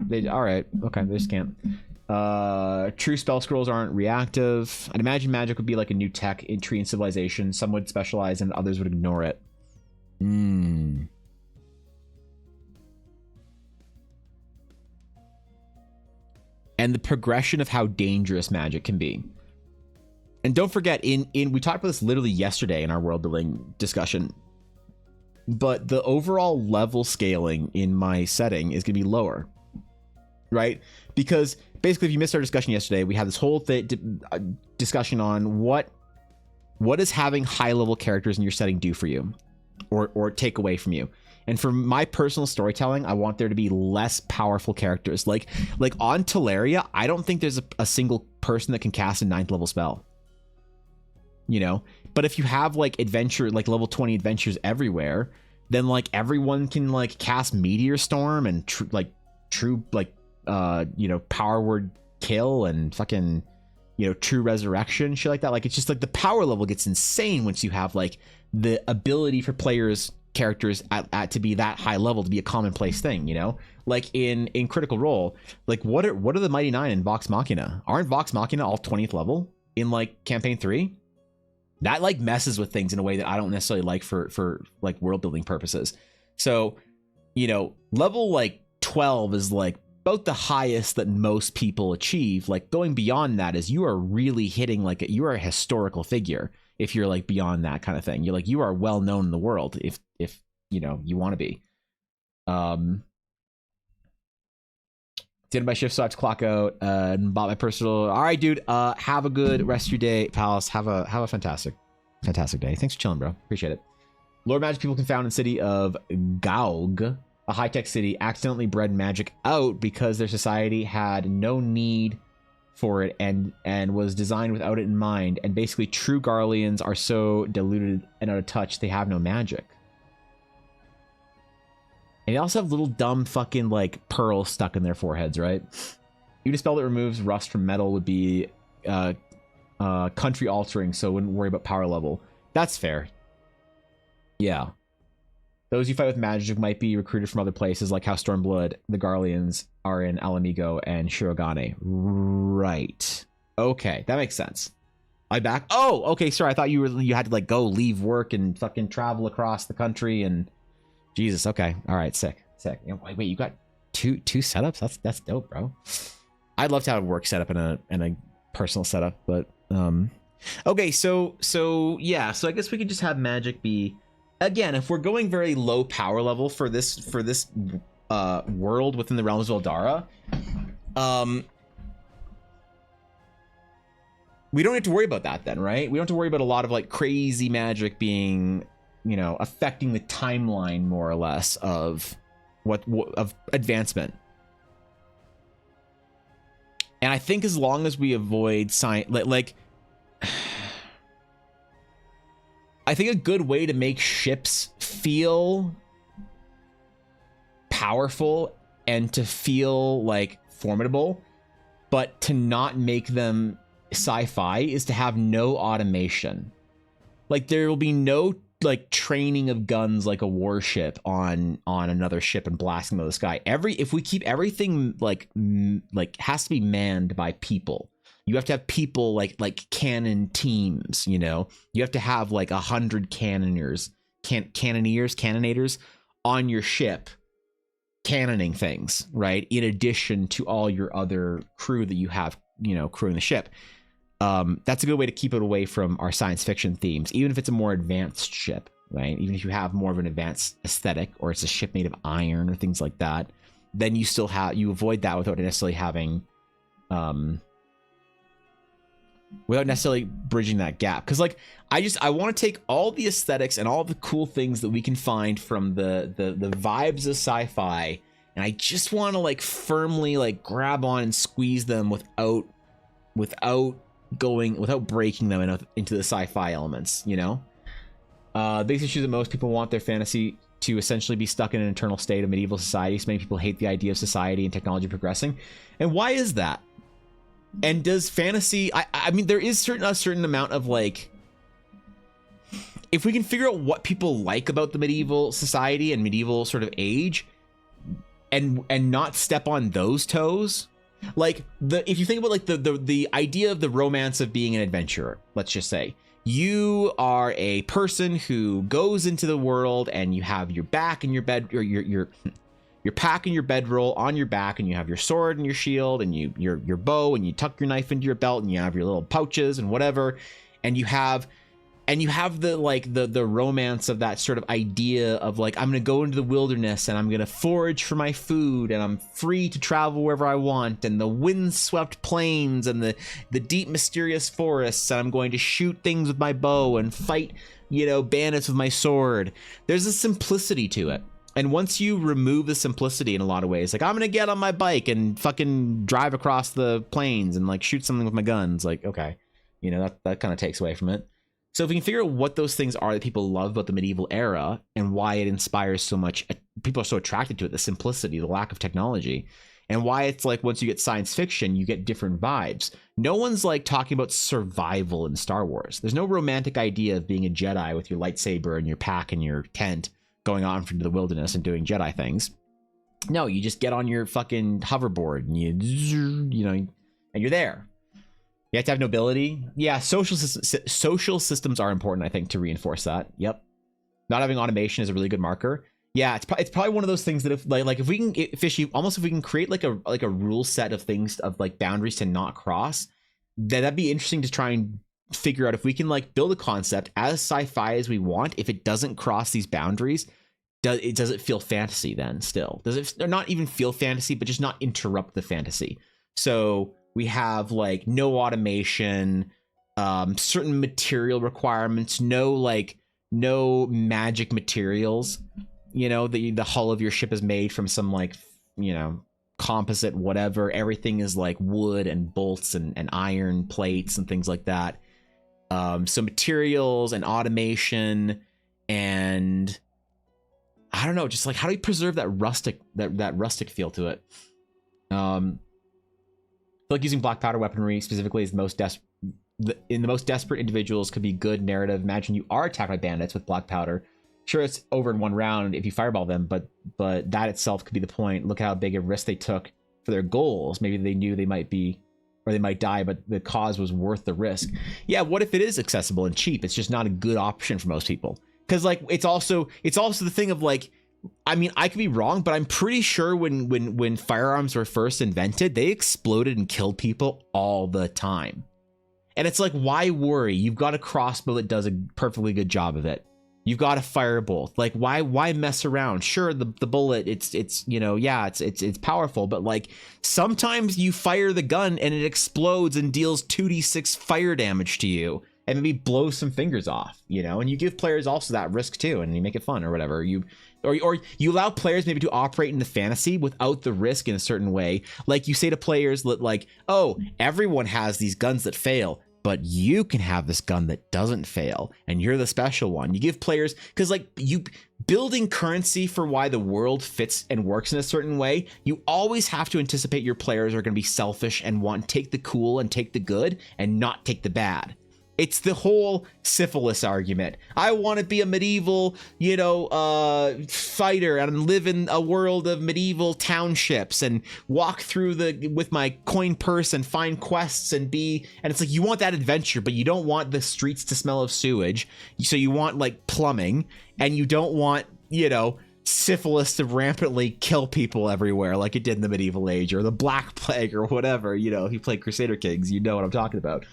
They all right. Okay, they just can't. True spell scrolls aren't reactive. I'd imagine magic would be like a new tech in tree and civilization. Some would specialize and others would ignore it. And the progression of how dangerous magic can be. And don't forget, in we talked about this literally yesterday in our world building discussion, but the overall level scaling in my setting is going to be lower, right? Because basically, if you missed our discussion yesterday, we had this whole discussion on what does having high level characters in your setting do for you, or take away from you. And for my personal storytelling, I want there to be less powerful characters. Like on Teleria, I don't think there's a single person that can cast a 9th level spell. You know, but if you have like adventure, like level 20 adventures everywhere, then like everyone can like cast Meteor Storm and true power word kill and fucking, true resurrection, shit like that. Like it's just like the power level gets insane once you have like the ability for characters at to be that high level to be a commonplace thing, like in Critical Role. Like what are the Mighty Nine in Vox Machina? Aren't Vox Machina all 20th level in like campaign 3? That like messes with things in a way that I don't necessarily like for like world building purposes. So, level like 12 is like about the highest that most people achieve. Like going beyond that is you are really hitting like you are a historical figure if you're like beyond that kind of thing. You're like, you are well known in the world if you want to be. Did my shift, so I have to clock out and bought my personal. All right, dude. Have a good rest of your day, pals. Have a fantastic day. Thanks for chilling, bro. Appreciate it. Lord magic people can found in city of Gaug, a high-tech city, accidentally bred magic out because their society had no need for it and was designed without it in mind. And basically, true Garleans are so diluted and out of touch they have no magic. And they also have little dumb fucking like pearls stuck in their foreheads, right? Even a spell that removes rust from metal would be country altering, so wouldn't worry about power level. That's fair. Yeah. Those you fight with magic might be recruited from other places, like how Stormblood, the Garleans, are in Alamigo and Shirogane. Right. Okay, that makes sense. I back. Oh, okay. Sorry, I thought you had to like go leave work and fucking travel across the country and. Jesus. Okay. All right. Sick. Wait, you got two setups? That's dope, bro. I'd love to have a work setup and a personal setup, but okay. So yeah. So I guess we could just have magic be, again, if we're going very low power level for this world within the realms of Eldara, we don't have to worry about that then, right? We don't have to worry about a lot of like crazy magic being, affecting the timeline more or less of of advancement. And I think as long as we avoid like I think a good way to make ships feel powerful and to feel like formidable, but to not make them sci-fi, is to have no automation. Like there will be no like training of guns like a warship on another ship and blasting them out of the sky. If we keep everything like has to be manned by people. You have to have people like cannon teams, you have to have like 100 cannoneers on your ship cannoning things, right? In addition to all your other crew that you have, crewing the ship. That's a good way to keep it away from our science fiction themes, even if it's a more advanced ship, right? Even if you have more of an advanced aesthetic, or it's a ship made of iron or things like that, then you avoid that without necessarily having, without necessarily bridging that gap. Because like I want to take all the aesthetics and all the cool things that we can find from the vibes of sci-fi, and I just want to like firmly like grab on and squeeze them without breaking them into the sci-fi elements, biggest issue that most people want their fantasy to essentially be stuck in an eternal state of medieval society. So many people hate the idea of society and technology progressing. And why is that? And does fantasy, I mean, there is a certain amount of like, if we can figure out what people like about the medieval society and medieval sort of age, and not step on those toes. Like if you think about like the idea of the romance of being an adventurer, let's just say you are a person who goes into the world and you have your back and your bed, or your pack and your bedroll on your back, and you have your sword and your shield and your bow, and you tuck your knife into your belt, and you have your little pouches and whatever, and you have the like the romance of that sort of idea of like, I'm gonna go into the wilderness and I'm gonna forage for my food, and I'm free to travel wherever I want, and the windswept plains and the deep mysterious forests, and I'm going to shoot things with my bow and fight, you know, bandits with my sword. There's a simplicity to it. And once you remove the simplicity in a lot of ways, like I'm gonna get on my bike and fucking drive across the plains and like shoot something with my guns, like, okay, you know, that kind of takes away from it. So if we can figure out what those things are that people love about the medieval era and why it inspires so much, people are so attracted to it, the simplicity, the lack of technology, and why it's like once you get science fiction, you get different vibes. No one's like talking about survival in Star Wars. There's no romantic idea of being a Jedi with your lightsaber and your pack and your tent going on into the wilderness and doing Jedi things. No, you just get on your fucking hoverboard and you know, and you're there. You have to have nobility. Yeah, social systems are important, I think, to reinforce that. Yep. Not having automation is a really good marker. Yeah, it's probably one of those things that if we can if we can create like a rule set of things, of like boundaries to not cross, that'd be interesting to try and figure out if we can like build a concept as sci-fi as we want. If it doesn't cross these boundaries, does it feel fantasy then still? Does it, or not even feel fantasy, but just not interrupt the fantasy? So we have like no automation, certain material requirements, no magic materials. You know, the hull of your ship is made from some like, you know, composite whatever. Everything is like wood and bolts and iron plates and things like that. So materials and automation, and I don't know, just like how do you preserve that rustic feel to it? Like using black powder weaponry specifically is the most desperate individuals could be good narrative. Imagine you are attacked by bandits with black powder. Sure, it's over in one round if you fireball them, but that itself could be the point. Look how big a risk they took for their goals. Maybe they knew they might be, or they might die, but the cause was worth the risk. Yeah, what if it is accessible and cheap? It's just not a good option for most people. Because like it's also the thing of like, I mean, I could be wrong, but I'm pretty sure when firearms were first invented, they exploded and killed people all the time. And it's like, why worry? You've got a crossbow that does a perfectly good job of it. You've got a firebolt. Like, why mess around? Sure, the bullet, it's you know, yeah, it's powerful, but like sometimes you fire the gun and it explodes and deals 2d6 fire damage to you and maybe blows some fingers off, you know, and you give players also that risk too, and you make it fun or whatever. Or you allow players maybe to operate in the fantasy without the risk in a certain way. Like you say to players like, oh, everyone has these guns that fail, but you can have this gun that doesn't fail, and you're the special one. You give players, because like you building currency for why the world fits and works in a certain way, you always have to anticipate your players are going to be selfish and want to take the cool and take the good and not take the bad. It's the whole syphilis argument. I want to be a medieval, you know, fighter and live in a world of medieval townships and walk through with my coin purse and find quests and it's like you want that adventure, but you don't want the streets to smell of sewage. So you want like plumbing, and you don't want, you know, syphilis to rampantly kill people everywhere like it did in the medieval age or the Black Plague or whatever. You know, if you play Crusader Kings, you know what I'm talking about.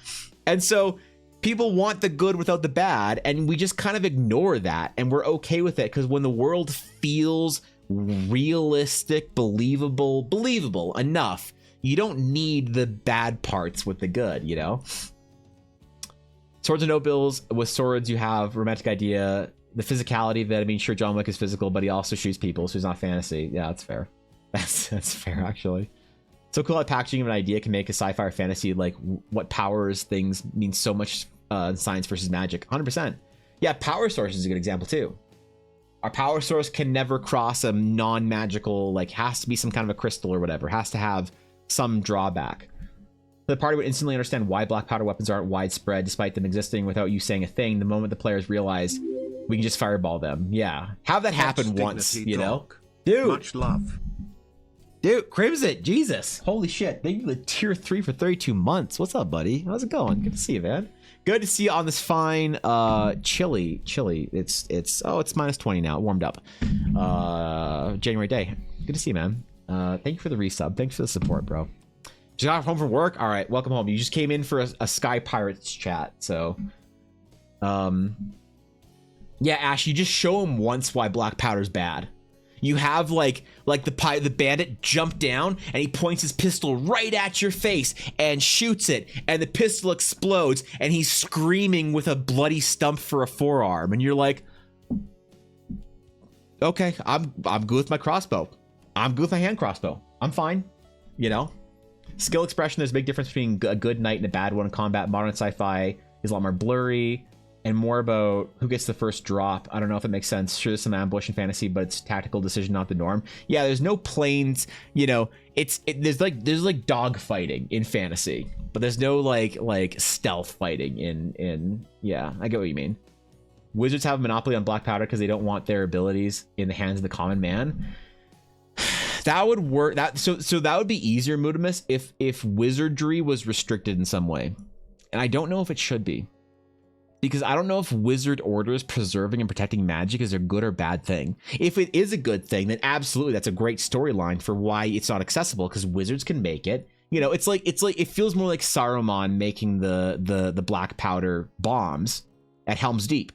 And so people want the good without the bad, and we just kind of ignore that, and we're okay with it because when the world feels realistic, believable enough, you don't need the bad parts with the good, you know? Swords and nobles. With swords, you have romantic idea, the physicality of it. I mean, sure, John Wick is physical, but he also shoots people, so he's not fantasy. Yeah, that's fair. That's fair, actually. So cool how packaging of an idea can make a sci-fi or fantasy, like what powers things mean so much science versus magic. 100%. Yeah, power source is a good example too. Our power source can never cross a non-magical, like has to be some kind of a crystal or whatever, has to have some drawback. The party would instantly understand why black powder weapons aren't widespread despite them existing without you saying a thing the moment the players realize we can just fireball them. Yeah. Have that happen once, you know? Dude. Much love. Dude, Crimson, Jesus. Holy shit. Thank you for the tier 3 for 32 months. What's up, buddy? How's it going? Good to see you, man. Good to see you on this fine chilly. It's minus 20 now. It warmed up. January day. Good to see you, man. Thank you for the resub. Thanks for the support, bro. Just got home from work. All right, welcome home. You just came in for a Sky Pirates chat, so yeah, Ash, you just show him once why black powder's bad. You have like the bandit jump down and he points his pistol right at your face and shoots it, and the pistol explodes and he's screaming with a bloody stump for a forearm, and you're like, okay, I'm good with my crossbow. I'm good with my hand crossbow. I'm fine. You know, skill expression. There's a big difference between a good knight and a bad one in combat. Modern sci-fi is a lot more blurry and more about who gets the first drop. I don't know if it makes sense. Sure, there's some ambush in fantasy, but it's tactical decision, not the norm. Yeah, there's no planes. You know, there's like dog fighting in fantasy, but there's no like stealth fighting in. Yeah, I get what you mean. Wizards have a monopoly on black powder because they don't want their abilities in the hands of the common man. That would work. So that would be easier, Mudimus, if wizardry was restricted in some way, and I don't know if it should be. Because I don't know if wizard orders preserving and protecting magic is a good or bad thing. If it is a good thing, then absolutely that's a great storyline for why it's not accessible, because wizards can make it. You know, it's like it feels more like Saruman making the black powder bombs at Helm's Deep,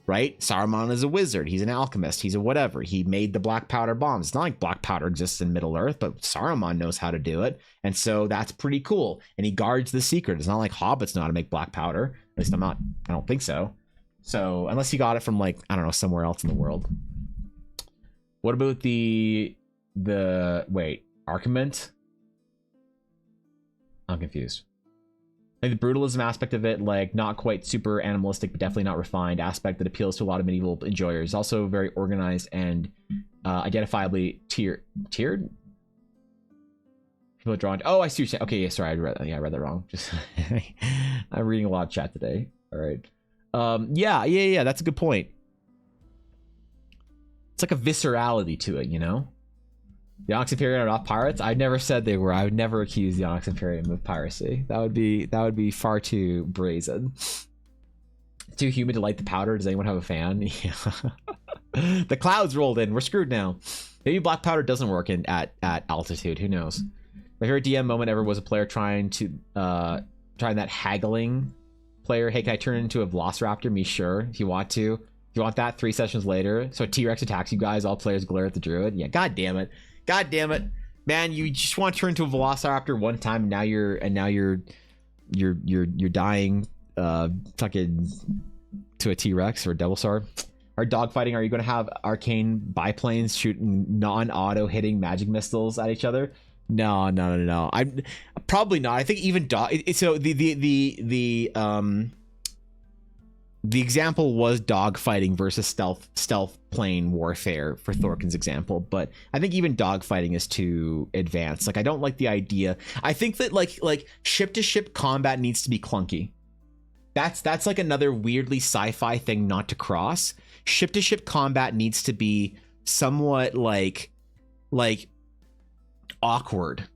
right? Saruman is a wizard, he's an alchemist, he's a whatever. He made the black powder bombs. It's not like black powder exists in Middle Earth, but Saruman knows how to do it, and so that's pretty cool. And he guards the secret. It's not like hobbits know how to make black powder. At least I don't think so. So unless you got it from like, I don't know, somewhere else in the world. What about the argument? I'm confused. Like the brutalism aspect of it, like not quite super animalistic, but definitely not refined aspect that appeals to a lot of medieval enjoyers. Also very organized and identifiably tiered. People are drawn. Oh, I see what you're saying. Okay, yeah, sorry, I read that wrong. Just I'm reading a lot of chat today. All right. Yeah. That's a good point. It's like a viscerality to it, you know. The Onyx Imperium are not pirates. I never said they were. I would never accuse the Onyx Imperium of piracy. That would be far too brazen. Too humid to light the powder. Does anyone have a fan? Yeah. The clouds rolled in. We're screwed now. Maybe black powder doesn't work at altitude. Who knows? My favorite DM moment ever was a player trying that haggling player. Hey, can I turn into a velociraptor? Me, sure. If you want to. If you want that, 3 sessions later. So a T-Rex attacks you guys. All players glare at the druid. Yeah, god damn it, man. You just want to turn into a velociraptor one time, and now you're dying. Fucking to a T-Rex or a Devilsaur. Or dogfighting. Are you going to have arcane biplanes shooting non-auto hitting magic missiles at each other? No. I'm probably not. I think even so the example was dogfighting versus stealth plane warfare for Thorkin's example, but I think even dogfighting is too advanced. Like I don't like the idea. I think that like ship to ship combat needs to be clunky. That's like another weirdly sci-fi thing not to cross. Ship to ship combat needs to be somewhat like awkward,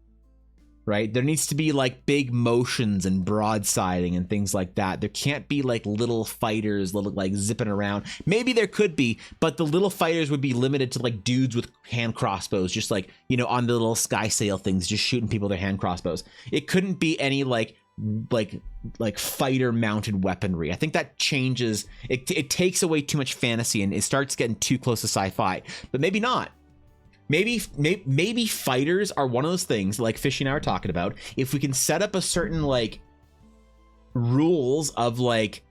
right? There needs to be like big motions and broadsiding and things like that. There can't be like little fighters like zipping around. Maybe there could be, but the little fighters would be limited to like dudes with hand crossbows, just like, you know, on the little sky sail things, just shooting people with their hand crossbows. It couldn't be any like fighter mounted weaponry. I think that changes. It takes away too much fantasy and it starts getting too close to sci-fi. But maybe not. Maybe fighters are one of those things like Fishy and I were talking about. If we can set up a certain like rules of like,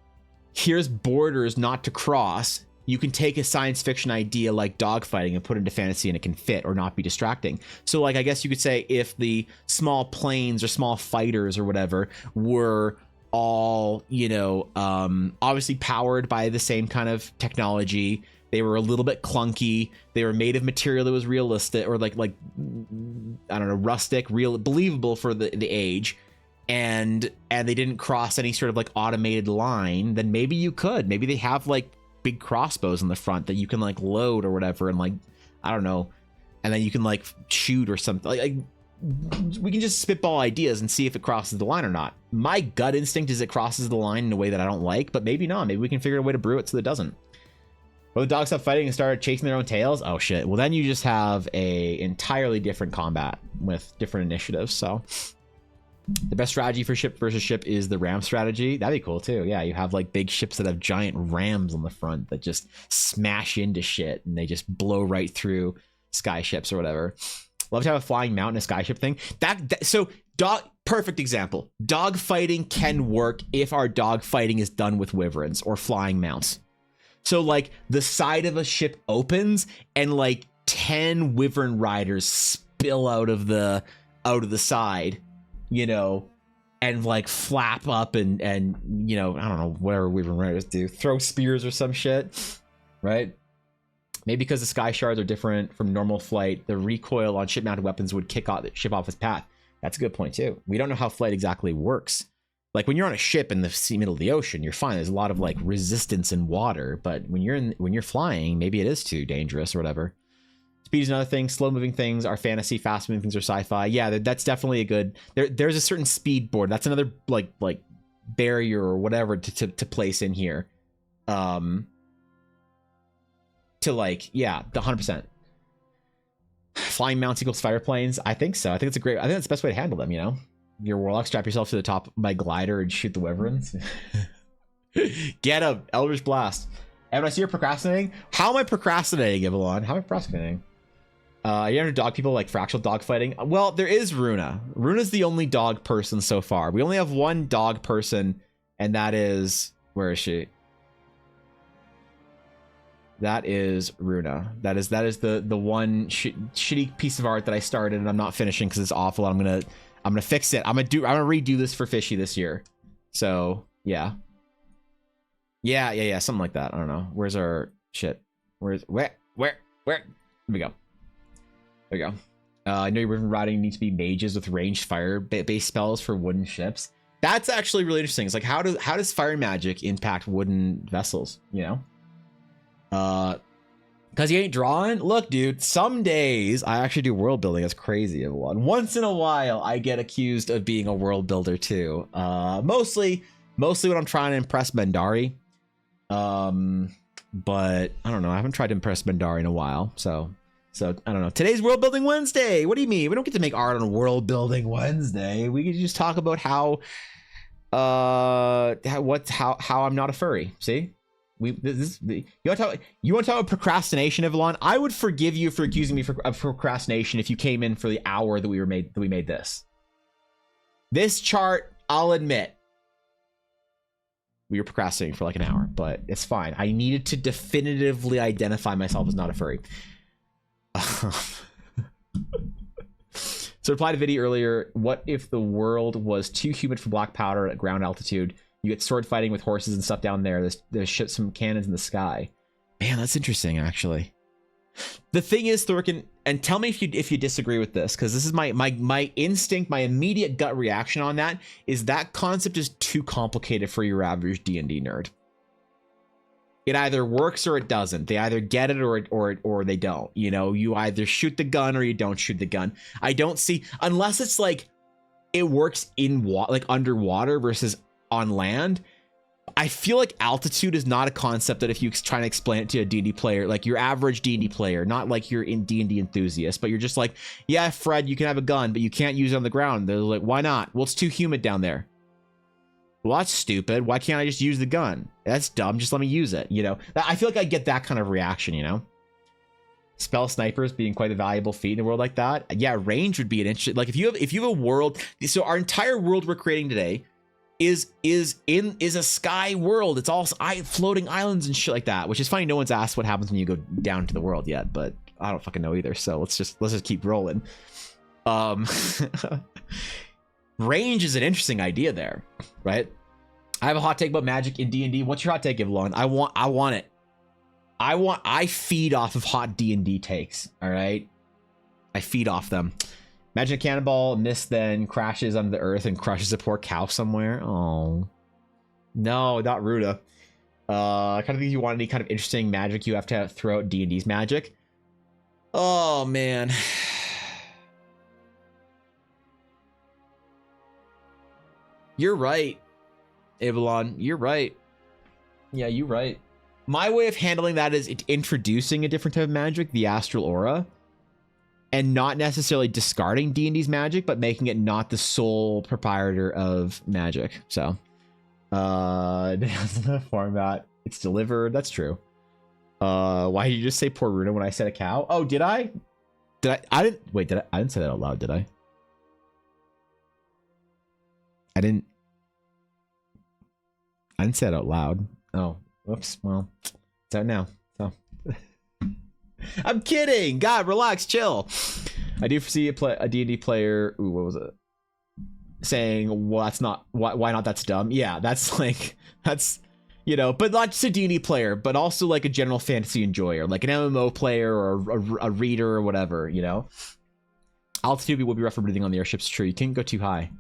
here's borders not to cross, you can take a science fiction idea like dogfighting and put it into fantasy and it can fit or not be distracting. So like, I guess you could say if the small planes or small fighters or whatever were all, you know, obviously powered by the same kind of technology, they were a little bit clunky, they were made of material that was realistic or like I don't know, rustic, real, believable for the age, and they didn't cross any sort of like automated line, then maybe you could. Maybe they have like big crossbows in the front that you can like load or whatever, and like, I don't know, and then you can like shoot or something. Like we can just spitball ideas and see if it crosses the line or not. My gut instinct is it crosses the line in a way that I don't like, but maybe not. Maybe we can figure out a way to brew it so that it doesn't. Well, the dogs stopped fighting and started chasing their own tails. Oh shit. Well, then you just have a entirely different combat with different initiatives. So the best strategy for ship versus ship is the ram strategy. That'd be cool too. Yeah, you have like big ships that have giant rams on the front that just smash into shit and they just blow right through sky ships or whatever. Love to have a flying mount and a skyship thing. So dog, perfect example. Dog fighting can work if our dog fighting is done with wyverns or flying mounts. So like the side of a ship opens and like 10 wyvern riders spill out of the side, you know, and like flap up and you know, I don't know, whatever wyvern riders do, throw spears or some shit, right? Maybe because the sky shards are different from normal flight, the recoil on ship-mounted weapons would kick off the ship off its path. That's a good point too. We don't know how flight exactly works. Like when you're on a ship in the middle of the ocean, you're fine. There's a lot of like resistance in water, but when you're flying, maybe it is too dangerous or whatever. Speed is another thing. Slow moving things are fantasy. Fast moving things are sci-fi. Yeah, that's definitely a good. There's a certain speed board. That's another like barrier or whatever to place in here. To like, yeah, the 100%. Flying mounts equals fighter planes. I think so. I think that's the best way to handle them, you know? Your warlock, strap yourself to the top by glider and shoot the wyverns. Get him, Eldritch Blast. And when I see you're procrastinating, how am I procrastinating, Evelyn? How am I procrastinating? You ever dog people like for actual dog fighting? Well, there is Runa. Runa's the only dog person so far. We only have one dog person, and that is, where is she? That is Runa. That is the one shitty piece of art that I started and I'm not finishing because it's awful. I'm gonna fix it. I'm gonna redo this for Fishy this year. So yeah, something like that. I don't know. Where's our shit? Where? There we go. I know your river riding needs to be mages with ranged fire based spells for wooden ships. That's actually really interesting. It's like how does fire magic impact wooden vessels? You know. Because you ain't drawing. Look, dude, some days I actually do world building. That's crazy, everyone. Once in a while I get accused of being a world builder too. Mostly when I'm trying to impress Bendari. But I don't know, I haven't tried to impress Bendari in a while, so I don't know. Today's World Building Wednesday. What do you mean? We don't get to make art on World Building Wednesday. We can just talk about how I'm not a furry. See? You want to talk about procrastination, Evelyn? I would forgive you for accusing me of procrastination if you came in for the hour that we made this. This chart, I'll admit, we were procrastinating for like an hour, but it's fine. I needed to definitively identify myself as not a furry. So reply to video earlier. What if the world was too humid for black powder at ground altitude? You get sword fighting with horses and stuff down there. There's some cannons in the sky. Man, that's interesting, actually. The thing is, Thorkin, and tell me if you disagree with this, because this is my instinct, my immediate gut reaction on that is that concept is too complicated for your average D&D nerd. It either works or it doesn't. They either get it or they don't. You know, you either shoot the gun or you don't shoot the gun. I don't see, unless it's like it works in like underwater versus on land. I feel like altitude is not a concept that if you try to explain it to a D&D player, like your average D&D player, not like you're in D&D enthusiast, but you're just like, yeah, Fred, you can have a gun, but you can't use it on the ground. They're like, why not? Well, it's too humid down there. Well, that's stupid. Why can't I just use the gun? That's dumb. Just let me use it. You know, I feel like I get that kind of reaction, you know? Spell snipers being quite a valuable feat in a world like that. Yeah, range would be an interesting, like if you have a world, so our entire world we're creating today is a sky world. It's all floating islands and shit like that, which is funny. No one's asked what happens when you go down to the world yet, but I don't fucking know either. So let's just keep rolling. Range is an interesting idea there, right? I have a hot take about magic in D&D. What's your hot take, Evelyn? I want it. I feed off of hot D&D takes. All right, I feed off them. Imagine a cannonball miss, then crashes under the earth and crushes a poor cow somewhere. Oh, no, not Ruda. Kind of think you want any kind of interesting magic, you have to throw out D&D's magic. Oh man. You're right, Avalon. You're right. Yeah, you're right. My way of handling that is introducing a different type of magic, the astral aura, and not necessarily discarding D&D's magic, but making it not the sole proprietor of magic. So, the format, it's delivered. That's true. Why did you just say poor Runa when I said a cow? Oh, did I? I didn't. Wait, did I? I didn't say that out loud, did I? I didn't say it out loud. Oh, whoops. Well, it's out now. So I'm kidding. God, relax, chill. I do foresee a D&D player. Ooh, what was it? Saying, well, that's not. Why not? That's dumb. Yeah, that's like that's. You know, but not just a D&D player, but also like a general fantasy enjoyer, like an MMO player or a reader or whatever. You know, altitude will be rough for breathing on the airship's true. You can't go too high.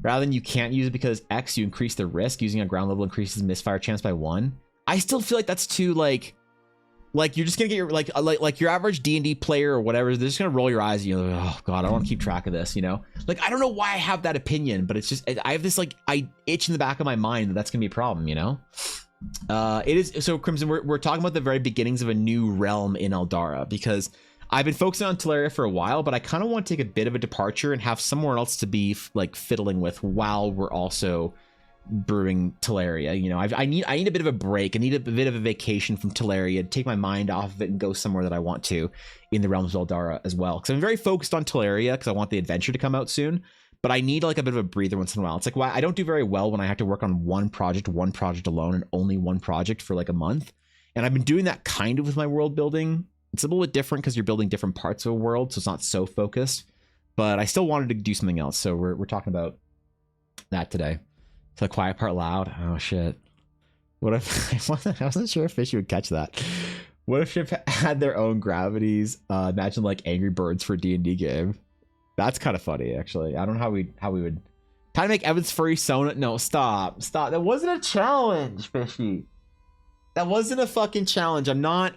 Rather than you can't use it because X, you increase the risk. Using at ground level increases misfire chance by 1. I still feel like that's too like you're just gonna get your like your average D&D player or whatever. They're just gonna roll your eyes. You know, oh god, I don't want to keep track of this. You know, like I don't know why I have that opinion, but it's just I have this like I itch in the back of my mind that that's gonna be a problem. You know, it is. So Crimson, we're talking about the very beginnings of a new realm in Eldara because I've been focusing on Teleria for a while, but I kind of want to take a bit of a departure and have somewhere else to be like fiddling with while we're also brewing Teleria. You know, I need a bit of a break. I need a bit of a vacation from Teleria to take my mind off of it and go somewhere that I want to in the realms of Eldara as well. Because I'm very focused on Teleria because I want the adventure to come out soon. But I need like a bit of a breather once in a while. It's like why I don't do very well when I have to work on one project alone and only one project for like a month. And I've been doing that kind of with my world building. It's a little bit different because you're building different parts of a world, so it's not so focused. But I still wanted to do something else, so we're talking about that today. So the quiet part loud. Oh shit! What if I wasn't sure if Fishy would catch that? What if Ship had their own gravities? Imagine like Angry Birds for D&D game. That's kind of funny, actually. I don't know how we would kind of make Evan's furry Sona. No, stop. That wasn't a challenge, Fishy. That wasn't a fucking challenge. I'm not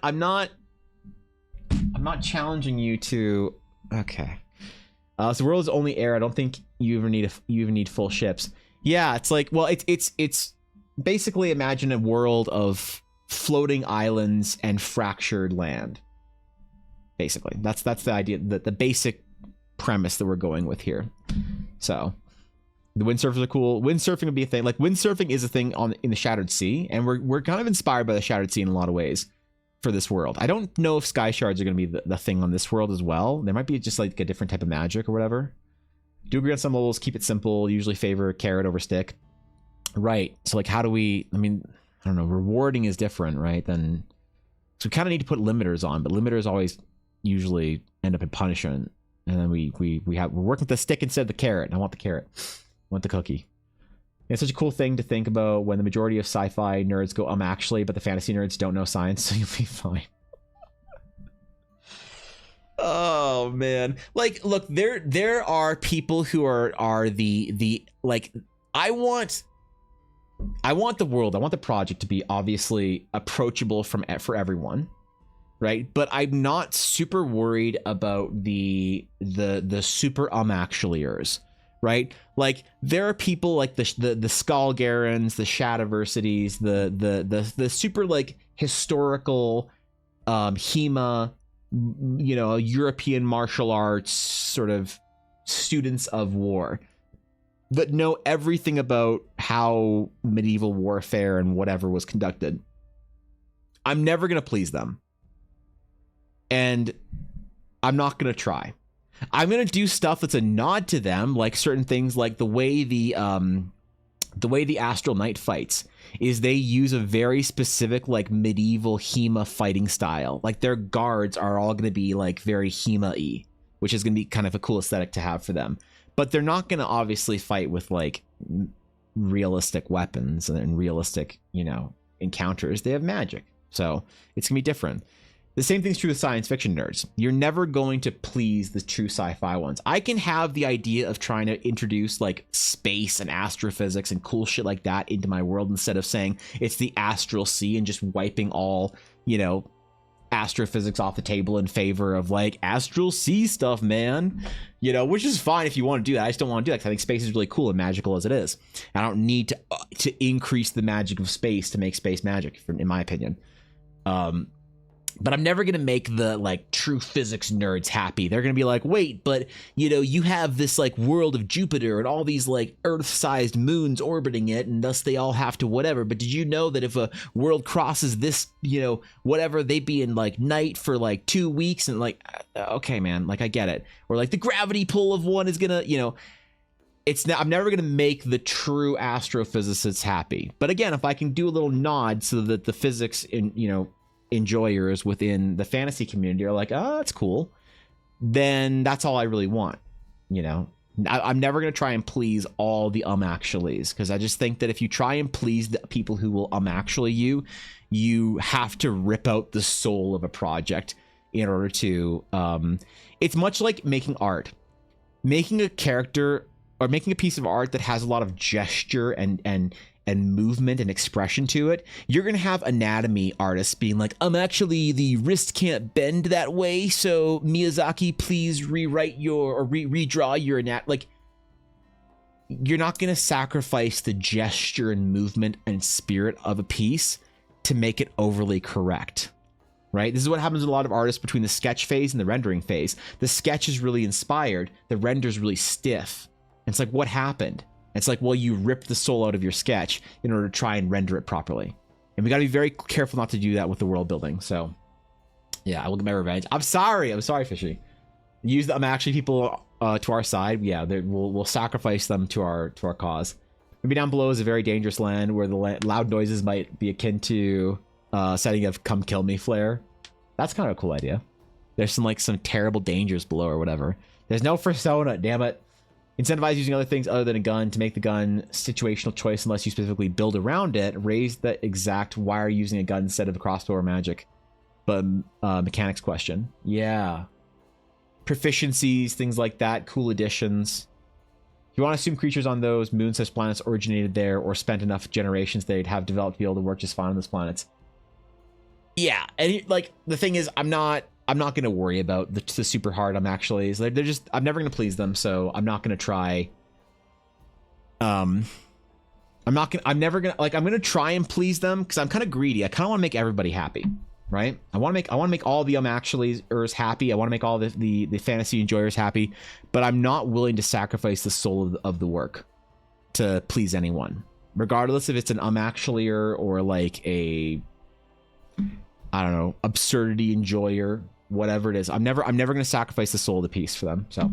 challenging you to. Okay. So the world is only air. I don't think you even need full ships. Yeah, it's like, well, it's basically imagine a world of floating islands and fractured land. Basically, that's the idea. The basic premise that we're going with here. So the windsurfers are cool. Windsurfing would be a thing. Like windsurfing is a thing in the Shattered Sea, and we're kind of inspired by the Shattered Sea in a lot of ways for this world. I don't know if sky shards are going to be the thing on this world as well. There might be just like a different type of magic or whatever. Do agree on some levels, keep it simple, usually favor carrot over stick. Right. So like how do we, I mean, I don't know, rewarding is different, right? Then so we kind of need to put limiters on, but limiters always usually end up in punishment. And then we're working with the stick instead of the carrot. And I want the carrot. I want the cookie. It's such a cool thing to think about when the majority of sci-fi nerds go, actually, but the fantasy nerds don't know science, so you'll be fine. Oh man. Like, look, there are people who are the like, I want the world, I want the project to be obviously approachable for everyone, right? But I'm not super worried about the super actuallyers. Right, like there are people like the Skullgarens, the Shadiversities, the super like historical, HEMA, you know, European martial arts sort of students of war that know everything about how medieval warfare and whatever was conducted. I'm never gonna please them, and I'm not gonna try. I'm gonna do stuff that's a nod to them, like certain things, like the way the Astral Knight fights is they use a very specific like medieval HEMA fighting style. Like their guards are all gonna be like very HEMA-y, which is gonna be kind of a cool aesthetic to have for them. But they're not gonna obviously fight with like realistic weapons and realistic, you know, encounters. They have magic, so it's gonna be different. The same thing's true with science fiction nerds. You're never going to please the true sci-fi ones. I can have the idea of trying to introduce like space and astrophysics and cool shit like that into my world instead of saying it's the astral sea and just wiping all, you know, astrophysics off the table in favor of like astral sea stuff, man. You know, which is fine if you want to do that. I just don't want to do that because I think space is really cool and magical as it is. I don't need to increase the magic of space to make space magic, in my opinion. But I'm never going to make the like true physics nerds happy. They're going to be like, wait, but you know, you have this like world of Jupiter and all these like Earth-sized moons orbiting it, and thus they all have to whatever. But did you know that if a world crosses this, you know, whatever, they'd be in like night for like 2 weeks? And like, okay, man, like I get it. Or like the gravity pull of one is gonna, you know, it's not, I'm never going to make the true astrophysicists happy. But again, if I can do a little nod so that the physics in, you know, enjoyers within the fantasy community are like, oh, that's cool, then that's all I really want. You know, I'm never going to try and please all the actuallys, because I just think that if you try and please the people who will actually you have to rip out the soul of a project in order to it's much like making art. Making a character or making a piece of art that has a lot of gesture and movement and expression to it, you're gonna have anatomy artists being like, actually the wrist can't bend that way, so Miyazaki, please rewrite your or redraw your like, you're not gonna sacrifice the gesture and movement and spirit of a piece to make it overly correct, right? This is what happens with a lot of artists between the sketch phase and the rendering phase. The sketch is really inspired, the render's really stiff. It's like, what happened? It's like, well, you ripped the soul out of your sketch in order to try and render it properly. And we got to be very careful not to do that with the world building. So, yeah, I will get my revenge. I'm sorry, Fishy. Use the actually people to our side. Yeah, we'll sacrifice them to our cause. Maybe down below is a very dangerous land where the loud noises might be akin to setting of "Come Kill Me" flare. That's kind of a cool idea. There's some terrible dangers below or whatever. There's no persona, damn it. Incentivize using other things other than a gun to make the gun situational choice unless you specifically build around it. Raise the exact why are you using a gun instead of a crossbow or magic. But mechanics question. Yeah. Proficiencies, things like that. Cool additions. If you want to assume creatures on those moon/planets originated there or spent enough generations they'd have developed to be able to work just fine on those planets. Yeah, and like the thing is, I'm not going to worry about the super hard actually. They're just, I'm never going to please them, so I'm not going to try. I'm never going to, like, I'm going to try and please them because I'm kind of greedy. I kind of want to make everybody happy, right? I want to make all the actuallyers happy. I want to make all the fantasy enjoyers happy, but I'm not willing to sacrifice the soul of the work to please anyone, regardless if it's an actuallyer or like a, I don't know, absurdity enjoyer, whatever it is. I'm never going to sacrifice the soul of the piece for them. So,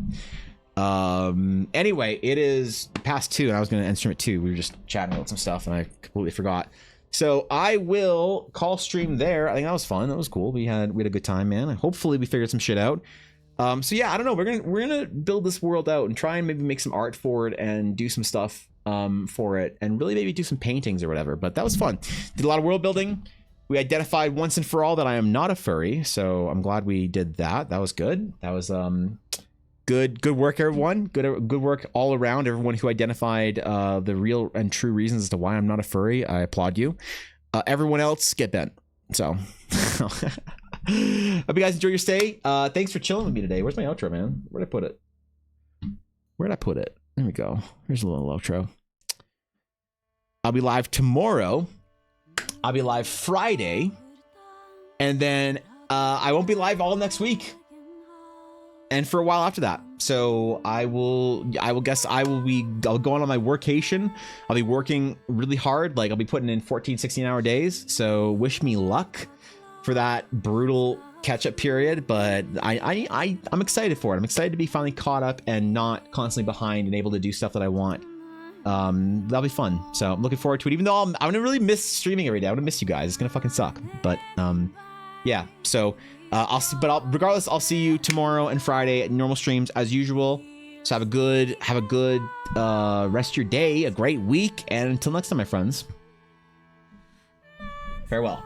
anyway, it is past 2 and I was going to end stream at 2. We were just chatting about some stuff and I completely forgot. So I will call stream there. I think that was fun. That was cool. We had a good time, man. Hopefully we figured some shit out. So yeah, I don't know. We're going to build this world out and try and maybe make some art for it and do some stuff for it and really maybe do some paintings or whatever. But that was fun. Did a lot of world building. We identified once and for all that I am not a furry, so I'm glad we did that. That was good. That was good work, everyone. Good work all around. Everyone who identified the real and true reasons as to why I'm not a furry, I applaud you. Everyone else, get bent. So, hope you guys enjoy your stay. Thanks for chilling with me today. Where's my outro, man? Where'd I put it? There we go. Here's a little outro. I'll be live tomorrow. I'll be live Friday, and then I won't be live all next week, and for a while after that. So I'll go on my workation. I'll be working really hard. Like I'll be putting in 14, 16-hour days. So wish me luck for that brutal catch-up period. But I'm excited for it. I'm excited to be finally caught up and not constantly behind and able to do stuff that I want. That'll be fun. So I'm looking forward to it, even though I'm gonna really miss streaming every day. I'm gonna miss you guys. It's gonna fucking suck, but yeah, so regardless, I'll see you tomorrow and Friday at normal streams as usual. So have a good rest of your day, a great week, and until next time, my friends, farewell.